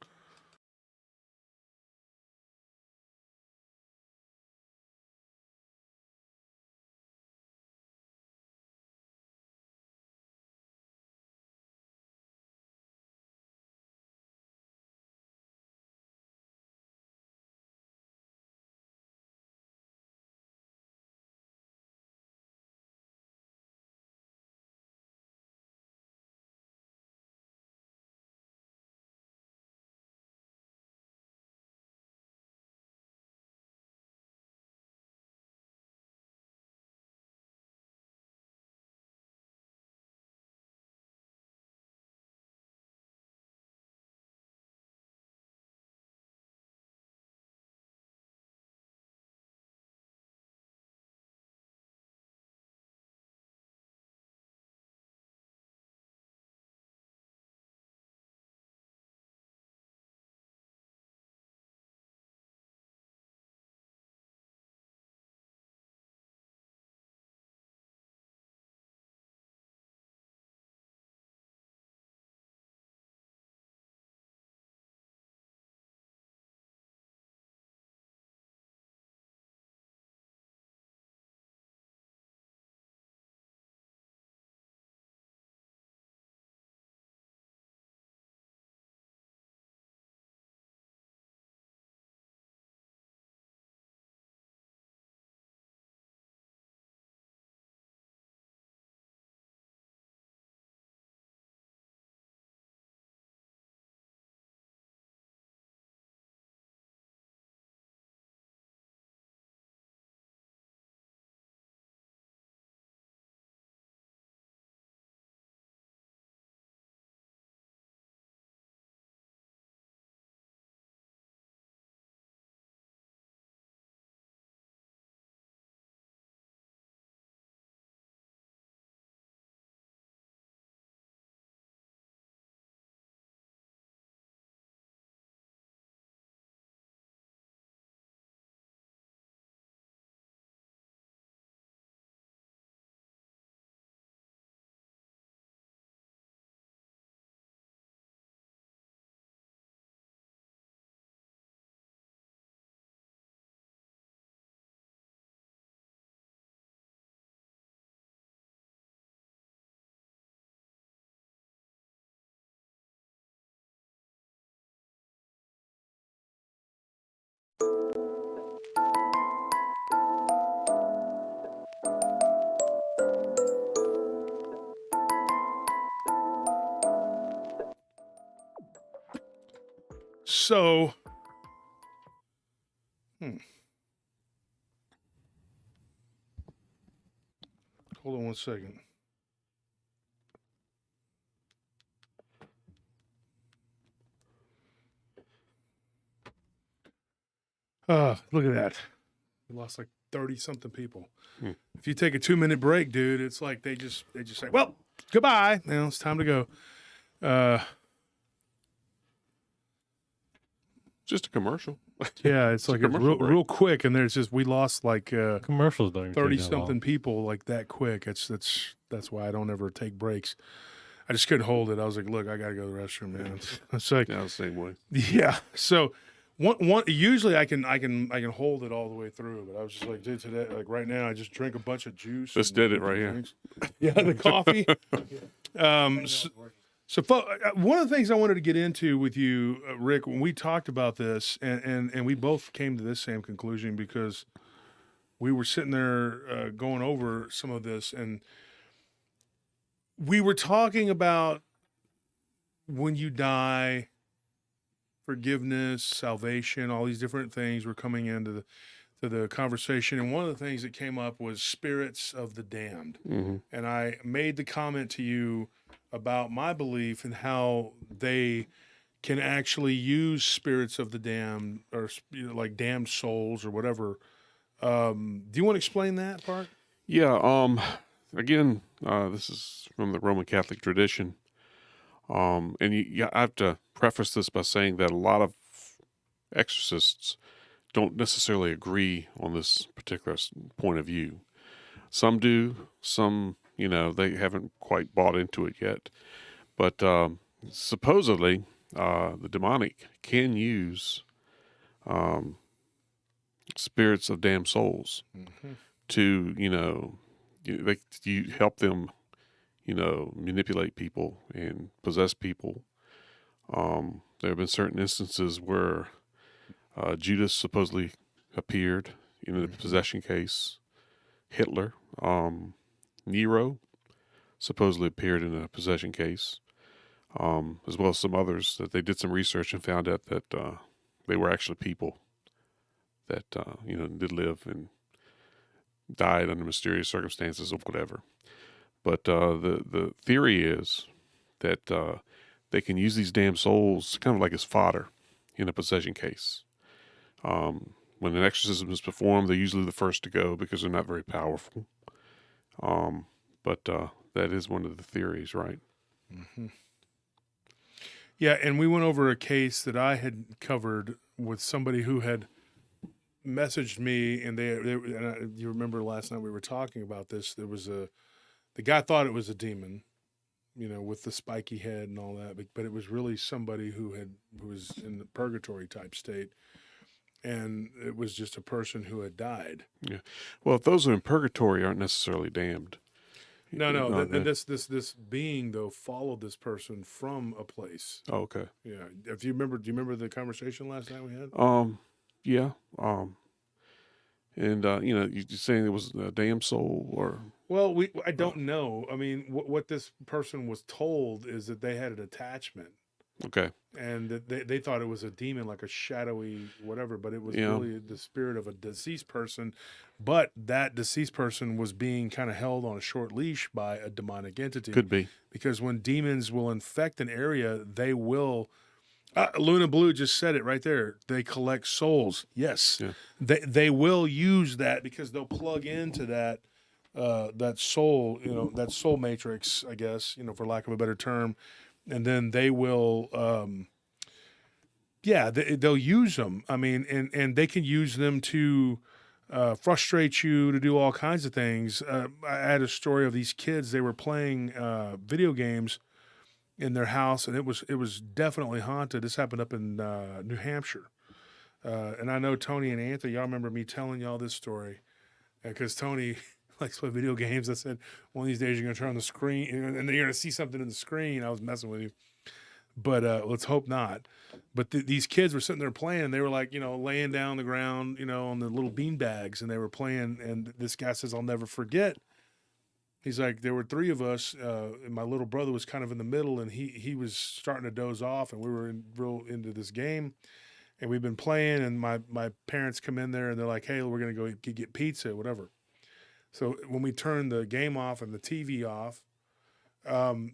So, hold on 1 second. Look at that. We lost like 30 something people. If you take a 2-minute break, dude, it's like they just say, well, goodbye. Now it's time to go. Just a commercial. Yeah, it's like a it's commercial break. real quick, and there's just we lost like Commercials don't even take 30 that something long. people like that quick. That's why I don't ever take breaks. I just couldn't hold it. I was like, look, I gotta go to the restroom, man. It's like, Yeah, the same way. yeah. So one usually I can hold it all the way through, but I was just like, dude, today, like right now, I just drink a bunch of juice. Just and did it some right here. drinks. Yeah, the coffee. One of the things I wanted to get into with you, Rick, when we talked about this, and we both came to this same conclusion because we were sitting there going over some of this, and we were talking about when you die, forgiveness, salvation, all these different things were coming into the conversation. And one of the things that came up was spirits of the damned. Mm-hmm. And I made the comment to you about my belief in how they can actually use spirits of the damned, or like damned souls or whatever. Do you want to explain that part? Yeah. Again, this is from the Roman Catholic tradition. And I have to preface this by saying that a lot of exorcists don't necessarily agree on this particular point of view. Some do, some, they haven't quite bought into it yet. But supposedly, the demonic can use spirits of damned souls to, you help them, manipulate people and possess people. There have been certain instances where Judas supposedly appeared in the possession case. Hitler, Nero supposedly appeared in a possession case, as well as some others that they did some research and found out that they were actually people that, did live and died under mysterious circumstances or whatever. But the theory is that they can use these damn souls kind of like as fodder in a possession case. When an exorcism is performed, they're usually the first to go because they're not very powerful. But that is one of the theories, right? Mm-hmm. Yeah, and we went over a case that I had covered with somebody who had messaged me, and you remember last night we were talking about this. There was the guy thought it was a demon, with the spiky head and all that, but it was really somebody who was in the purgatory type state, and it was just a person who had died. Yeah. Well, if those are in purgatory aren't necessarily damned. No. And this being though followed this person from a place. Oh, okay. Yeah. Do you remember the conversation last night we had? Yeah. And you're saying it was a damn soul, or? Well, I don't know. I mean, what this person was told is that they had an attachment. Okay. And that they thought it was a demon, like a shadowy whatever, but it was really the spirit of a deceased person. But that deceased person was being kind of held on a short leash by a demonic entity. Could be. Because when demons will infect an area, they will... Luna Blue just said it right there. They collect souls. Yes. Yeah. They will use that because they'll plug into that soul, that soul matrix, I guess, for lack of a better term. And then they will, they'll use them. I mean, and they can use them to frustrate you, to do all kinds of things. I had a story of these kids. They were playing video games in their house, and it was definitely haunted. This happened up in New Hampshire. And I know Tony and Anthony, y'all remember me telling y'all this story because Tony likes to play video games. I said, one of these days you're going to turn on the screen and you're going to see something in the screen. I was messing with you. But let's hope not. But these kids were sitting there playing. They were like, laying down on the ground, on the little bean bags, and they were playing. And this guy says, I'll never forget. He's like, there were three of us, and my little brother was kind of in the middle, and he was starting to doze off, and we were real into this game. And we've been playing, and my parents come in there, and they're like, hey, we're going to go get pizza, whatever. So when we turn the game off and the TV off,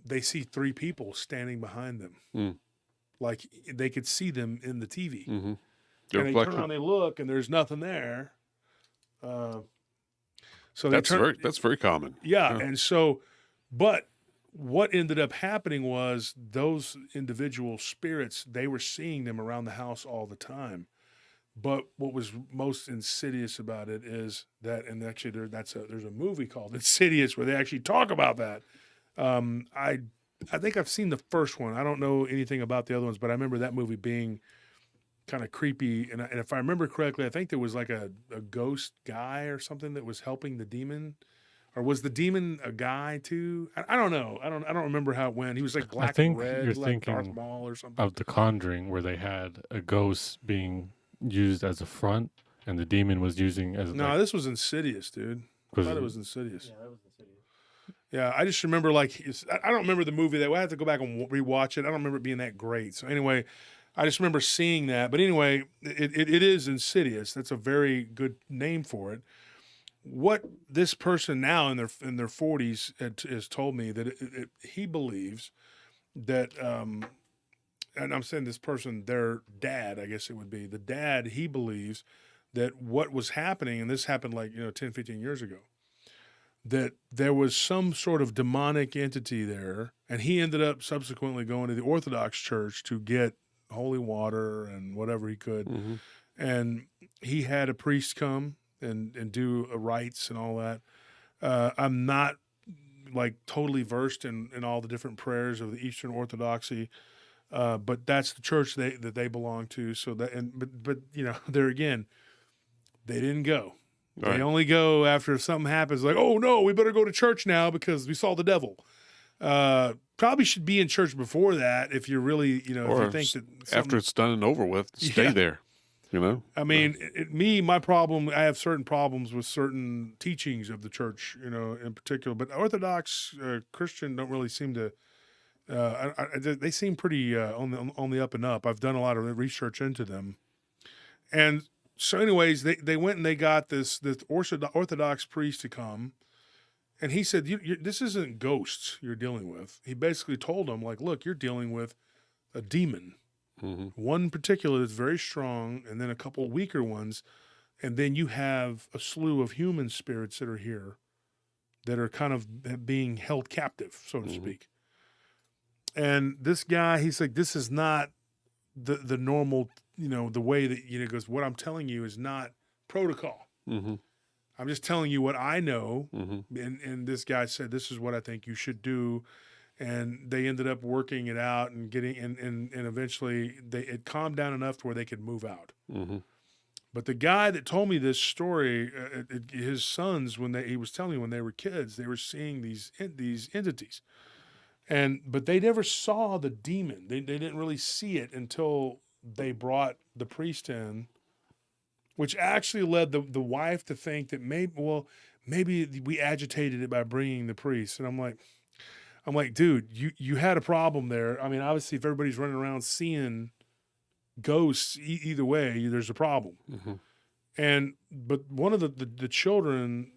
they see three people standing behind them. Mm. Like they could see them in the TV. Mm-hmm. And they turn around, they look, and there's nothing there. So that's very common. Yeah. And so, but what ended up happening was those individual spirits, they were seeing them around the house all the time. But what was most insidious about it is that, and actually there's a movie called Insidious where they actually talk about that. I think I've seen the first one. I don't know anything about the other ones, but I remember that movie being kind of creepy. And if I remember correctly, I think there was like a ghost guy or something that was helping the demon. Or was the demon a guy too? I don't know. I don't remember how it went. He was like black and think red, you're like Darth thinking Maul or something. of The Conjuring, where they had a ghost being used as a front, and the demon was using as No, this was Insidious, dude. I 'cause thought it was Insidious. Yeah, that was insidious. Yeah, I just remember I don't remember the movie that way. I have to go back and rewatch it. I don't remember it being that great. So anyway, I just remember seeing that. But anyway, it is Insidious. That's a very good name for it. What this person now in their 40s has told me that he believes that, and I'm saying this person, their dad, I guess it would be the dad. He believes that what was happening, and this happened like 10, 15 years ago, that there was some sort of demonic entity there, and he ended up subsequently going to the Orthodox Church to get holy water and whatever he could, Mm-hmm. and he had a priest come and do rites and all that. I'm not like totally versed in all the different prayers of the Eastern Orthodoxy, but that's the church that they belong to. So that but there again, they didn't go. Right. They only go after something happens. Like, oh no, we better go to church now because we saw the devil. Probably should be in church before that if you're really if Or you think that after it's done and over with, stay Yeah. there. I mean, my problem, I have certain problems with certain teachings of the church, in particular, but Orthodox Christian don't really seem to, they seem pretty on the up and up. I've done a lot of research into them. And so anyways, they went and they got this Orthodox priest to come. And he said, this isn't ghosts you're dealing with. He basically told them, like, look, you're dealing with a demon. Mm-hmm. One particular that's very strong, and then a couple weaker ones, and then you have a slew of human spirits that are here that are kind of being held captive, so to Mhm. speak. And this guy, he's like, this is not the normal, the way that, goes, what I'm telling you is not protocol. Mm-hmm. I'm just telling you what I know. Mm-hmm. And this guy said, this is what I think you should do. And they ended up working it out and getting, and eventually it calmed down enough to where they could move out. Mm-hmm. But the guy that told me this story, his sons, he was telling me when they were kids, they were seeing these entities, but they never saw the demon. They didn't really see it until they brought the priest in, which actually led the wife to think that maybe we agitated it by bringing the priest. And I'm like, dude, you had a problem there. I mean, obviously, if everybody's running around seeing ghosts, either way, there's a problem. Mm-hmm. But one of the children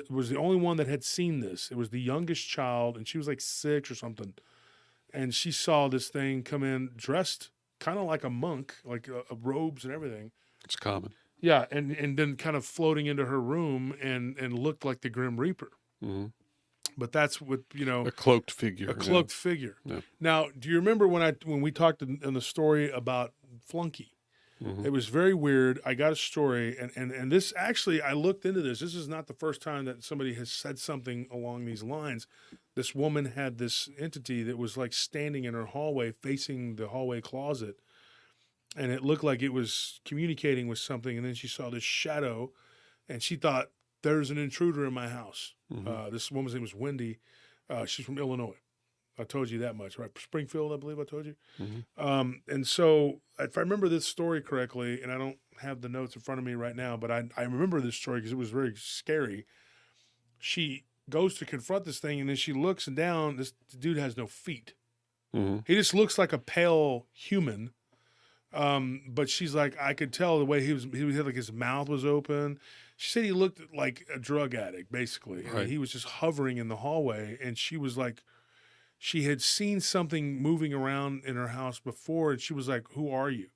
was the only one that had seen this. It was the youngest child, and she was like 6 or something, and she saw this thing come in dressed kind of like a monk, like robes and everything. It's common. Yeah, and then kind of floating into her room and looked like the Grim Reaper. Mm-hmm. But that's what A cloaked figure. a cloaked figure. Yeah. Now, do you remember when we talked in the story about Flunky? Mm-hmm. It was very weird. I got a story, and this actually, I looked into this. This is not the first time that somebody has said something along these lines. This woman had this entity that was like standing in her hallway, facing the hallway closet, and it looked like it was communicating with something. And then she saw this shadow, and she thought, "There's an intruder in my house." Mm-hmm. This woman's name was Wendy. She's from Illinois. I told you that much, right? Springfield, I believe I told you. Mm-hmm. And so, if I remember this story correctly, and I don't have the notes in front of me right now, but I remember this story because it was very scary. She goes to confront this thing, and then she looks down. This dude has no feet. Mm-hmm. He just looks like a pale human. But she's like, I could tell the way he had like his mouth was open. She said he looked like a drug addict, basically. Right. And he was just hovering in the hallway, and she was like, she had seen something moving around in her house before, and she was like, "Who are you?"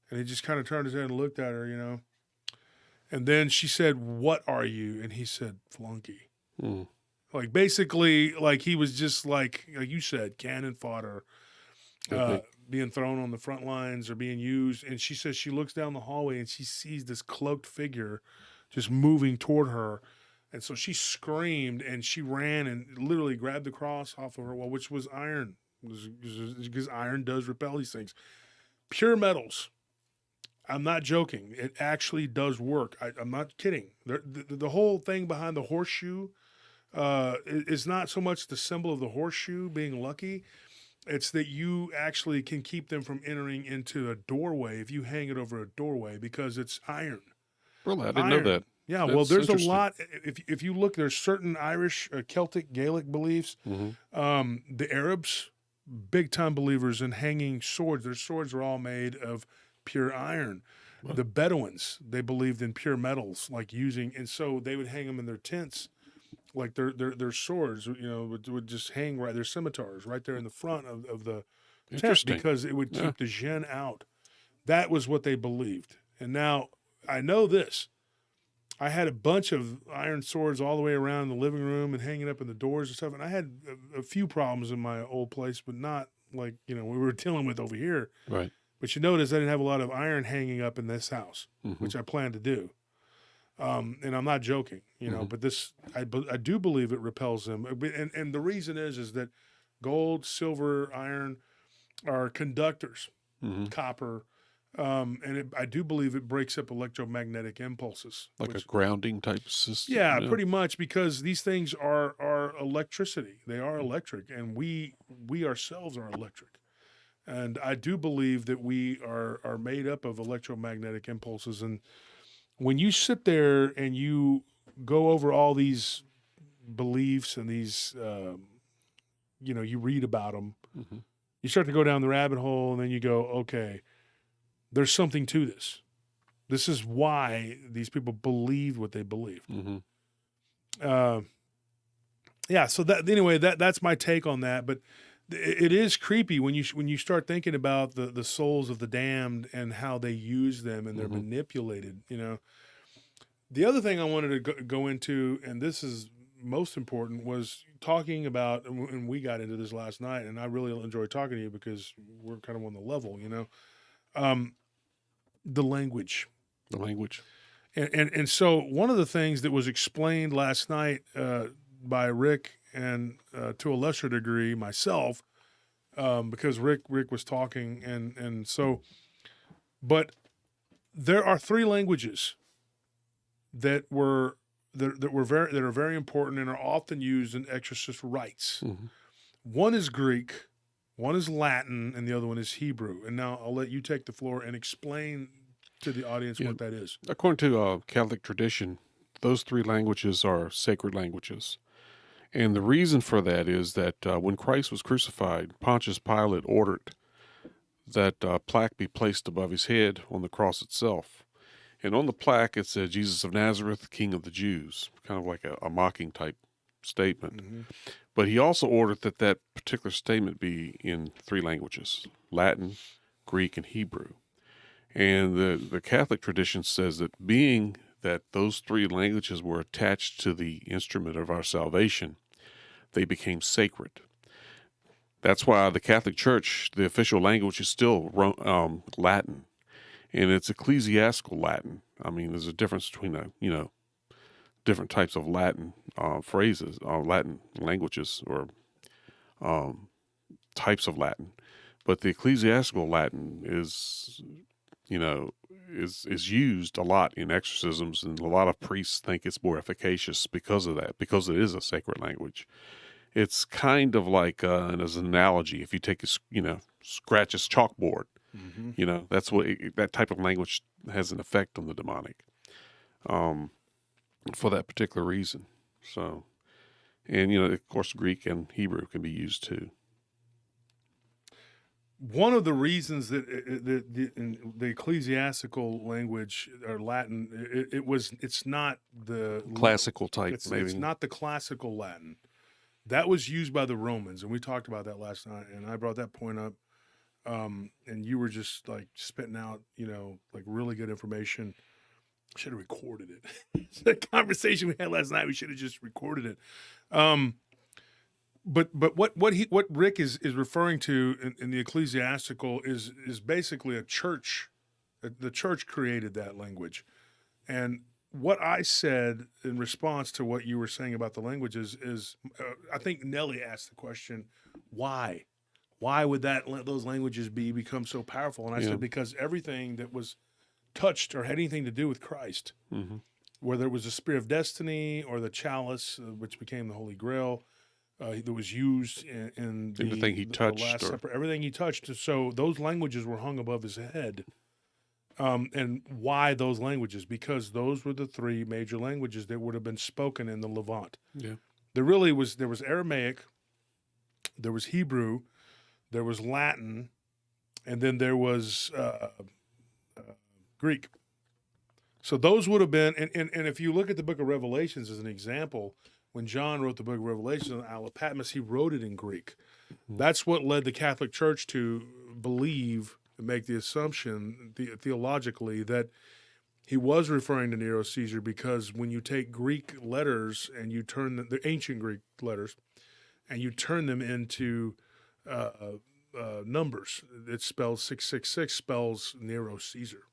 And he just kind of turned his head and looked at her, And then she said, "What are you?" And he said, "Flunky." Mm-hmm. Like basically, like he was just like you said, cannon fodder. being thrown on the front lines or being used. And she says she looks down the hallway and she sees this cloaked figure just moving toward her. And so she screamed and she ran and literally grabbed the cross off of her, well, which was iron, because iron does repel these things. Pure metals. I'm not joking. It actually does work. I'm not kidding. The whole thing behind the horseshoe is not so much the symbol of the horseshoe being lucky. It's that you actually can keep them from entering into a doorway if you hang it over a doorway because it's iron. Really, I didn't know that. Yeah, well, That's there's a interesting. lot. If you look, there's certain Irish, Celtic, Gaelic beliefs. The Arabs, big time believers in hanging swords. Their swords were all made of pure iron. The Bedouins, they believed in pure metals, like using, and so they would hang them in their tents, like their swords, would just hang right, their scimitars right there in the front of the tent Interesting. because it would Yeah. keep the Djinn out. That was what they believed. And now I know this. I had a bunch of iron swords all the way around the living room and hanging up in the doors and stuff. And I had a few problems in my old place, but not like, we were dealing with over here. Right. But you notice I didn't have a lot of iron hanging up in this house, Mhm. which I plan to do. And I'm not joking, but this, I do believe it repels them. And the reason is that gold, silver, iron are conductors, Mhm. copper. And I do believe it breaks up electromagnetic impulses. Like which, a grounding type system. yeah, pretty much, because these things are electricity. They are electric, and we ourselves are electric. And I do believe that we are made up of electromagnetic impulses. And when you sit there and you go over all these beliefs and these, you read about them, Mhm. you start to go down the rabbit hole, and then you go, okay, there's something to this. This is why these people believed what they believed. Mhm. Yeah. So that's my take on that. But it is creepy when you start thinking about the souls of the damned and how they use them and they're Mhm. manipulated. The other thing I wanted to go into, and this is most important, was talking about, and we got into this last night, and I really enjoy talking to you because we're kind of on the level, the language. The language. And so one of the things that was explained last night by Rick and to a lesser degree myself, because Rick was talking, and so, but there are three languages that are very important and are often used in exorcist rites. Mhm. One is Greek, one is Latin, and the other one is Hebrew. And now I'll let you take the floor and explain to the audience Yeah. what that is. According to Catholic tradition, those three languages are sacred languages. And the reason for that is that when Christ was crucified, Pontius Pilate ordered that plaque be placed above his head on the cross itself. And on the plaque, it said, Jesus of Nazareth, King of the Jews, kind of like a mocking type statement. Mm-hmm. But he also ordered that that particular statement be in three languages, Latin, Greek, and Hebrew. And the Catholic tradition says that being that those three languages were attached to the instrument of our salvation, they became sacred. That's why the Catholic Church, the official language is still Latin, and it's ecclesiastical Latin. I mean, there's a difference between different types of Latin phrases, Latin languages, or types of Latin. But the ecclesiastical Latin is used a lot in exorcisms, and a lot of priests think it's more efficacious because of that, because it is a sacred language. It's kind of like, as an analogy, if you take scratch a chalkboard, Mm-hmm. that's what that type of language has an effect on the demonic, for that particular reason. So, and of course, Greek and Hebrew can be used too. One of the reasons that in the ecclesiastical language or Latin, it's not the Classical type, it's maybe. it's not the classical Latin. That was used by the Romans, and we talked about that last night, and I brought that point up. And you were just like spitting out, like really good information. Should have recorded it. The conversation we had last night, we should have just recorded it. But what Rick is referring to in the ecclesiastical is basically a church. The church created that language, and what I said in response to what you were saying about the languages is I think Nelly asked the question, why? Why would those languages become so powerful? And I Yeah. said because everything that was touched or had anything to do with Christ, Mm-hmm. whether it was the spear of destiny or the chalice, which became the Holy Grail, that was used in Everything he the touched Last or- Supper, everything he touched. So those languages were hung above his head. And why those languages? Because those were the three major languages that would have been spoken in the Levant. Yeah. There was Aramaic, there was Hebrew, there was Latin, and then there was Greek. So those would have been, and if you look at the book of Revelations as an example, when John wrote the book of Revelation on the Isle of Patmos, he wrote it in Greek. That's what led the Catholic Church to believe and make the assumption theologically that he was referring to Nero Caesar, because when you take Greek letters and you turn the ancient Greek letters and you turn them into numbers, it spells 666 spells Nero Caesar.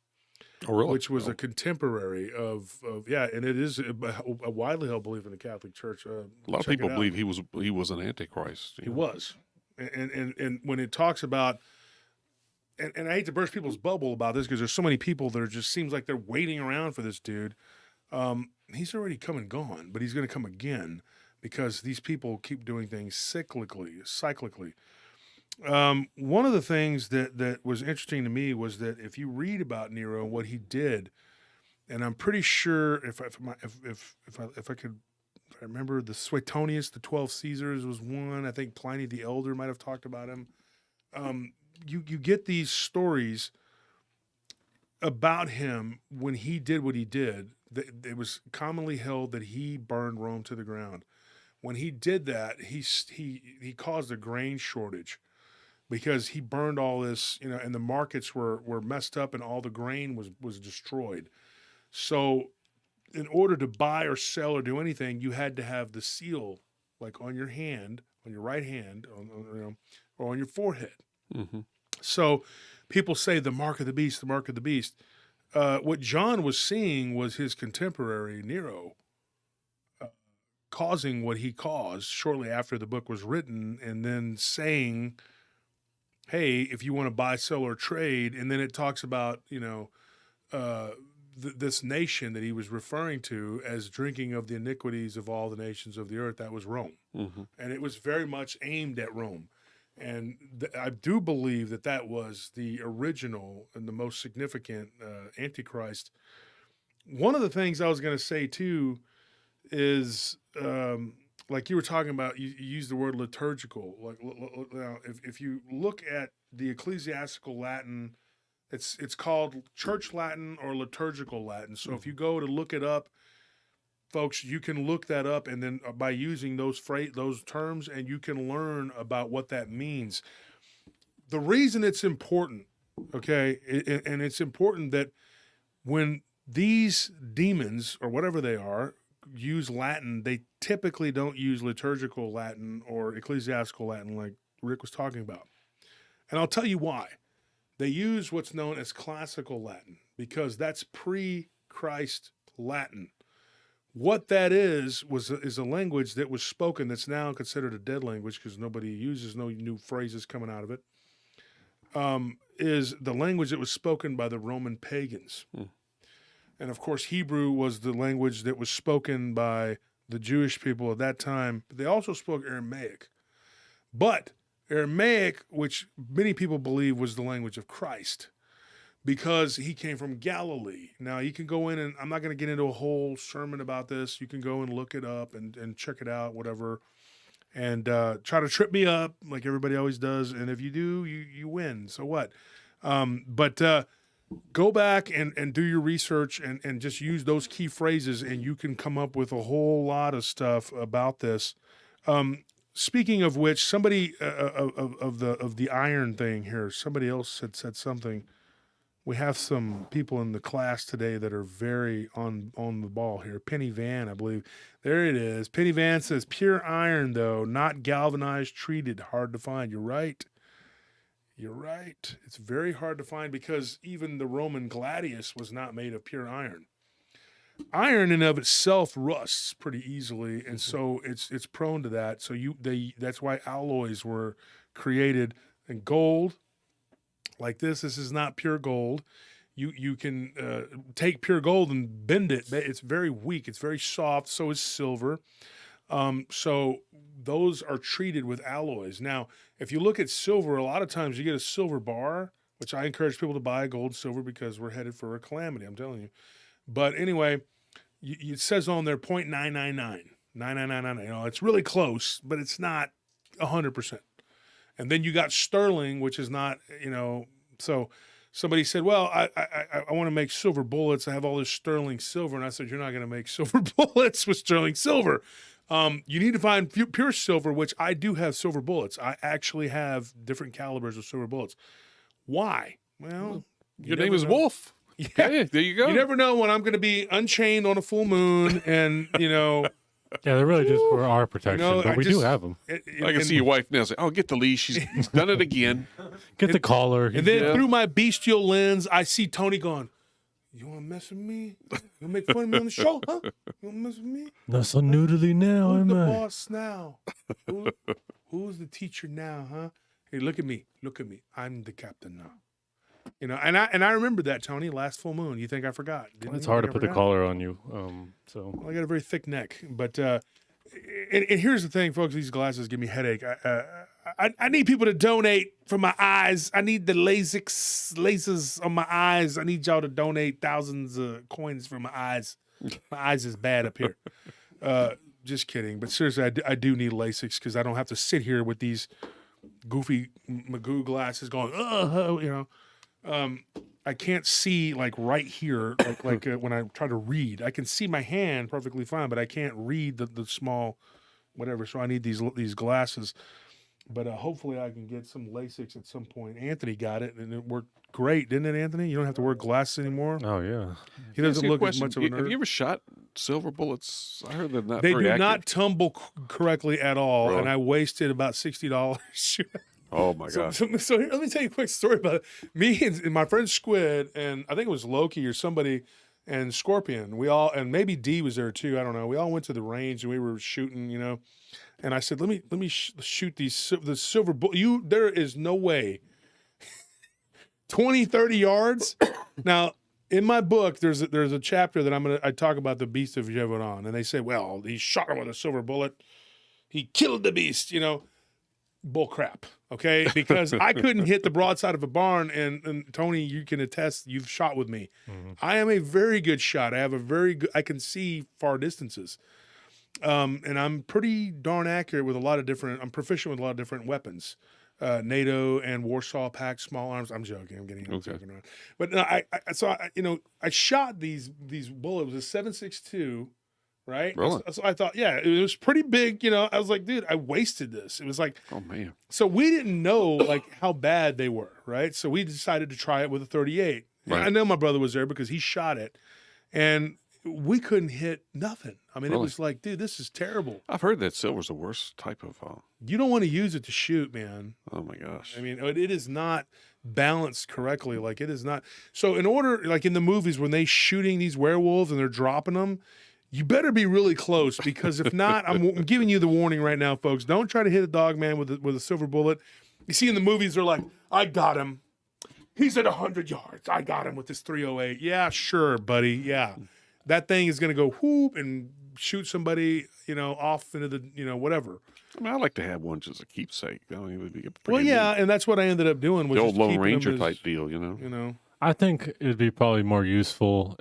Oh, really? Which was Oh. a contemporary of and it is a widely held belief in the Catholic Church. A lot of check it people out. believe he was an antichrist. He was, and when it talks about, and I hate to burst people's bubble about this because there's so many people that are just seems like they're waiting around for this dude. He's already come and gone, but he's going to come again because these people keep doing things cyclically. One of the things that was interesting to me was that if you read about Nero and what he did, and I'm pretty sure if I remember, the Suetonius, the 12 Caesars was one. I think Pliny the Elder might have talked about him. You get these stories about him when he did what he did. It was commonly held that he burned Rome to the ground. When he did that, he caused a grain shortage because he burned all this, and the markets were messed up and all the grain was destroyed. So in order to buy or sell or do anything, you had to have the seal like on your hand, on your right hand, or on your forehead. Mm-hmm. So people say the mark of the beast, the mark of the beast. What John was seeing was his contemporary Nero causing what he caused shortly after the book was written, and then saying, hey, if you want to buy, sell, or trade, and then it talks about, this nation that he was referring to as drinking of the iniquities of all the nations of the earth. That was Rome. Mm-hmm. And it was very much aimed at Rome. And I do believe that was the original and the most significant Antichrist. One of the things I was going to say, too, is like you were talking about, you used the word liturgical. Like, now, if you look at the ecclesiastical Latin, it's called Church Latin or liturgical Latin. So if you go to look it up, folks, you can look that up, and then by using those terms, and you can learn about what that means. The reason it's important, okay, and it's important that when these demons or whatever they are use Latin, they typically don't use liturgical Latin or ecclesiastical Latin like Rick was talking about. And I'll tell you why. They use what's known as classical Latin because that's pre-Christ Latin. What that is a language that was spoken that's now considered a dead language because nobody uses, no new phrases coming out of it, is the language that was spoken by the Roman pagans. And of course, Hebrew was the language that was spoken by the Jewish people at that time. But they also spoke Aramaic. But Aramaic, which many people believe was the language of Christ, because he came from Galilee. Now, you can go in, and I'm not going to get into a whole sermon about this. You can go and look it up and check it out, whatever, and try to trip me up like everybody always does. And if you do, you win. So what? But go back and do your research and just use those key phrases, and you can come up with a whole lot of stuff about this. Speaking of which, somebody of the iron thing here, somebody else had said something. We have some people in the class today that are very on the ball here. Penny Van, I believe. There it is. Penny Van says, pure iron, though, not galvanized, treated. Hard to find. You're right. You're right. It's very hard to find because even the Roman gladius was not made of pure iron. Iron in of itself rusts pretty easily, and so it's prone to that. So that's why alloys were created. And gold, like this is not pure gold. You can take pure gold and bend it. It's very weak. It's very soft. So is silver. So those are treated with alloys. Now, if you look at silver, a lot of times you get a silver bar, which I encourage people to buy gold and silver because we're headed for a calamity, I'm telling you. But anyway, it says on there 0.999, 9999. You know, it's really close, but it's not 100%. And then you got sterling, which is not, you know, so somebody said, well, I want to make silver bullets. I have all this sterling silver. And I said, you're not going to make silver bullets with sterling silver. You need to find pure silver, which I do have silver bullets. I actually have different calibers of silver bullets. Why? Well, Your name is know. Wolf. Yeah. Hey, there you go. You never know when I'm going to be unchained on a full moon and, you know. Yeah, they're really just for our protection, but we do have them. I can see your wife now say, "Oh, get the leash. He's done it again." Get the collar. And then through my bestial lens, I see Tony going, you want to mess with me? You want to make fun of me on the show, huh? You want to mess with me? Not so noodly now, Who's am the I? boss now? Who's the teacher now, huh? Hey, look at me. Look at me. I'm the captain now. You know, and I remember that, Tony, last full moon. You think I forgot? It's hard to put the collar on you. So Well, I got a very thick neck. But and here's the thing, folks. These glasses give me headache. I need people to donate for my eyes. I need the lasers on my eyes. I need y'all to donate thousands of coins for my eyes. My eyes is bad up here. Just kidding. But seriously, I do need LASIX because I don't have to sit here with these goofy Magoo glasses going, you know. I can't see like right here, like when I try to read. I can see my hand perfectly fine, but I can't read the small whatever. So I need these glasses. But hopefully I can get some LASIX at some point. Anthony got it, and it worked great, didn't it, Anthony? You don't have to wear glasses anymore. oh yeah, He doesn't look as Question. much of a nerd. Have you ever shot silver bullets? I heard they're not They very do accurate. not tumble correctly at all, Really? and I wasted about $60. Oh my gosh. So here, let me tell you a quick story about it. Me and my friend Squid, and I think it was Loki or somebody, and Scorpion. We all, and maybe D was there too. I don't know. We all went to the range and we were shooting, you know. And I said, let me shoot the silver bullet. There is no way. 20, 30 yards. Now, in my book, there's a chapter that I talk about the beast of Gévaudan, and they say, well, he shot him with a silver bullet. He killed the beast, you know. Bull crap, okay? Because I couldn't hit the broadside of a barn, and Tony, you can attest, you've shot with me. Mm-hmm. I am a very good shot. I can see far distances. And I'm pretty darn accurate with I'm proficient with a lot of different weapons. NATO and Warsaw Pact, small arms. I'm joking. I'm joking around. But no, I shot these bullets. It was a 7.62, right? Really? So I thought, yeah, it was pretty big. You know, I was like, dude, I wasted this. It was like, Oh man. so we didn't know like how bad they were, right? So we decided to try it with a 38. And Right. I know my brother was there because he shot it, and we couldn't hit nothing. I mean, it Really? was like, dude, this is terrible. I've heard that silver's the worst type of. You don't want to use it to shoot, man. Oh my gosh. I mean, it is not balanced correctly. Like it is not. So in order, like in the movies, when they shooting these werewolves and they're dropping them, you better be really close because if not, I'm giving you the warning right now, folks. Don't try to hit a Dogman with a silver bullet. You see in the movies, they're like, I got him. He's at 100 yards. I got him with this 308. Yeah, sure, buddy. Yeah. That thing is going to go whoop and shoot somebody, you know, off into the, you know, whatever. I mean, I like to have one just a keepsake. I mean, it would be a Well, pretty yeah, and that's what I ended up doing. Was the old just Lone keeping them Ranger as, type deal, you know. You know, I think it'd be probably more useful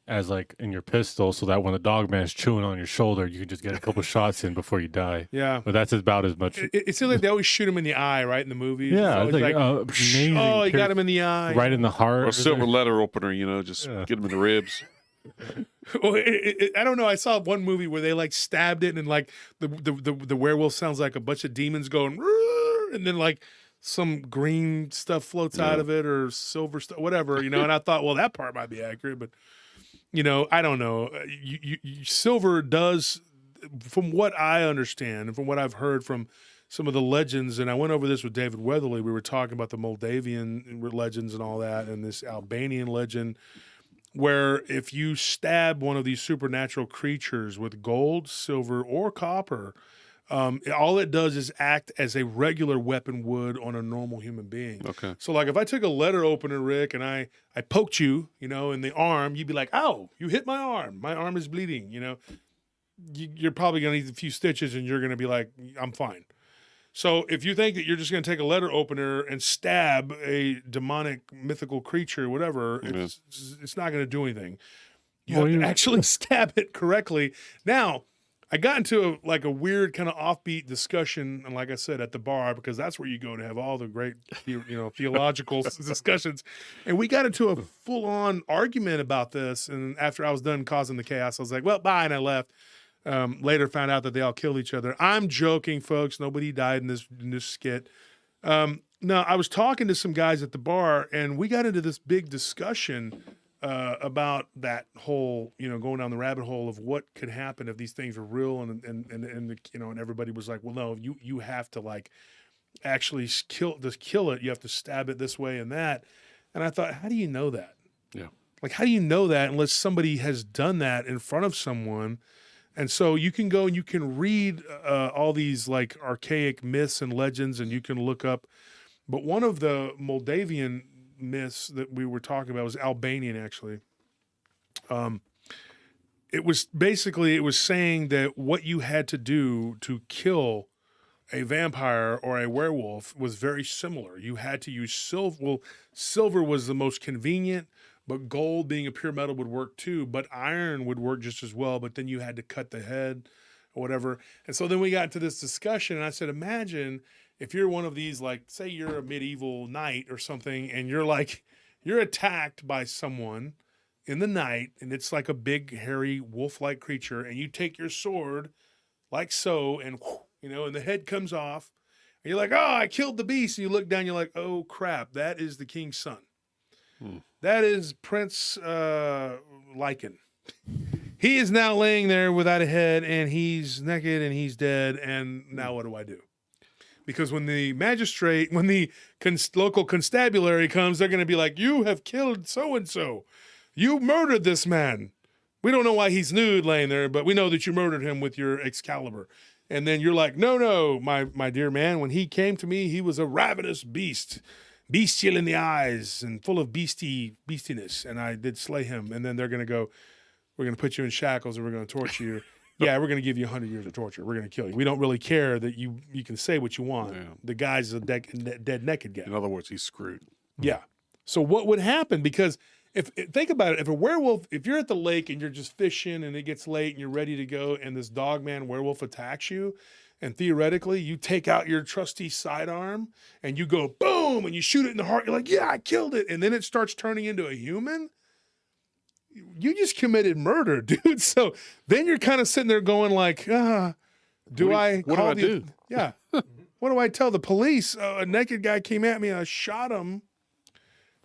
as like in your pistol, so that when the Dogman's chewing on your shoulder, you can just get a couple shots in before you die. yeah. But that's about as much. It seems like they always shoot him in the eye, right, in the movies. Yeah, It's it's always like, amazing. oh, he got him in the eye. right in the heart. Or a silver letter opener, you know, just Yeah. get them in the ribs. Well, I don't know. I saw one movie where they like stabbed it, and like the werewolf sounds like a bunch of demons going, "Roar," and then like some green stuff floats out of it or silver stuff, whatever, you know. And I thought, well, that part might be accurate, but you know, I don't know. Silver does, from what I understand and from what I've heard from some of the legends, and I went over this with David Weatherly. We were talking about the Moldavian legends and all that, and this Albanian legend, where if you stab one of these supernatural creatures with gold, silver, or copper, all it does is act as a regular weapon would on a normal human being. Okay. So, like, if I took a letter opener, Rick, and I poked you, you know, in the arm, you'd be like, "Ow, you hit my arm. My arm is bleeding." You know, you're probably going to need a few stitches, and you're going to be like, "I'm fine." So, if you think that you're just going to take a letter opener and stab a demonic, mythical creature, whatever, it's not going to do anything. You have to actually stab it correctly. Now, I got into a weird kind of offbeat discussion, and like I said, at the bar, because that's where you go to have all the great, theological discussions. And we got into a full-on argument about this. And after I was done causing the chaos, I was like, "Well, bye," and I left. Later, found out that they all killed each other. I'm joking, folks. Nobody died in this skit. No, I was talking to some guys at the bar, and we got into this big discussion about that whole, going down the rabbit hole of what could happen if these things were real, and everybody was like, "Well, no, you have to actually kill it. You have to stab it this way and that." And I thought, how do you know that? Yeah. How do you know that unless somebody has done that in front of someone? And so you can go and you can read all these archaic myths and legends, and you can look up. But one of the Moldavian myths that we were talking about was Albanian, actually. It was saying that what you had to do to kill a vampire or a werewolf was very similar. You had to use silver. Well, silver was the most convenient, but gold, being a pure metal, would work too. But iron would work just as well. But then you had to cut the head or whatever. And so then we got into this discussion, and I said, imagine if you're one of these, say you're a medieval knight or something, and you're attacked by someone in the night, and it's like a big, hairy, wolf-like creature, and you take your sword like so, and and the head comes off, and you're like, "Oh, I killed the beast." And you look down, you're like, "Oh crap, that is the king's son. That is Prince Lycan. He is now laying there without a head, and he's naked, and he's dead, and now what do I do?" Because when the local constabulary comes, they're going to be like, "You have killed so-and-so. You murdered this man. We don't know why he's nude laying there, but we know that you murdered him with your Excalibur." And then you're like, no, my dear man, when he came to me, he was a ravenous beast, bestial in the eyes and full of beastiness, and I did slay him. And then they're going to go, "We're going to put you in shackles and we're going to torture you." Yeah, we're going to give you 100 years of torture. We're going to kill you. We don't really care that you can say what you want. Yeah. The guy's a dead naked guy. In other words, he's screwed. Yeah. So what would happen? Because think about it, if a werewolf, if you're at the lake and you're just fishing and it gets late and you're ready to go and this Dogman werewolf attacks you, and theoretically you take out your trusty sidearm and you go boom and you shoot it in the heart, you're like, "Yeah, I killed it," and then it starts turning into a human, you just committed murder, dude. So then you're kind of sitting there going like, what do I do? Yeah. What do I tell the police? A naked guy came at me and I shot him.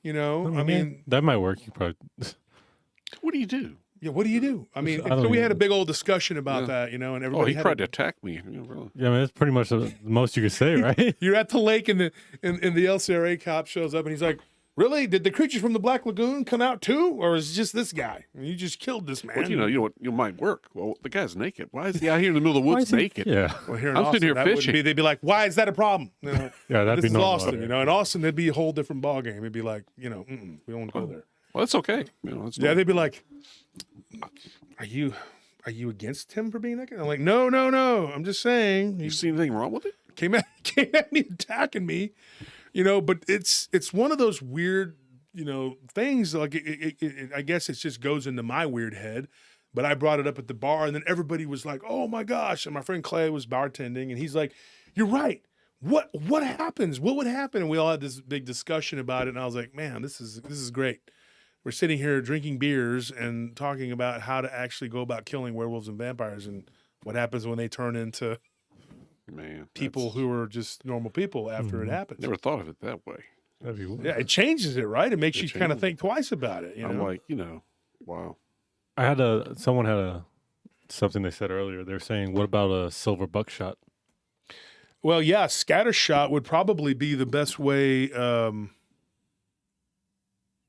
I mean, that might work. You probably. What do you do? Yeah, what do you do? I mean, I don't so we know. had a big old discussion about that, and everybody. He tried to attack me. Really. Yeah, I mean, that's pretty much the most you could say, right? You're at the lake, and the LCRA cop shows up, and he's like, "Really? Did the creatures from the Black Lagoon come out too, or is it just this guy? And you just killed this man." Well, you might work. Well, the guy's naked. Why is he out here in the middle of the woods naked? Yeah. Well, here in I'm Austin, sitting here that wouldn't fishing. be. They'd be like, "Why is that a problem?" Yeah, that'd This be is normal. Austin, In Austin, it'd be a whole different ballgame. It'd be like, we don't want to go there. Well, that's okay. That's Yeah, they'd be like, Are you against him for being naked?" I'm like, no. I'm just saying. You see anything wrong with it? Came at me, attacking me, but it's one of those weird, things. Like I guess it just goes into my weird head. But I brought it up at the bar, and then everybody was like, "Oh my gosh!" And my friend Clay was bartending, and he's like, "You're right. What happens? What would happen?" And we all had this big discussion about it. And I was like, "Man, this is great. We're sitting here drinking beers and talking about how to actually go about killing werewolves and vampires, and what happens when they turn into Man, people that's- who are just normal people after it Mhm. happens. never thought of it that way. That'd be weird. Yeah, it changes it, right? It makes It you kind of changes think twice about it. I'm like, wow. I had someone had something they said earlier. They're saying, what about a silver buckshot? Well, yeah, scatter shot would probably be the best way.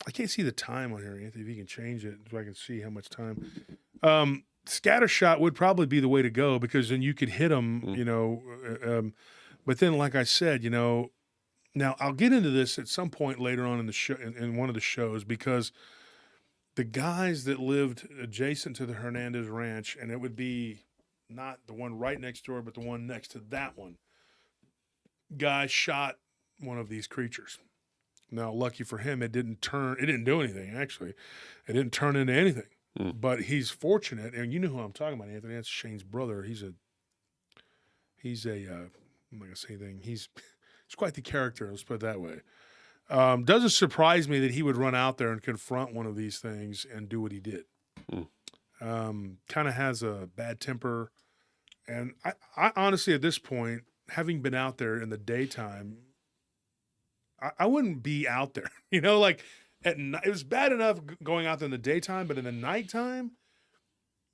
I can't see the time on here, Anthony. If you can change it so I can see how much time. Scatter shot would probably be the way to go because then you could hit them, but then, like I said, now I'll get into this at some point later on in the show, in one of the shows, because the guys that lived adjacent to the Hernandez Ranch, and it would be not the one right next door, but the one next to that one, guy shot one of these creatures. Now, lucky for him, it didn't do anything, actually. It didn't turn into anything. But he's fortunate, and you know who I'm talking about, Anthony. That's Shane's brother. He's a I'm not going to say anything. He's quite the character, let's put it that way. Doesn't surprise me that he would run out there and confront one of these things and do what he did. Kind of has a bad temper. And I honestly, at this point, having been out there in the daytime, I wouldn't be out there. Like at night, it was bad enough going out there in the daytime, but in the nighttime,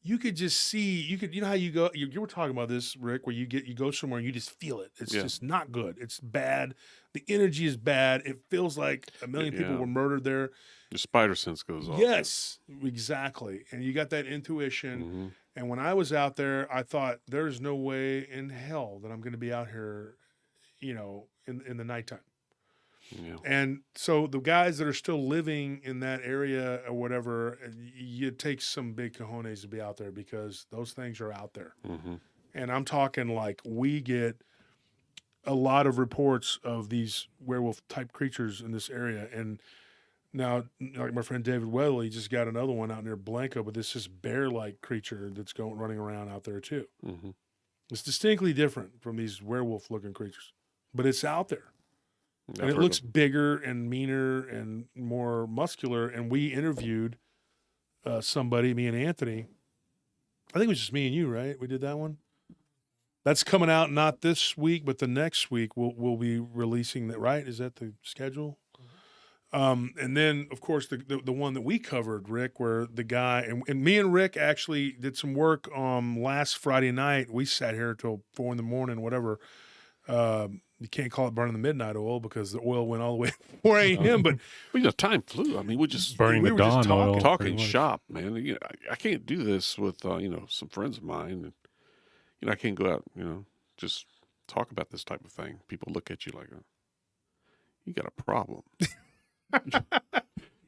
you could just see, you know how you go, you were talking about this, Rick, where you go somewhere and you just feel it. It's just not good. It's bad. The energy is bad. It feels like a million people were murdered there. The spider sense goes off. Yes, exactly. And you got that intuition. And when I was out there, I thought there's no way in hell that I'm going to be out here, in the nighttime. Yeah. And so the guys that are still living in that area or whatever, it takes some big cojones to be out there because those things are out there. And I'm talking like we get a lot of reports of these werewolf type creatures in this area. And now, like my friend David Weatherly just got another one out near Blanco, but this is bear-like creature that's running around out there too. It's distinctly different from these werewolf-looking creatures, but it's out there. And it looks bigger and meaner and more muscular. And we interviewed somebody, me and Anthony. I think it was just me and you, right? We did that one. That's coming out not this week, but the next week we'll be releasing that. Right? Is that the schedule? And then, of course, the one that we covered, Rick, where the guy and me and Rick actually did some work last Friday night. We sat here till 4 a.m, whatever. You can't call it burning the midnight oil because the oil went all the way to 4 a.m. But time flew. I mean, we're just Burning we the were just dawn oil. talking pretty much. shop, man. I can't do this with some friends of mine, and I can't go out, just talk about this type of thing. People look at you like, you got a problem.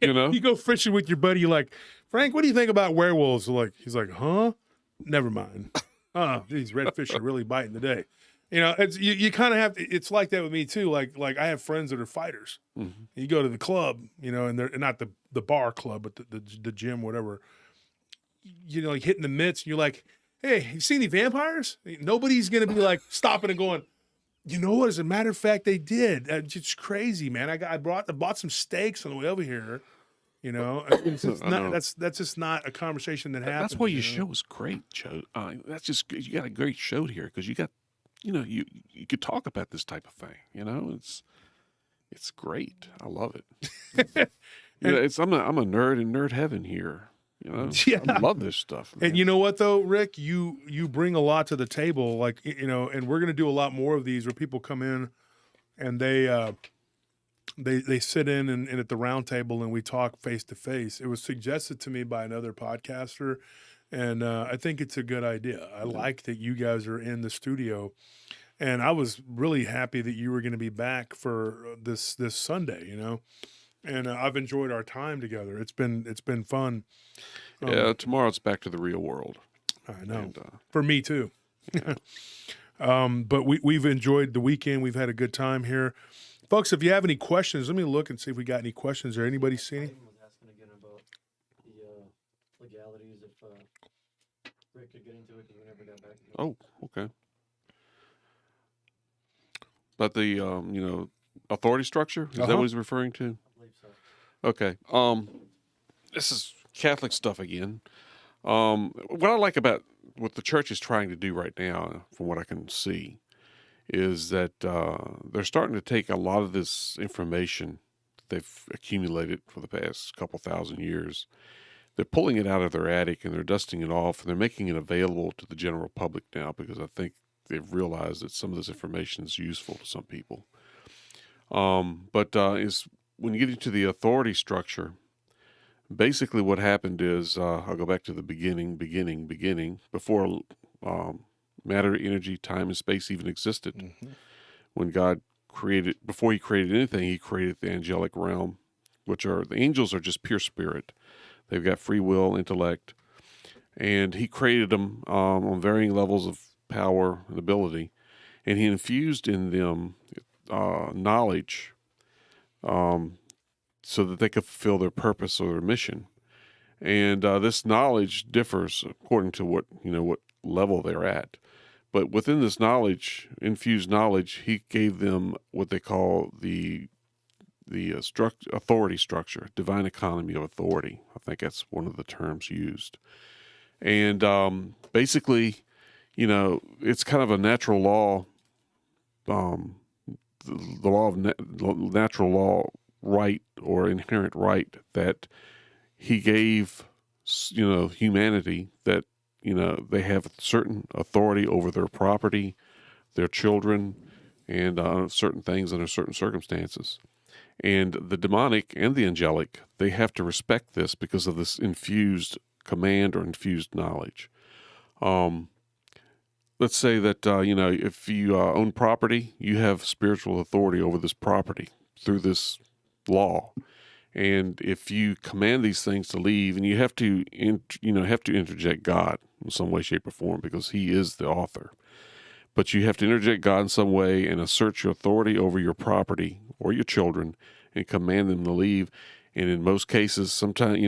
You go fishing with your buddy, you're like, Frank, what do you think about werewolves? He's like, huh? Never mind. These redfish are really biting today. It's you kind of have to. It's like that with me too. Like I have friends that are fighters. You go to the club, and they're not the bar club, but the gym, whatever. Like hitting the mitts, and you're like, hey, you see any vampires? Nobody's gonna be like stopping and going, you know what? As a matter of fact, they did. It's crazy, man. I bought some steaks on the way over here. That's just not a conversation that happens. That's why your show is great, Joe. That's just you got a great show here because you got, you could talk about this type of thing. It's great. I love it. I'm a nerd in nerd heaven here. I love this stuff. Man. And you know what though, Rick, you bring a lot to the table, and we're going to do a lot more of these where people come in and they sit in and at the round table and we talk face to face. It was suggested to me by another podcaster, and I think it's a good idea. I like that you guys are in the studio, and I was really happy that you were going to be back for this Sunday. And I've enjoyed our time together. It's been fun. Tomorrow it's back to the real world. I know. And, for me too. But we've enjoyed the weekend. We've had a good time here. Folks, if you have any questions, let me look and see if we got any questions. Or anybody see any? Ivan was asking again about the legalities if Rick could get into it because we never got back to it. Oh, okay. But the authority structure, is that what he's referring to? I believe so. Okay. This is Catholic stuff again. What I like about what the church is trying to do right now, from what I can see, is that they're starting to take a lot of this information they've accumulated for the past couple thousand years. They're pulling it out of their attic and they're dusting it off and they're making it available to the general public now because I think they've realized that some of this information is useful to some people. But is when you get into the authority structure, basically what happened is, I'll go back to the beginning, before matter, energy, time, and space even existed. Mm-hmm. When God before he created anything, he created the angelic realm, which are, the angels are just pure spirit. They've got free will, intellect, and he created them on varying levels of power and ability, and he infused in them knowledge so that they could fulfill their purpose or their mission. And this knowledge differs according to what level they're at. But within this knowledge, infused knowledge, he gave them what they call the authority structure, divine economy of authority. I think that's one of the terms used. And basically, it's kind of a natural law, the law of natural law right or inherent right that he gave, humanity, that, they have certain authority over their property, their children, and certain things under certain circumstances. And the demonic and the angelic, they have to respect this because of this infused command or infused knowledge. Let's say that, if you own property, you have spiritual authority over this property through this law. And if you command these things to leave, and you have to interject God in some way, shape, or form because he is the author. But you have to interject God in some way and assert your authority over your property or your children and command them to leave. And in most cases, sometimes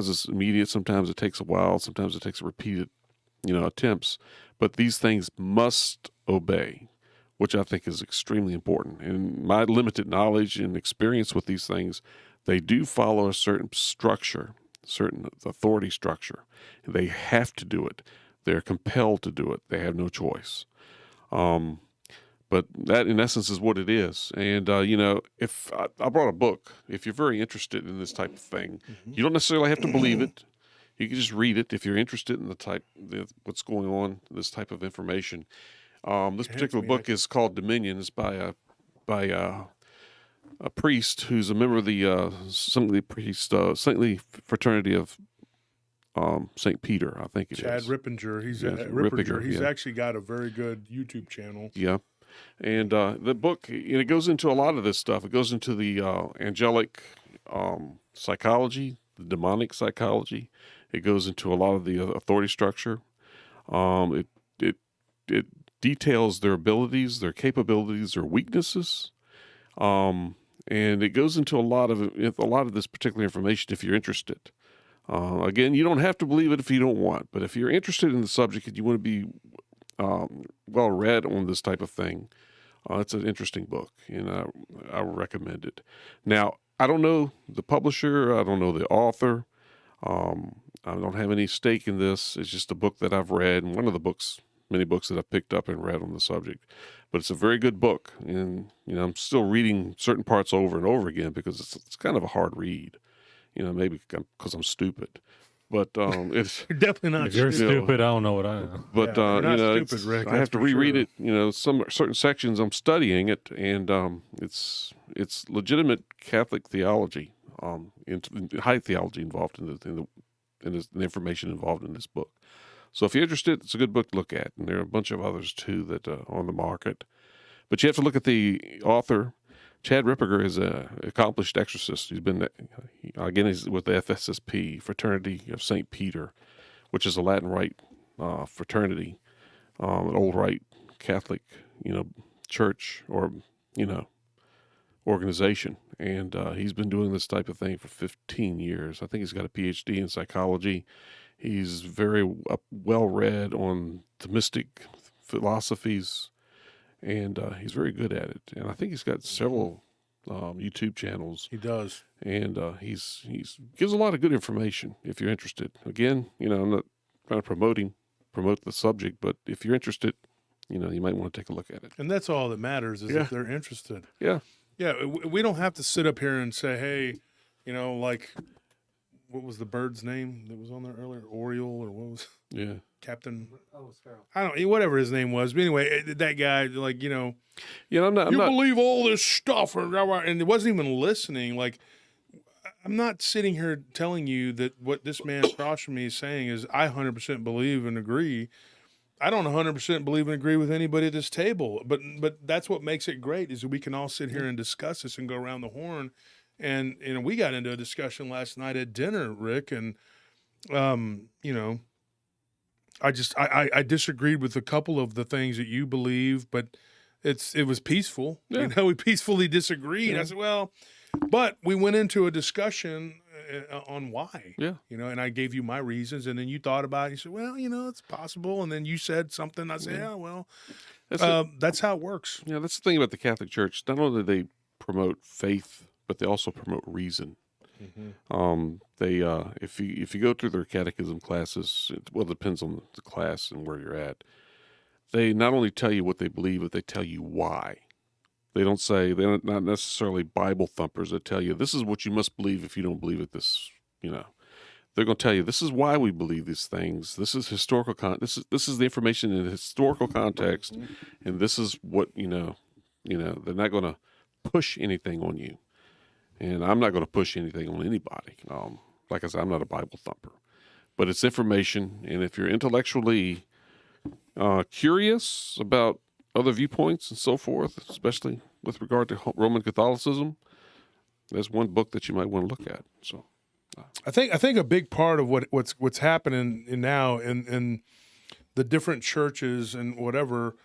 it's immediate, sometimes it takes a while, sometimes it takes repeated, attempts. But these things must obey, which I think is extremely important. And my limited knowledge and experience with these things, they do follow a certain structure, certain authority structure. They have to do it. They're compelled to do it. They have no choice. But that, in essence, is what it is. And, if I brought a book, if you're very interested in this type of thing, you don't necessarily have to believe it. You can just read it if you're interested in what's going on, this type of information. This particular book is called Dominion. It's by a priest who's a member of the saintly fraternity of St. Peter, I think it Chad is. Rippinger. He's Rippinger, He's yeah. actually got a very good YouTube channel. Yeah. And the book, it goes into a lot of this stuff. It goes into the angelic psychology, the demonic psychology. It goes into a lot of the authority structure. It details their abilities, their capabilities, their weaknesses. And it goes into a lot of this particular information if you're interested. Again, you don't have to believe it if you don't want, but if you're interested in the subject and you want to be well read on this type of thing, it's an interesting book, and I recommend it. Now, I don't know the publisher, I don't know the author, I don't have any stake in this. It's just a book that I've read, and one of the many books that I've picked up and read on the subject. But it's a very good book, and I'm still reading certain parts over and over again because it's kind of a hard read. Maybe because I'm stupid, but it's You're definitely not If you're stupid. stupid, I don't know what I know. but Yeah, you're not stupid, Rick, I have that's to for reread sure. it. Some certain sections I'm studying it, and it's legitimate Catholic theology, high theology involved in the information involved in this book. So if you're interested, it's a good book to look at, and there are a bunch of others too that are on the market. But you have to look at the author. Chad Rippinger is an accomplished exorcist. He's with the FSSP, Fraternity of St. Peter, which is a Latin Rite fraternity, an old Rite Catholic, church or, organization. And he's been doing this type of thing for 15 years. I think he's got a PhD in psychology. He's very well-read on Thomistic philosophies, and he's very good at it. And I think he's got several YouTube channels. He does. And he's gives a lot of good information if you're interested. Again, I'm not trying to promote the subject, but if you're interested, you might want to take a look at it. And that's all that matters is Yeah. if they're interested. Yeah. Yeah, we don't have to sit up here and say, hey, like, what was the bird's name that was on there earlier? Oriole or what was Yeah. Captain? Oh, Sparrow. I don't whatever his name was. But anyway, that guy, like, Yeah, I'm not. you believe all this stuff. And it wasn't even listening. Like, I'm not sitting here telling you that what this man across from me is saying is I 100% believe and agree. I don't 100% believe and agree with anybody at this table, but that's what makes it great is that we can all sit here and discuss this and go around the horn. And we got into a discussion last night at dinner, Rick, and I disagreed with a couple of the things that you believe, but it was peaceful. Yeah. We peacefully disagreed. Yeah. I said, well, but we went into a discussion on why. Yeah. And I gave you my reasons, and then you thought about it. You said, well, it's possible, and then you said something. I said, yeah, well, that's how it works. Yeah, that's the thing about the Catholic Church. Not only do they promote faith, but they also promote reason. They if you go through their catechism classes, it depends on the class and where you're at. They not only tell you what they believe, but they tell you why. They're not necessarily Bible thumpers that tell you this is what you must believe if you don't believe it. They're going to tell you this is why we believe these things. This is historical this is the information in the historical context, and this is what they're not going to push anything on you, and I'm not going to push anything on anybody. Like I said, I'm not a Bible thumper, but it's information, and if you're intellectually curious about other viewpoints and so forth, especially with regard to Roman Catholicism, there's one book that you might want to look at. So, I think a big part of what's happening now in the different churches and whatever,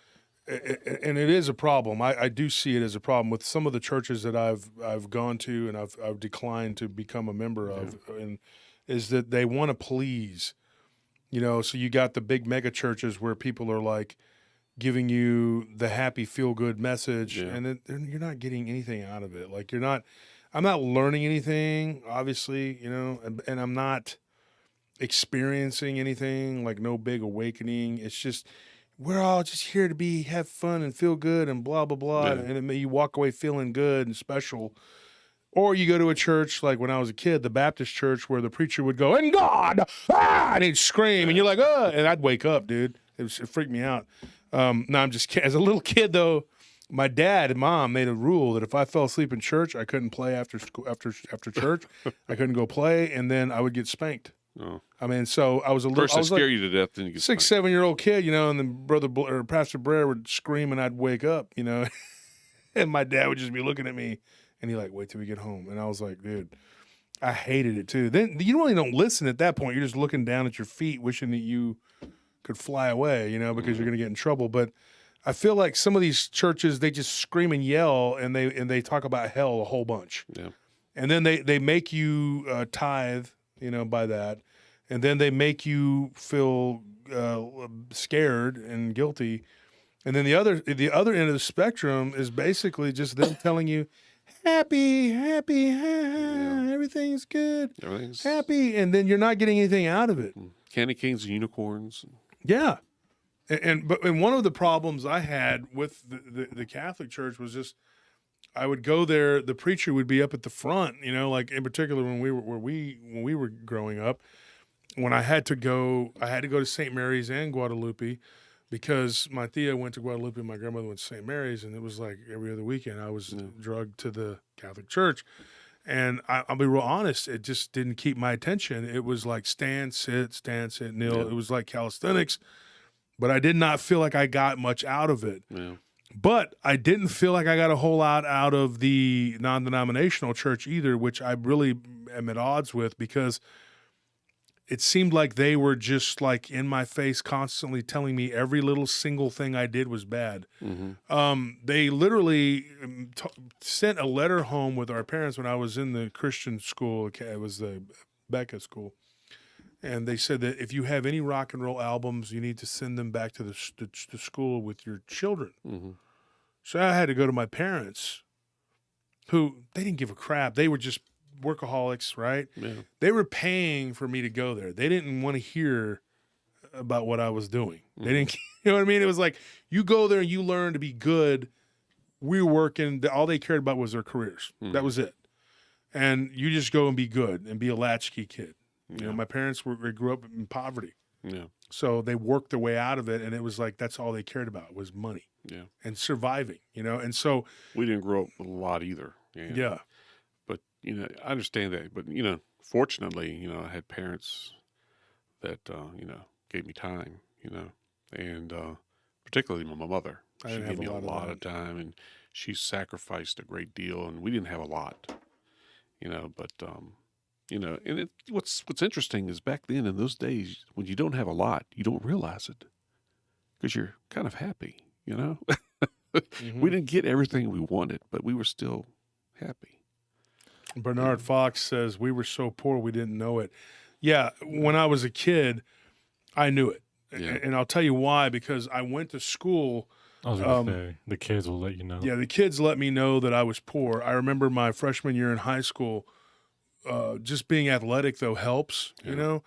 and it is a problem. I do see it as a problem with some of the churches that I've gone to and I've declined to become a member of, and is that they want to please, So you got the big mega churches where people are like giving you the happy feel good message, and you're not getting anything out of it. Like I'm not learning anything, obviously, and I'm not experiencing anything, like no big awakening. It's just, we're all just here to have fun and feel good and blah, blah, blah. Yeah. And you walk away feeling good and special. Or you go to a church, like when I was a kid, the Baptist church, where the preacher would go, and God, and he'd scream, and you're like, and I'd wake up, dude. It freaked me out. No, I'm just kidding. As a little kid, though, my dad and mom made a rule that if I fell asleep in church, I couldn't play after school, after church. I couldn't go play, and then I would get spanked. oh. I mean, so I was a little. First, I they was scare like you to death, then you get 6, spanked. 7-year-old kid, and then or Pastor Blair would scream, and I'd wake up, and my dad would just be looking at me, and he like, wait till we get home, and I was like, dude, I hated it too. Then you really don't listen at that point. You're just looking down at your feet, wishing that you could fly away, because you're going to get in trouble. But I feel like some of these churches, they just scream and yell, and they talk about hell a whole bunch. Yeah. And then they make you tithe, by that. And then they make you feel scared and guilty. And then the other end of the spectrum is basically just them telling you, happy, everything's good, Everything's happy. And then you're not getting anything out of it. candy canes and unicorns. Yeah. And one of the problems I had with the Catholic Church was just, I would go there, the preacher would be up at the front, like in particular when we were growing up, when I had to go to St. Mary's and Guadalupe, because my Thea went to Guadalupe and my grandmother went to St. Mary's, and it was like every other weekend I was drugged to the Catholic Church. And I'll be real honest, it just didn't keep my attention. It was like stand, sit, kneel. Yeah. It was like calisthenics, but I did not feel like I got much out of it. Yeah. But I didn't feel like I got a whole lot out of the non-denominational church either, which I really am at odds with, because it seemed like they were just like in my face constantly telling me every little single thing I did was bad. Mm-hmm. They literally sent a letter home with our parents when I was in the Christian school. It was the Becca school. And they said that if you have any rock and roll albums, you need to send them back to the school with your children. Mm-hmm. So I had to go to my parents, who they didn't give a crap. They were just workaholics, right? Yeah. They were paying for me to go there. They didn't want to hear about what I was doing. They didn't. You know what I mean? It was like you go there and you learn to be good. We were working. All they cared about was their careers. That was it. And you just go and be good and be a latchkey kid. You know, my parents they grew up in poverty. Yeah. So they worked their way out of it, and it was like that's all they cared about was money and surviving, you know. And so we didn't grow up with a lot either. yeah. But, you know, I understand that. But, you know, fortunately, you know, I had parents that, you know, gave me time, you know, and particularly my mother. She gave me a lot of time, and she sacrificed a great deal, and we didn't have a lot, you know, but, you know, and what's interesting is back then in those days, when you don't have a lot, you don't realize it because you're kind of happy, you know. We didn't get everything we wanted, but we were still happy. Bernard Fox says we were so poor we didn't know it. Yeah, when I was a kid, I knew it, and I'll tell you why. Because I went to school. I was going to say, the kids will let you know. Yeah, the kids let me know that I was poor. I remember my freshman year in high school. Just being athletic though helps, you know,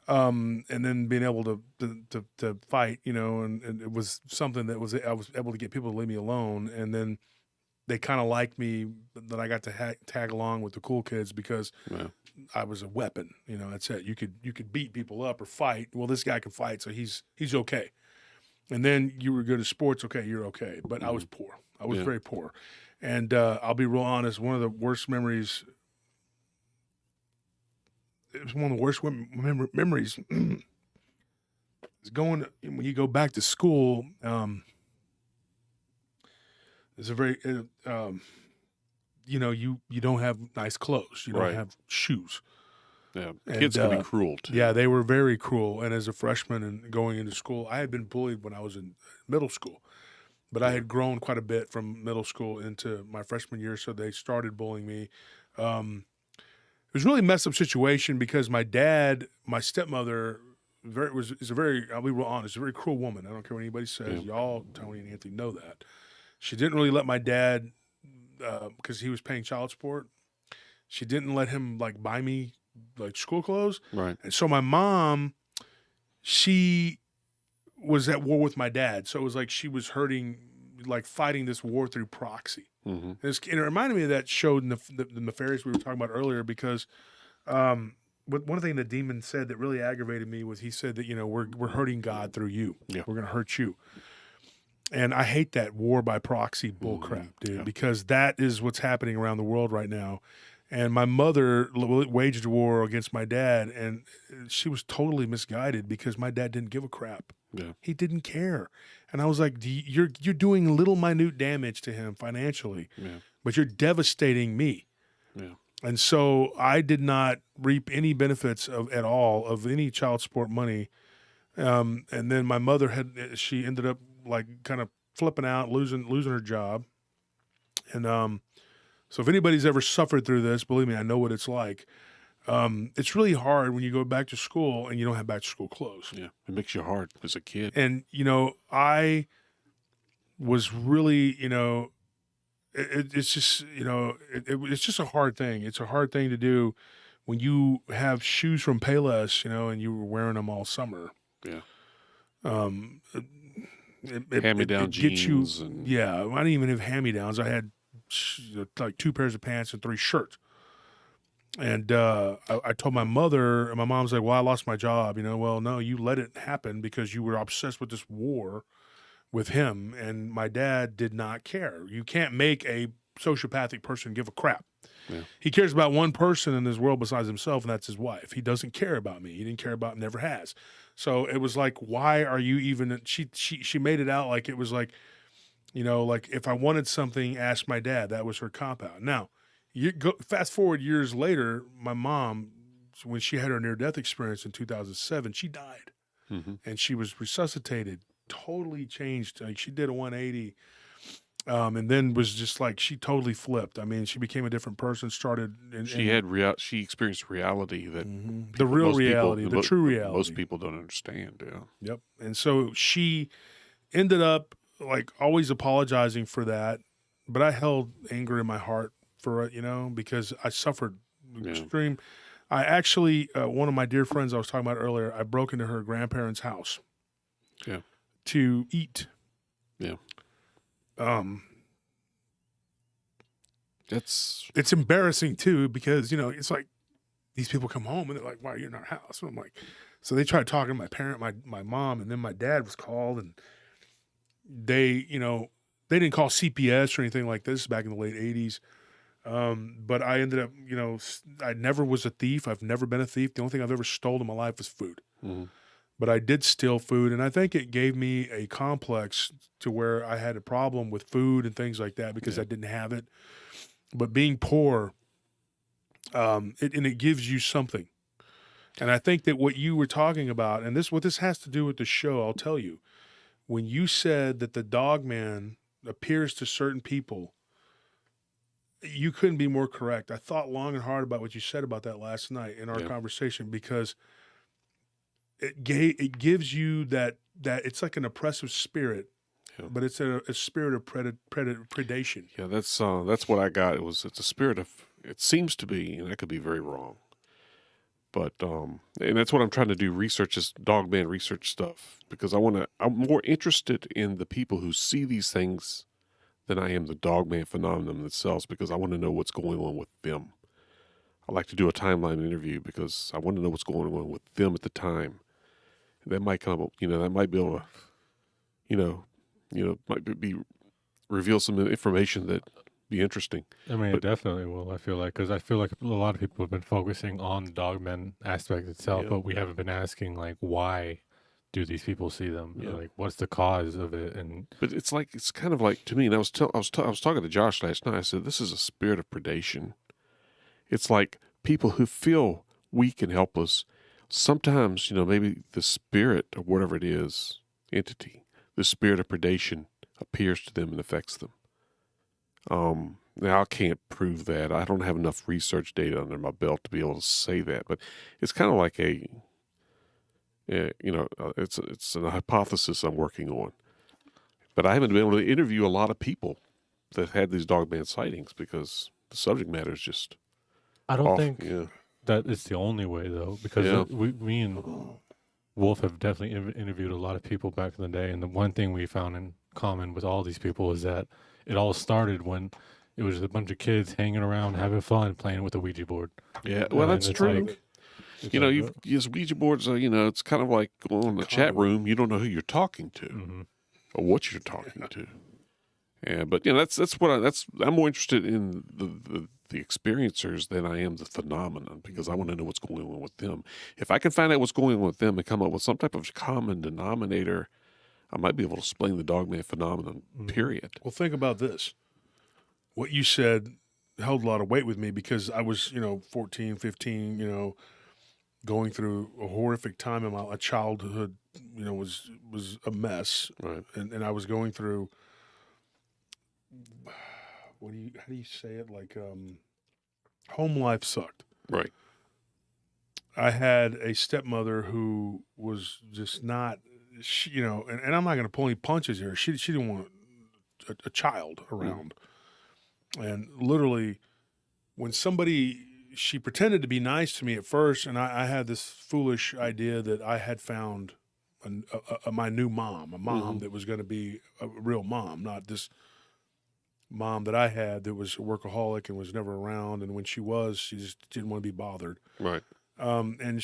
and then being able to fight, you know, and it was something that I was able to get people to leave me alone, and then they kind of liked me that I got to tag along with the cool kids because I was a weapon, you know. That's it. You could beat people up or fight. Well, this guy can fight, so he's okay. And then you were good at sports, okay, you're okay. But I was poor. I was very poor, and I'll be real honest. One of the worst memories. It was one of the worst memories. Is going when you go back to school. It's a very, you know, you don't have nice clothes. You don't have shoes. Yeah, kids can be cruel too. Yeah, they were very cruel. And as a freshman and going into school, I had been bullied when I was in middle school, but I had grown quite a bit from middle school into my freshman year. So they started bullying me. It was a really messed up situation because my dad, my stepmother, is a very, I'll be real honest, a very cruel woman. I don't care what anybody says. Y'all, Tony and Anthony, know that. She didn't really let my dad, because he was paying child support. She didn't let him like buy me like school clothes. Right. And so my mom, she was at war with my dad. So it was like she was like fighting this war through proxy. And it reminded me of that show, the Nefarious we were talking about earlier, because one thing the demon said that really aggravated me was he said that, you know, we're hurting God through you. Yeah. We're going to hurt you. And I hate that war by proxy bullcrap, dude, because that is what's happening around the world right now. And my mother waged war against my dad, and she was totally misguided because my dad didn't give a crap. Yeah. He didn't care. And I was like, you're doing little minute damage to him financially, but you're devastating me. Yeah. And so I did not reap any benefits at all of any child support money. And then my mother she ended up like kind of flipping out, losing her job. And so if anybody's ever suffered through this, believe me, I know what it's like. It's really hard when you go back to school and you don't have back to school clothes. Yeah, it makes you hard as a kid. And, you know, I was really, you know, it's just, you know, it's just a hard thing. It's a hard thing to do when you have shoes from Payless, you know, and you were wearing them all summer. Yeah. Hand-me-down jeans. Yeah, I didn't even have hand-me-downs. I had like 2 pairs of pants and 3 shirts. And I told my mother, and my mom's like, well, I lost my job. You know, well, no, you let it happen because you were obsessed with this war with him. And my dad did not care. You can't make a sociopathic person give a crap. Yeah. He cares about one person in this world besides himself, and that's his wife. He doesn't care about me. He didn't care about, never has. So it was like, why are you even, she made it out like it was like, you know, like if I wanted something, ask my dad. That was her cop-out. Now, fast forward years later, my mom, when she had her near-death experience in 2007, she died. And she was resuscitated, totally changed. Like she did a 180, and then was just like, she totally flipped. I mean, she became a different person, started. She experienced reality that the real reality, the true reality. Most people don't understand, Yep. And so she ended up like always apologizing for that, but I held anger in my heart for it, you know, because I suffered extreme. I actually, one of my dear friends I was talking about earlier, I broke into her grandparents' house. Yeah. to eat. Yeah. It's embarrassing too, because, you know, it's like these people come home and they're like, why are you in our house? And I'm like, so they tried talking to my parent, my mom, and then my dad was called, and they, you know, they didn't call CPS or anything like this back in the late 80s. But I ended up, you know, I never was a thief. I've never been a thief. The only thing I've ever stolen in my life was food. Mm-hmm. But I did steal food, and I think it gave me a complex to where I had a problem with food and things like that because I didn't have it. But being poor, it gives you something. And I think that what you were talking about, and what this has to do with the show, I'll tell you, when you said that the Dogman appears to certain people, you couldn't be more correct. I thought long and hard about what you said about that last night in our conversation, because it gives you that it's like an oppressive spirit, but it's a spirit of predation. Yeah, that's what I got. It's a spirit of, it seems to be, and I could be very wrong. But and that's what I'm trying to do, research this Dogman research stuff, because I'm more interested in the people who see these things than I am the Dogman phenomenon themselves, because I want to know what's going on with them. I like to do a timeline interview because I want to know what's going on with them at the time. That might come up, you know, that might be able to, might be reveal some information that be interesting. I mean, it definitely will. I feel like, because I feel like a lot of people have been focusing on the Dogman aspect itself, but we haven't been asking, like, why do these people see them? Yeah. Like, what's the cause of it? And but it's kind of like, to me, and I was talking to Josh last night. I said, this is a spirit of predation. It's like people who feel weak and helpless. Sometimes, you know, maybe the spirit or whatever it is, entity, the spirit of predation appears to them and affects them. Now I can't prove that. I don't have enough research data under my belt to be able to say that, but it's kind of like it's a hypothesis I'm working on. But I haven't been able to interview a lot of people that had these Dogman sightings because the subject matter is just I don't off. think that it's the only way, though, because me and Wolf have definitely interviewed a lot of people back in the day, and the one thing we found in common with all these people is that it all started when it was a bunch of kids hanging around, having fun, playing with a Ouija board. Yeah, well, that's true. Like, you know, you've used Ouija boards. It's kind of like going in the chat room. You don't know who you're talking to or what you're talking to. Yeah, but you know, I'm more interested in the experiencers than I am the phenomenon, because I want to know what's going on with them. If I can find out what's going on with them and come up with some type of common denominator, I might be able to explain the Dogman phenomenon, period. Well, think about this. What you said held a lot of weight with me, because I was, 14, 15, going through a horrific time in my childhood, was a mess. Right. And I was going through, how do you say it? Like, home life sucked. Right. I had a stepmother who was just not, and I'm not going to pull any punches here. She didn't want a child around. And literally, when she pretended to be nice to me at first, and I had this foolish idea that I had found my new mom, a mom that was going to be a real mom, not this mom that I had that was a workaholic and was never around. And when she was, she just didn't want to be bothered. Right. And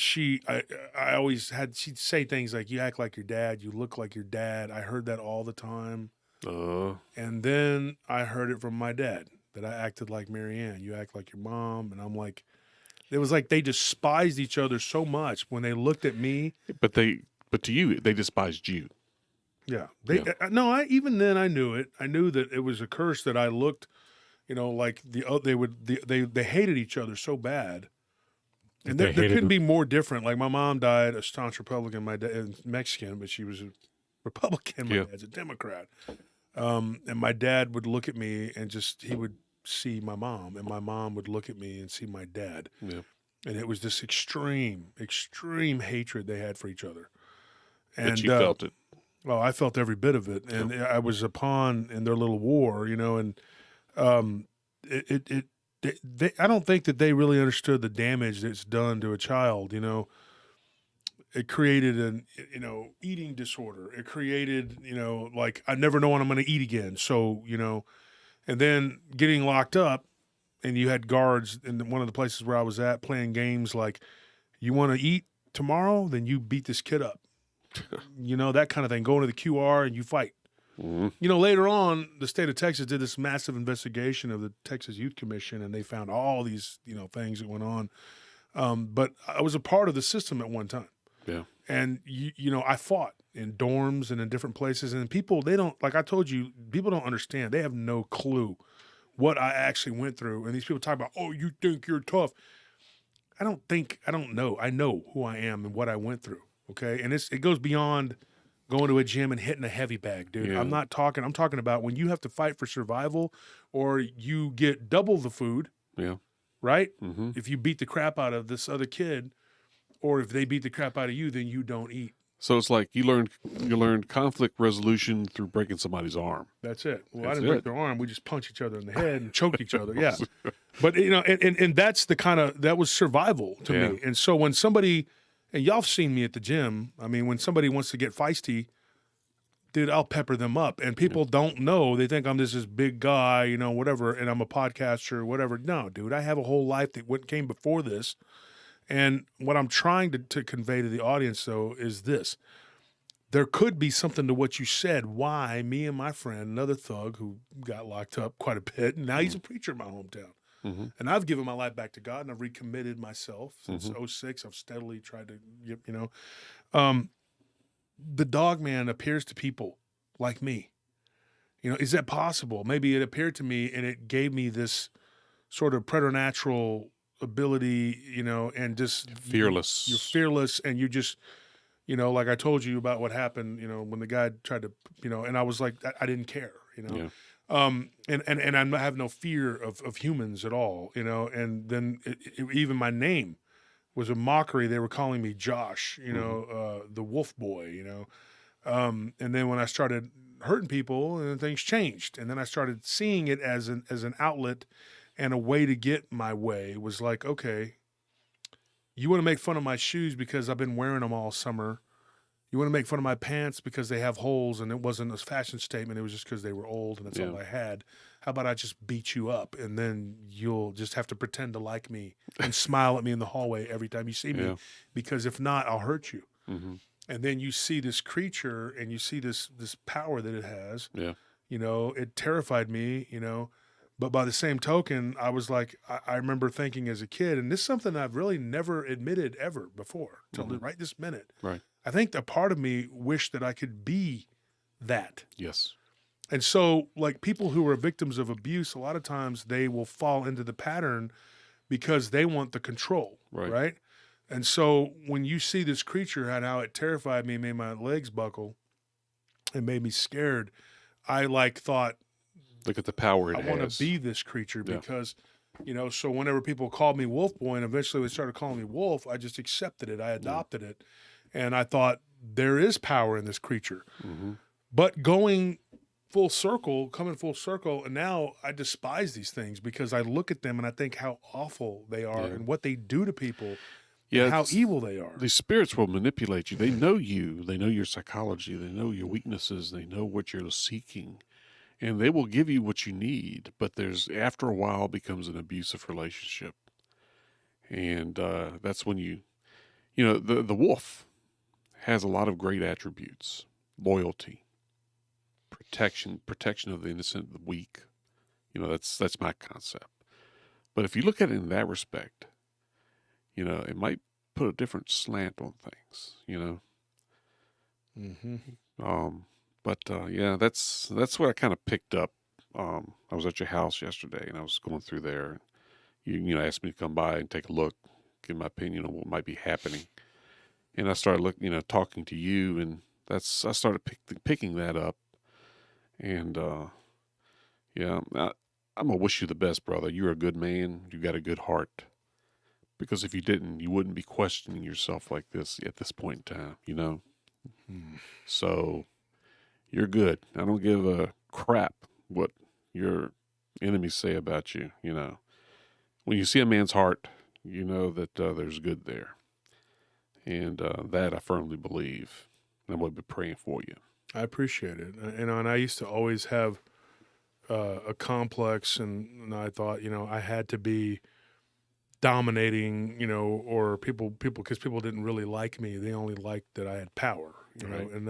I always she'd say things like, you act like your dad, you look like your dad. I heard that all the time. And then I heard it from my dad that I acted like Marianne. You act like your mom. And I'm like, it was like they despised each other so much when they looked at me. But to you, they despised you. Yeah. Even then I knew it. I knew that it was a curse that I looked, like they hated each other so bad. And there couldn't be more different. Like, my mom died a staunch Republican, my dad Mexican, but she was a Republican. My dad's a Democrat. And my dad would look at me and he would see my mom, and my mom would look at me and see my dad. Yeah. And it was this extreme, extreme hatred they had for each other. And But you felt it. Well, I felt every bit of it. And I was a pawn in their little war, and I don't think that they really understood the damage that's done to a child, It created an, eating disorder. It created, like, I never know when I'm going to eat again. So, and then getting locked up, and you had guards in one of the places where I was at playing games like, you want to eat tomorrow? Then you beat this kid up. That kind of thing. Go into the QR and you fight. Mm-hmm. Later on, the state of Texas did this massive investigation of the Texas Youth Commission, and they found all these, things that went on. But I was a part of the system at one time. Yeah. And, I fought in dorms and in different places. And people, they don't, like I told you, people don't understand. They have no clue what I actually went through. And these people talk about, oh, you think you're tough. I don't know. I know who I am and what I went through. Okay. And it goes beyond going to a gym and hitting a heavy bag, dude. Yeah. I'm talking about when you have to fight for survival, or you get double the food. Yeah. Right? Mm-hmm. If you beat the crap out of this other kid, or if they beat the crap out of you, then you don't eat. So it's like you learned conflict resolution through breaking somebody's arm. That's it. Well, That's I didn't break it. their arm. We just punched each other in the head and choked each other. Yeah. But, and that's that was survival to me. And so when somebody, and y'all have seen me at the gym, I mean, when somebody wants to get feisty, dude, I'll pepper them up. And people don't know. They think I'm this big guy, whatever, and I'm a podcaster, whatever. No, dude, I have a whole life that came before this. And what I'm trying to convey to the audience, though, is this. There could be something to what you said, why me and my friend, another thug who got locked up quite a bit, and now he's a preacher in my hometown. Mm-hmm. And I've given my life back to God, and I've recommitted myself since 06. I've steadily tried to, the Dogman appears to people like me. Is that possible? Maybe it appeared to me, and it gave me this sort of preternatural ability, and just Fearless. You're fearless, and you just, like I told you about what happened, when the guy tried to, and I was like, I didn't care, Yeah. And I have no fear of humans at all, and then even my name was a mockery. They were calling me Josh, the Wolf Boy, and then when I started hurting people, and things changed, and then I started seeing it as an outlet and a way to get my way. It was like, okay, you want to make fun of my shoes because I've been wearing them all summer. You want to make fun of my pants because they have holes, and it wasn't a fashion statement. It was just because they were old and that's all I had. How about I just beat you up, and then you'll just have to pretend to like me and smile at me in the hallway every time you see me, because if not, I'll hurt you. Mm-hmm. And then you see this creature, and you see this power that it has. Yeah. It terrified me, But by the same token, I was like, I remember thinking as a kid, and this is something I've really never admitted ever before, till right this minute. Right. I think a part of me wished that I could be that. Yes. And so, like, people who are victims of abuse, a lot of times they will fall into the pattern because they want the control, right? And so when you see this creature and how it terrified me, made my legs buckle, and made me scared, I thought, look at the power it I has. want to be this creature because, so whenever people called me Wolf Boy, and eventually they started calling me Wolf, I just accepted it. I adopted it. And I thought, there is power in this creature. Mm-hmm. But coming full circle, and now I despise these things because I look at them and I think how awful they are and what they do to people. Yeah, how evil they are. These spirits will manipulate you. They know you. They know your psychology. They know your weaknesses. They know what you're seeking. And they will give you what you need. But after a while, it becomes an abusive relationship. And that's when the wolf has a lot of great attributes. Loyalty. Protection of the innocent, the weak. That's my concept. But if you look at it in that respect, it might put a different slant on things, Mm-hmm. That's what I kind of picked up. I was at your house yesterday, and I was going through there. And you asked me to come by and take a look, give my opinion on what might be happening. And I started talking to you, and I started picking that up. And I'm gonna wish you the best, brother. You're a good man. You got a good heart. Because if you didn't, you wouldn't be questioning yourself like this at this point in time, Mm. So you're good. I don't give a crap what your enemies say about you, When you see a man's heart, you know that there's good there. And that I firmly believe. And we'll be praying for you. I appreciate it. You know, and I used to always have a complex, and I thought, you know, I had to be dominating, you know, or people because people didn't really like me. They only liked that I had power, you know, Right. and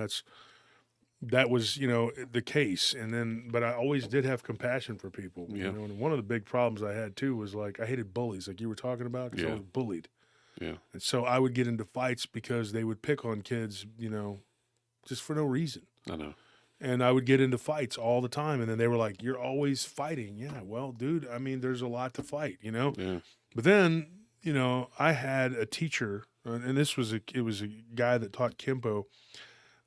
that was, you know, the case. And then, but I always did have compassion for people, Yeah. you know, and one of the big problems I had too was like, I hated bullies, like you were talking about, because I Yeah. was bullied. Yeah. And so I would get into fights because they would pick on kids, you know, just for no reason. I know. And I would get into fights all the time. And then they were like, you're always fighting. Yeah, well, dude, I mean, there's a lot to fight, you know? Yeah. But then, you know, I had a teacher, and it was a guy that taught Kimpo.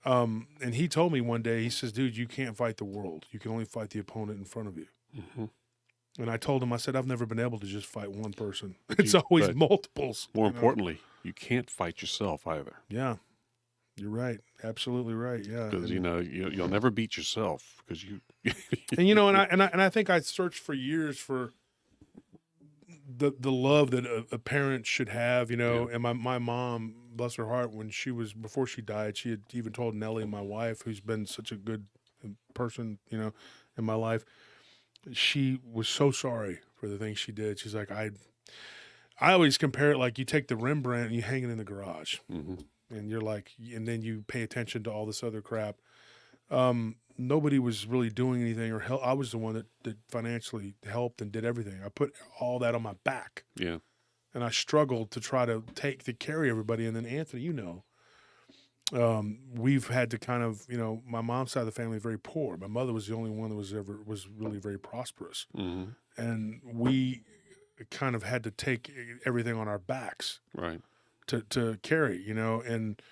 And he told me one day, he says, dude, you can't fight the world. You can only fight the opponent in front of you. Mm-hmm. And I told him, I said, I've never been able to just fight one person. It's always but multiples. More you know? importantly, you can't fight yourself either. Yeah, you're right. Absolutely right. Yeah. Because, you know, you'll never beat yourself because you. And, you know, and I think I searched for years for the love that a parent should have, you know. Yeah. And my mom, bless her heart, before she died, she had even told Nellie, my wife, who's been such a good person, you know, in my life. She was so sorry for the things she did. She's like, I always compare it like you take the Rembrandt and you hang it in the garage, Mm-hmm. and you're like, and then you pay attention to all this other crap. Nobody was really doing anything or help. I was the one that financially helped and did everything. I put all that on my back. Yeah. And I struggled to try to carry everybody. And then Anthony, you know, we've had to kind of, you know, my mom's side of the family very poor. My mother was the only one that was really very prosperous. Mm-hmm. And we kind of had to take everything on our backs Right. to carry, you know. And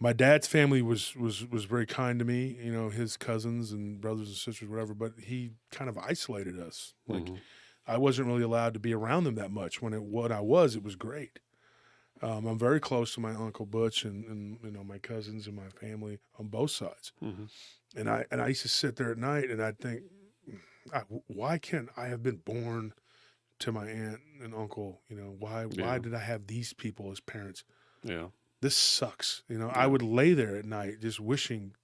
my dad's family was very kind to me, you know, his cousins and brothers and sisters, whatever, but he kind of isolated us. Like, Mm-hmm. I wasn't really allowed to be around them that much. What I was, it was great. I'm very close to my Uncle Butch and you know, my cousins and my family on both sides. Mm-hmm. And I used to sit there at night and I'd think, why can't I have been born to my aunt and uncle? You know, why did I have these people as parents? Yeah. This sucks. You know, Yeah. I would lay there at night just wishing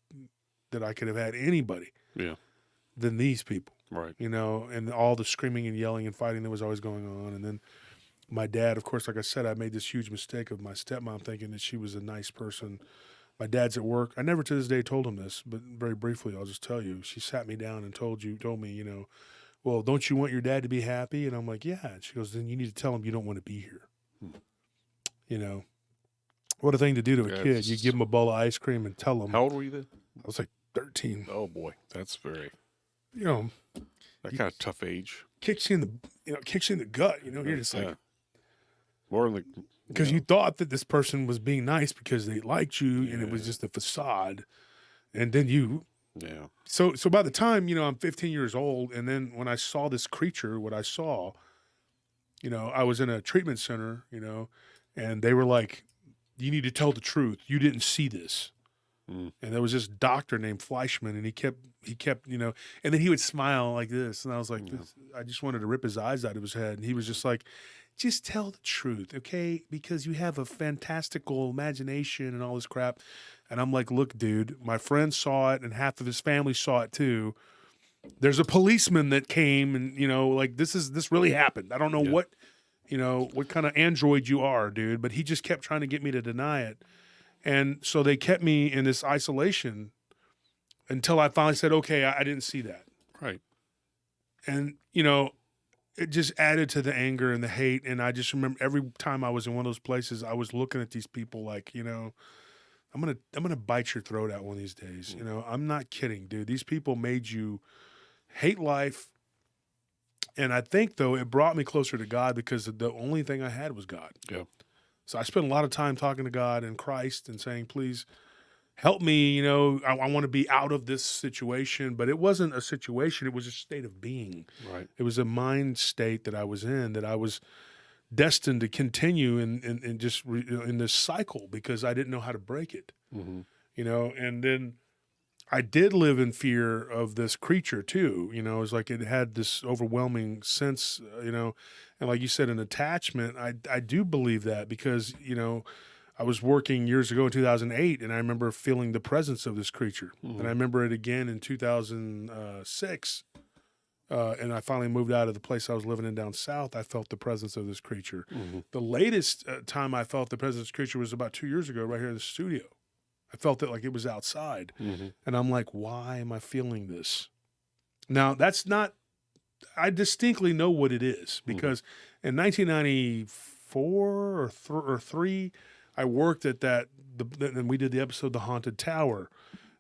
that I could have had anybody Yeah. than these people, Right. you know, and all the screaming and yelling and fighting that was always going on. And then my dad, of course, like I said, I made this huge mistake of my stepmom thinking that she was a nice person. My dad's at work. I never to this day told him this, but very briefly, I'll just tell you. She sat me down and told me, you know, well, don't you want your dad to be happy? And I'm like, yeah. And she goes, then you need to tell him you don't want to be here. You know, what a thing to do to a Yeah, kid. You give him a bowl of ice cream and tell him. How old were you then? I was like 13. Oh boy, that's very You know, that kind of tough age. kicks you in the gut. You know, you're just like, Yeah. More than the because you thought that this person was being nice because they liked you, and it was Yeah. just a facade. And then yeah. so by the time, you know, I'm 15 years old, and then when I saw this creature, what I saw, you know, I was in a treatment center, you know, and they were like, you need to tell the truth. You didn't see this. Mm. And there was this doctor named Fleischman, and he kept, you know, and then he would smile like this. And I was like, Yeah. I just wanted to rip his eyes out of his head. And he was just like, just tell the truth, okay? Because you have a fantastical imagination and all this crap. And I'm like, look, dude, my friend saw it and half of his family saw it too. There's a policeman that came and, you know, like this really happened. I don't know Yeah. what, you know, what kind of android you are, dude, but he just kept trying to get me to deny it. And so they kept me in this isolation until I finally said, okay, I didn't see that. Right. And, you know, it just added to the anger and the hate. And I just remember every time I was in one of those places, I was looking at these people like, you know, I'm gonna bite your throat out one of these days. You know, I'm not kidding, dude. These people made you hate life. And I think, though, it brought me closer to God because the only thing I had was God. Yeah. So I spent a lot of time talking to God and Christ and saying, please help me. You know, I want to be out of this situation. But it wasn't a situation. It was a state of being. Right. It was a mind state that I was in, that I was destined to continue in just in this cycle because I didn't know how to break it. Mm-hmm. You know, and then I did live in fear of this creature too. You know, it was like it had this overwhelming sense, you know, and like you said, an attachment. I do believe that because, you know, I was working years ago in 2008, and I remember feeling the presence of this creature. And I remember it again in 2006. And I finally moved out of the place I was living in down south. I felt the presence of this creature. The latest time I felt the presence of this creature was about 2 years ago, right here in the studio. I felt it like it was outside. And I'm like, why am I feeling this? Now, that's not, I distinctly know what it is, because in 1994 or 3, I worked at and we did the episode, The Haunted Tower.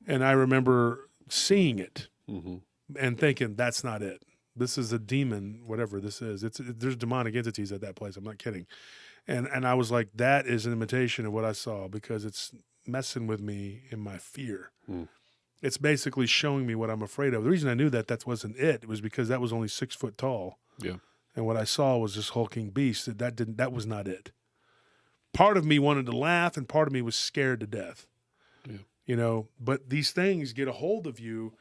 And I remember seeing it and thinking, that's not it. This is a demon, whatever this is. There's demonic entities at that place. I'm not kidding. And I was like, that is an imitation of what I saw, because it's messing with me in my fear. It's basically showing me what I'm afraid of. The reason I knew that wasn't it was because that was only 6 foot tall. Yeah. And what I saw was this hulking beast. That was not it. Part of me wanted to laugh, and part of me was scared to death. Yeah. You know, but these things get a hold of you,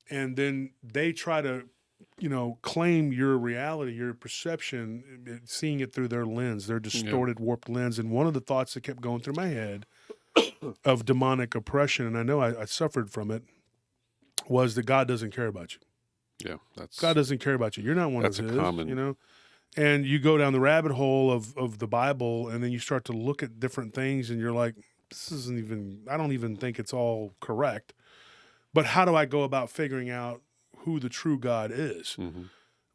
and then they try to, you know, claim your reality, your perception, seeing it through their lens, their distorted, warped lens. And one of the thoughts that kept going through my head of demonic oppression, and I know I suffered from it, was that God doesn't care about you. Yeah, God doesn't care about you. You're not one of his, common, you know. And you go down the rabbit hole of the Bible, and then you start to look at different things, and you're like, this isn't even, I don't even think it's all correct. But how do I go about figuring out who the true God is?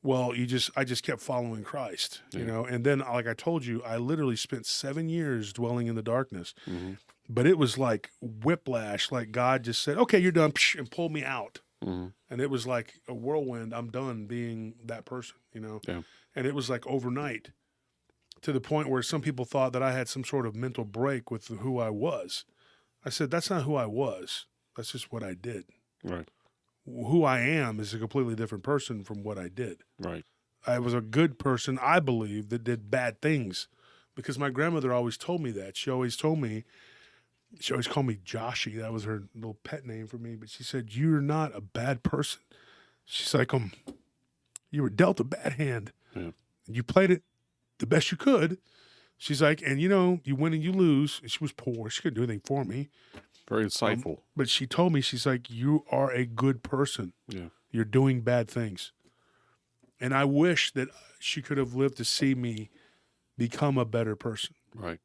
Well, I just kept following Christ, you know. And then, like I told you, I literally spent 7 years dwelling in the darkness. But it was like whiplash, like God just said, okay, you're done, and pulled me out. And it was like a whirlwind. I'm done being that person, you know. Yeah. And it was like overnight, to the point where some people thought that I had some sort of mental break with who I was. I said, that's not who I was. That's just what I did. Right. Who I am is a completely different person from what I did. Right. I was a good person, I believe, that did bad things, because my grandmother always told me that. She always called me Joshy. That was her little pet name for me. But she said, you're not a bad person. She's like, you were dealt a bad hand. Yeah. And you played it the best you could. She's like, and you know, you win and you lose. And she was poor. She couldn't do anything for me. Very insightful. But she told me, she's like, you are a good person. Yeah. You're doing bad things. And I wish that she could have lived to see me become a better person. Right.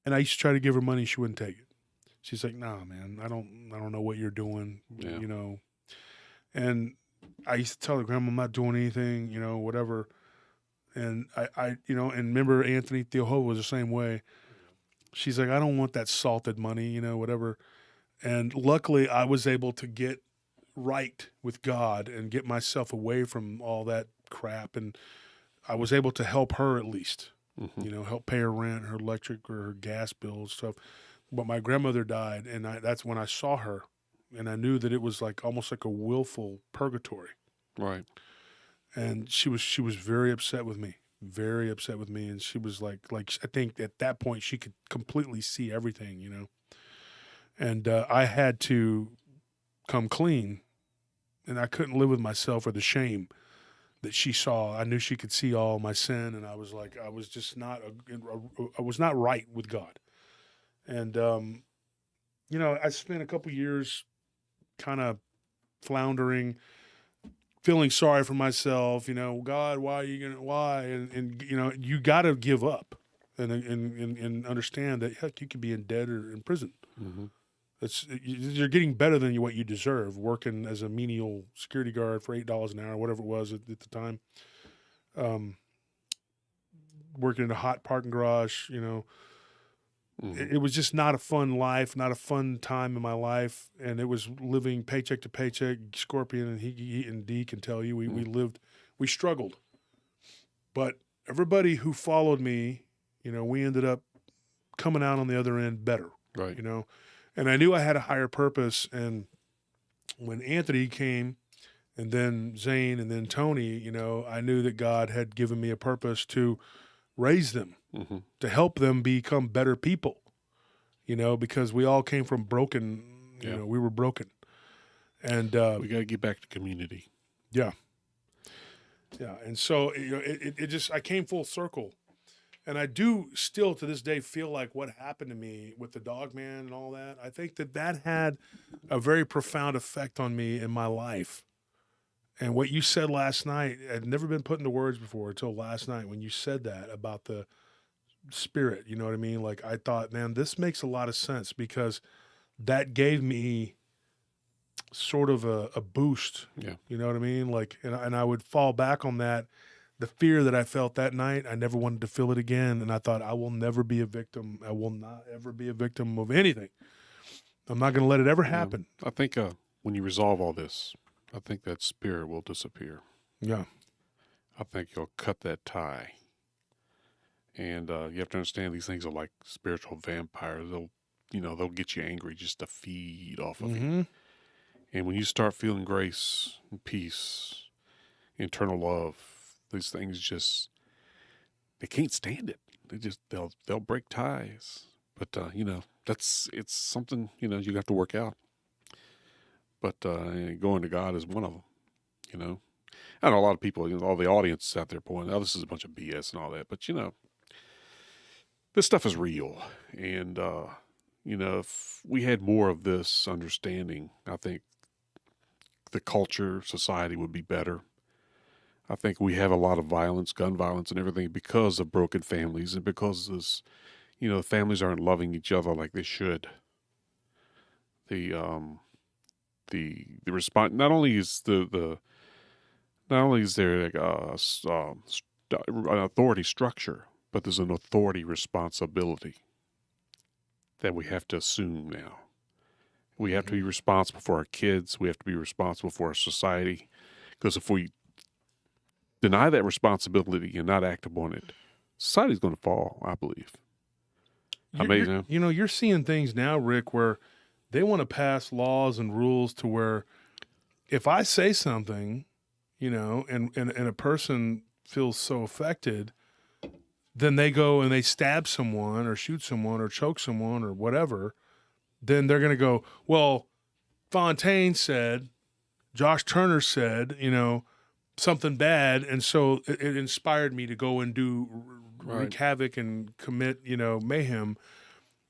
And I used to try to give her money. She wouldn't take it. She's like, nah, man, I don't know what you're doing, you know. And I used to tell her, Grandma, I'm not doing anything, you know, whatever. And I you know, and remember Anthony Theohova was the same way. She's like, I don't want that salted money, you know, whatever. And luckily I was able to get right with God and get myself away from all that crap. And I was able to help her at least, you know, help pay her rent, her electric or her gas bills, stuff. But my grandmother died, and that's when I saw her, and I knew that it was like almost like a willful purgatory. Right. And she was very upset with me, and she was like I think at that point she could completely see everything, you know. And I had to come clean, and I couldn't live with myself or the shame that she saw. I knew she could see all my sin, and I was like, I was just not I was not right with God. And you know, I spent a couple years kind of floundering, feeling sorry for myself, you know, God, why? And you know, you got to give up and understand that, heck, you could be in debt or in prison. You're getting better than what you deserve, working as a menial security guard for $8 an hour, whatever it was at the time. Working in a hot parking garage, you know. It was just not a fun life, not a fun time in my life. And it was living paycheck to paycheck. Scorpion and he and D can tell you, we struggled. But everybody who followed me, you know, we ended up coming out on the other end better. Right. You know, and I knew I had a higher purpose. And when Anthony came, and then Zane, and then Tony, you know, I knew that God had given me a purpose to raise them, to help them become better people, you know, because we all came from broken, you know, we were broken. And we got to get back to community. Yeah. Yeah. And so, you know, it just, I came full circle. And I do still to this day feel like what happened to me with the Dogman and all that, I think that had a very profound effect on me in my life. And what you said last night had never been put into words before until last night when you said that about the spirit. You know what I mean? Like, I thought, man, this makes a lot of sense because that gave me sort of a boost. Yeah. You know what I mean? Like, and I would fall back on that. The fear that I felt that night, I never wanted to feel it again. And I thought, I will never be a victim. I will not ever be a victim of anything. I'm not going to let it ever happen. I think when you resolve all this, I think that spirit will disappear. Yeah. I think you'll cut that tie. And you have to understand these things are like spiritual vampires. They'll get you angry just to feed off of you. And when you start feeling grace and peace, internal love, these things just, they can't stand it. They'll break ties. But, it's something, you have to work out. But going to God is one of them, I know a lot of people, all the audience out there pointing, oh, this is a bunch of BS and all that. But, this stuff is real. And, if we had more of this understanding, I think the culture, society would be better. I think we have a lot of violence, gun violence and everything because of broken families and because this, families aren't loving each other like they should. The response, not only is there like an authority structure, but there's an authority responsibility that we have to assume now. We have to be responsible for our kids. We have to be responsible for our society. Because if we deny that responsibility and not act upon it, society's going to fall, I believe. You're seeing things now, Rick, where they want to pass laws and rules to where if I say something, and a person feels so affected, then they go and they stab someone or shoot someone or choke someone or whatever, then they're going to go, well, Fontaine said, Josh Turner said, something bad. And so it inspired me to go and wreak havoc and commit, mayhem.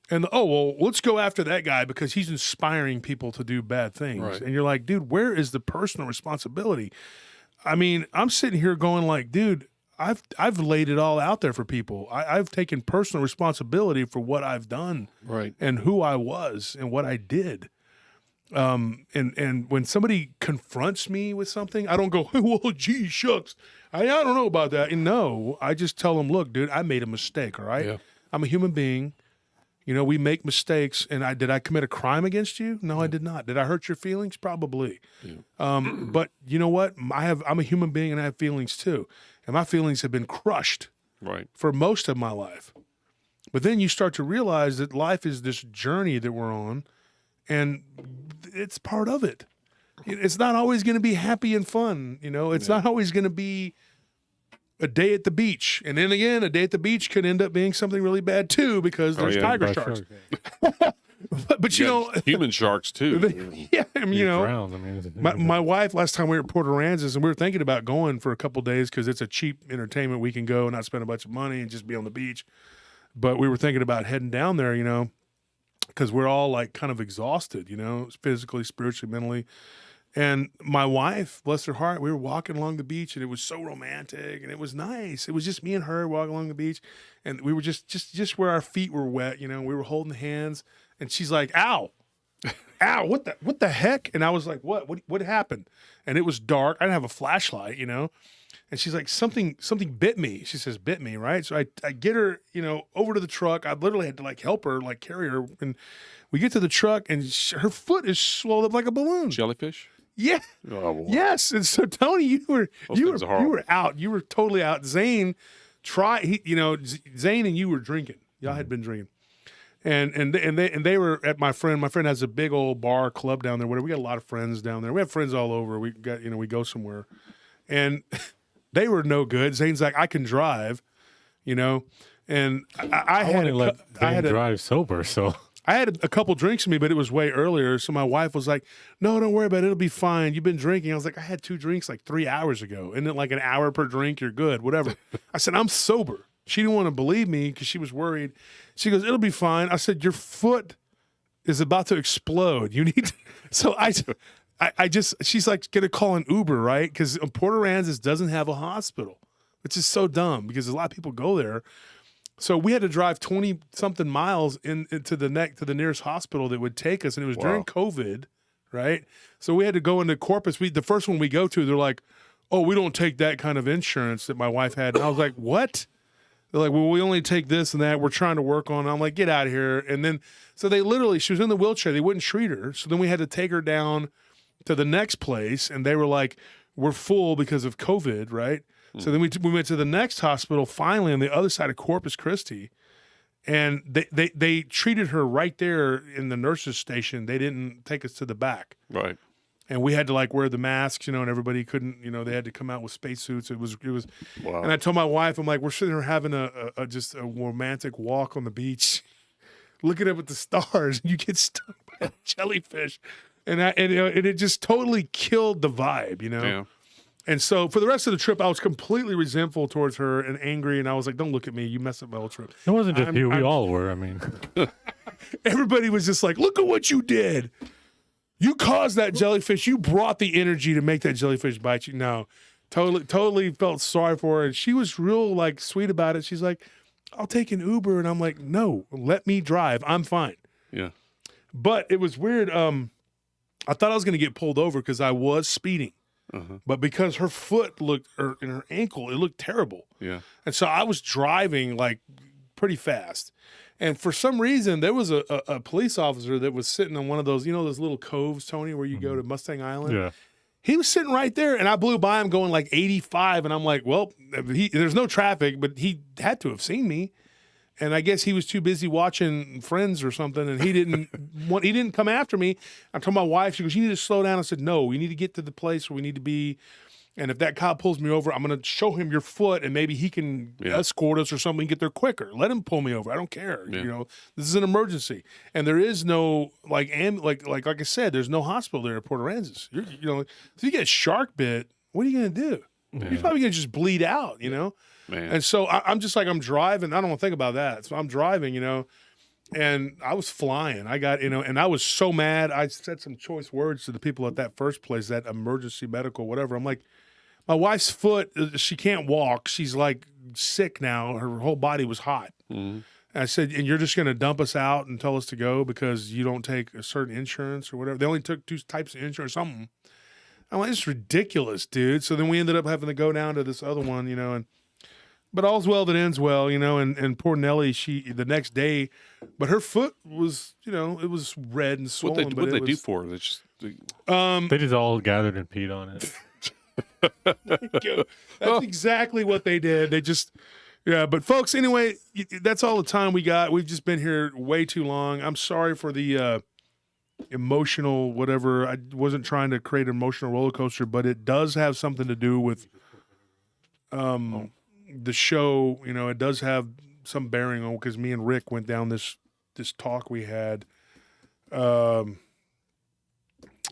And, let's go after that guy because he's inspiring people to do bad things. Right. And you're like, dude, where is the personal responsibility? I mean, I'm sitting here going like, dude, I've laid it all out there for people. I've taken personal responsibility for what I've done, right, and who I was and what I did. And when somebody confronts me with something, I don't go, well, gee, shucks, I don't know about that. And no, I just tell them, look, dude, I made a mistake. All right, Yeah. I'm a human being. We make mistakes. And did I commit a crime against you? No, I did not. Did I hurt your feelings? Probably. Yeah. But you know what? I'm a human being and I have feelings too. And my feelings have been crushed right, for most of my life. But then you start to realize that life is this journey that we're on, and it's part of it. It's not always going to be happy and fun. It's not always going to be a day at the beach. And then again, a day at the beach could end up being something really bad too because there's tiger sharks. But human sharks too. Yeah, I mean, Drown. my wife, last time we were at Port Aransas, and we were thinking about going for a couple days because it's a cheap entertainment. We can go and not spend a bunch of money and just be on the beach. But we were thinking about heading down there, because we're all like kind of exhausted, physically, spiritually, mentally. And my wife, bless her heart, we were walking along the beach and it was so romantic and it was nice. It was just me and her walking along the beach, and we were just where our feet were wet, we were holding hands, and she's like, ow, what the heck? And I was like, what happened? And it was dark. I didn't have a flashlight, and she's like, something bit me. She says, bit me, right? So I get her, over to the truck. I literally had to help her, carry her. And we get to the truck and her foot is swelled up like a balloon. Jellyfish. Yeah. Oh, boy. Yes. And so Tony, you were out. You were totally out. Zane Zane and you were drinking. Y'all had been drinking. And they were at my friend. My friend has a big old bar club down there. Whatever. We got a lot of friends down there. We have friends all over. We got we go somewhere, and they were no good. Zane's like, I can drive, and I had to drive sober. So I had a couple drinks in me, but it was way earlier. So my wife was like, no, don't worry about it. It'll be fine. You've been drinking. I was like, I had 2 drinks 3 hours ago. And then an hour per drink, you're good, whatever. I said, I'm sober. She didn't want to believe me because she was worried. She goes, it'll be fine. I said, your foot is about to explode. You need to. So I just, she's like going to call an Uber, right? Because Port Aransas doesn't have a hospital, which is so dumb because a lot of people go there. So we had to drive 20 something miles into the nearest hospital that would take us. And it was during COVID, right? So we had to go into Corpus. The first one we go to, they're like, oh, we don't take that kind of insurance that my wife had. And I was like, what? They're like, well, we only take this and that. We're trying to work on it. I'm like, get out of here. And then, so they literally, she was in the wheelchair. They wouldn't treat her. So then we had to take her down to the next place. And they were like, we're full because of COVID, right? So then we went to the next hospital finally on the other side of Corpus Christi. And they treated her right there in the nurses' station. They didn't take us to the back. Right. And we had to like wear the masks, and everybody couldn't, they had to come out with spacesuits. It was, Wow. and I told my wife, I'm like, we're sitting here having just a romantic walk on the beach, looking up at the stars, and you get stung by a jellyfish. And it just totally killed the vibe, Yeah. And so for the rest of the trip, I was completely resentful towards her and angry. And I was like, don't look at me. You messed up my whole trip. It wasn't just you. We all were. I mean, everybody was just like, look at what you did. You caused that jellyfish. You brought the energy to make that jellyfish bite you. No, totally felt sorry for her. And she was real like sweet about it. She's like, I'll take an Uber. And I'm like, no, let me drive. I'm fine. Yeah. But it was weird. I thought I was going to get pulled over because I was speeding. But because her foot and her ankle, it looked terrible. Yeah. And so I was driving like pretty fast. And for some reason, there was a police officer that was sitting on one of those, those little coves, Tony, where you go to Mustang Island. yeah. He was sitting right there, and I blew by him going like 85. And I'm like, well, there's no traffic, but he had to have seen me. And I guess he was too busy watching Friends or something, and he didn't come after me. I told my wife, she goes, you need to slow down. I said, no, we need to get to the place where we need to be. And if that cop pulls me over, I'm going to show him your foot, and maybe he can escort us or something and get there quicker. Let him pull me over. I don't care. Yeah. This is an emergency. And there is no, like I said, there's no hospital there at Port Aransas. If you get shark bit, what are you going to do? Yeah. You're probably going to just bleed out, Man. And so I'm just like, I'm driving. I don't want to think about that. So I'm driving, and I was flying. I got, and I was so mad. I said some choice words to the people at that first place, that emergency medical, whatever. I'm like, my wife's foot, she can't walk. She's like sick now. Her whole body was hot. Mm-hmm. And I said, and you're just going to dump us out and tell us to go because you don't take a certain insurance or whatever. They only took 2 types of insurance, something. I'm like, it's ridiculous, dude. So then we ended up having to go down to this other one, but all's well that ends well, and poor Nellie, the next day, but her foot was, it was red and swollen. What they do for her? They just all gathered and peed on it. That's exactly what they did. They just, but folks, anyway, that's all the time we got. We've just been here way too long. I'm sorry for the emotional whatever. I wasn't trying to create an emotional roller coaster, but it does have something to do with the show. It does have some bearing on, because me and Rick went down this talk we had. I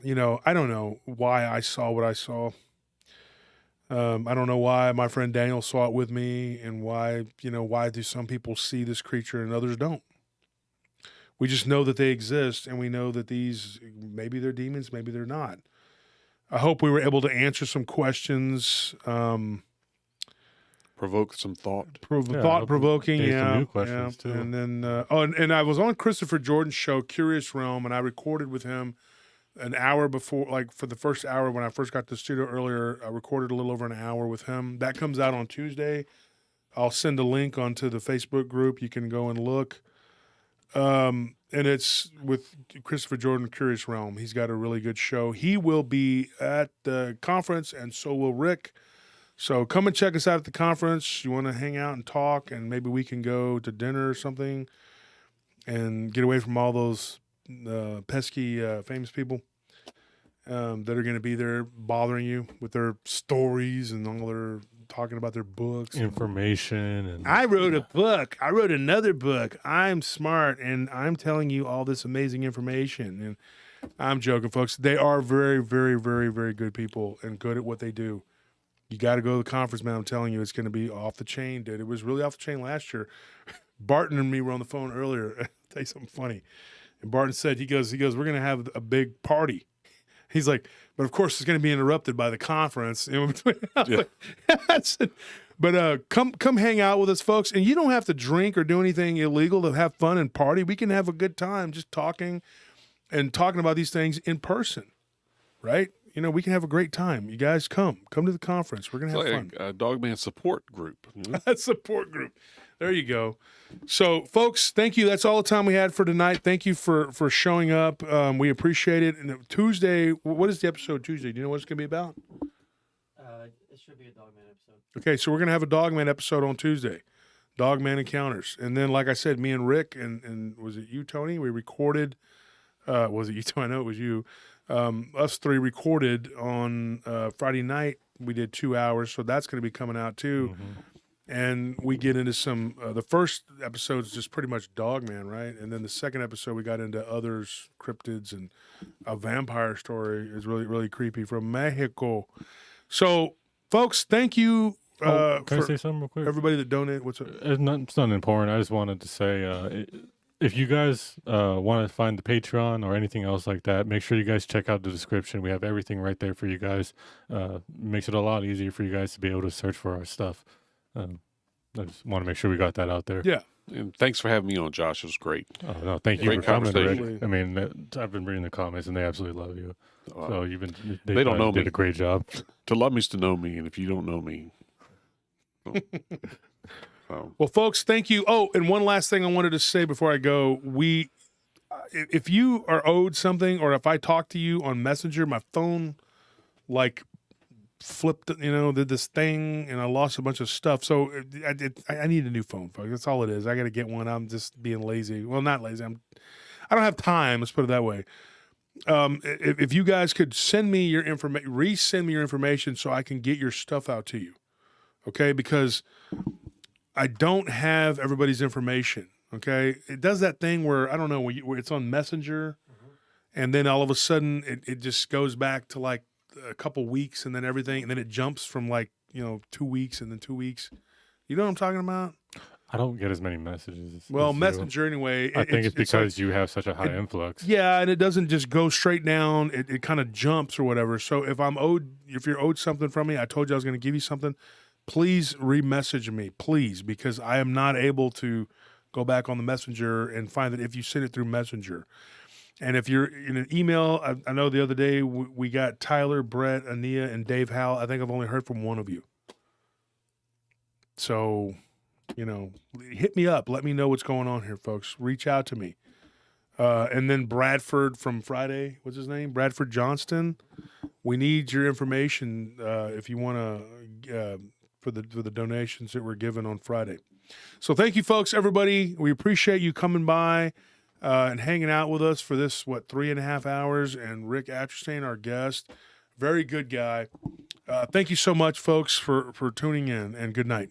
don't know why I saw what I saw. I don't know why my friend Daniel saw it with me, and why do some people see this creature and others don't. We just know that they exist, and we know that these, maybe they're demons, maybe they're not. I hope we were able to answer some questions. Provoke some thought. Thought-provoking, some new questions too. And then, and I was on Christopher Jordan's show, Curious Realm, and I recorded with him an hour before, like for the first hour when I first got to the studio earlier. I recorded a little over an hour with him. That comes out on Tuesday. I'll send a link onto the Facebook group. You can go and look. And it's with Christopher Jordan, Curious Realm. He's got a really good show. He will be at the conference, and so will Rick. So come and check us out at the conference. You want to hang out and talk, and maybe we can go to dinner or something and get away from all those pesky famous people that are going to be there bothering you with their stories and all their talking about their books. Information. And I wrote a book. I wrote another book. I'm smart, and I'm telling you all this amazing information. And I'm joking, folks. They are very, very, very, very good people and good at what they do. You got to go to the conference, man. I'm telling you, it's going to be off the chain, dude. It was really off the chain last year. Barton and me were on the phone earlier. I'll tell you something funny. And Barton said, he goes, we're going to have a big party. He's like, but of course it's going to be interrupted by the conference. You know, I was Yeah. like, I said, but come hang out with us, folks. And you don't have to drink or do anything illegal to have fun and party. We can have a good time just talking about these things in person, right? You know, we can have a great time. You guys come to the conference. We're going to It's have like fun. a Dogman support group. You know? That support group. There you go. So, folks, thank you. That's all the time we had for tonight. Thank you for showing up. We appreciate it. And Tuesday, what is the episode Tuesday? Do you know what it's going to be about? It should be a Dogman episode. Okay, so we're going to have a Dogman episode on Tuesday. Dogman Encounters. And then, like I said, me and Rick and was it you, Tony? We recorded. Was it you, Tony? I know it was you. Us three recorded on Friday night. We did 2 hours, so that's going to be coming out too. Mm-hmm. And we get into some. The first episode is just pretty much Dogman, right? And then the second episode we got into others, cryptids, and a vampire story is really really creepy from Mexico. So, folks, thank you Can I for say something real quick? everybody that donated. What's up? It's not important. I just wanted to say, if you guys want to find the Patreon or anything else like that, make sure you guys check out the description. We have everything right there for you guys. Makes it a lot easier for you guys to be able to search for our stuff. I just want to make sure we got that out there. Yeah. And thanks for having me on, Josh. It was great. Oh, no, thank you Great for coming, Rick. conversation. I mean, I've been reading the comments and they absolutely love you. So They don't know did me. a great job. To love me is to know me, and if you don't know me, Well, folks, thank you. Oh, and one last thing I wanted to say before I go. If you are owed something, or if I talk to you on Messenger, my phone like flipped, did this thing, and I lost a bunch of stuff. So I need a new phone, folks. That's all it is. I got to get one. I'm just being lazy. Well, not lazy. I don't have time. Let's put it that way. If you guys could send me your information, resend me your information so I can get your stuff out to you. Okay, because I don't have everybody's information. Okay, it does that thing where I don't know where it's on Messenger, and then all of a sudden it just goes back to like a couple weeks, and then everything, and then it jumps from like 2 weeks and then 2 weeks. You know what I'm talking about? I don't get as many messages. Well, as you. Messenger anyway. I think it's because like, you have such a high influx. yeah, and it doesn't just go straight down. It kind of jumps or whatever. So if you're owed something from me, I told you I was going to give you something. Please re-message me, please, because I am not able to go back on the Messenger and find that if you send it through Messenger. And if you're in an email, I know the other day we got Tyler, Brett, Ania, and Dave Howell. I think I've only heard from one of you. So, hit me up. Let me know what's going on here, folks. Reach out to me. And then Bradford from Friday, what's his name? Bradford Johnston. We need your information if you want to for the donations that were given on Friday. So thank you, folks, everybody. We appreciate you coming by and hanging out with us for this 3.5 hours. And Rick Atcherstein, our guest, very good guy. Thank you so much, folks, for tuning in, and good night.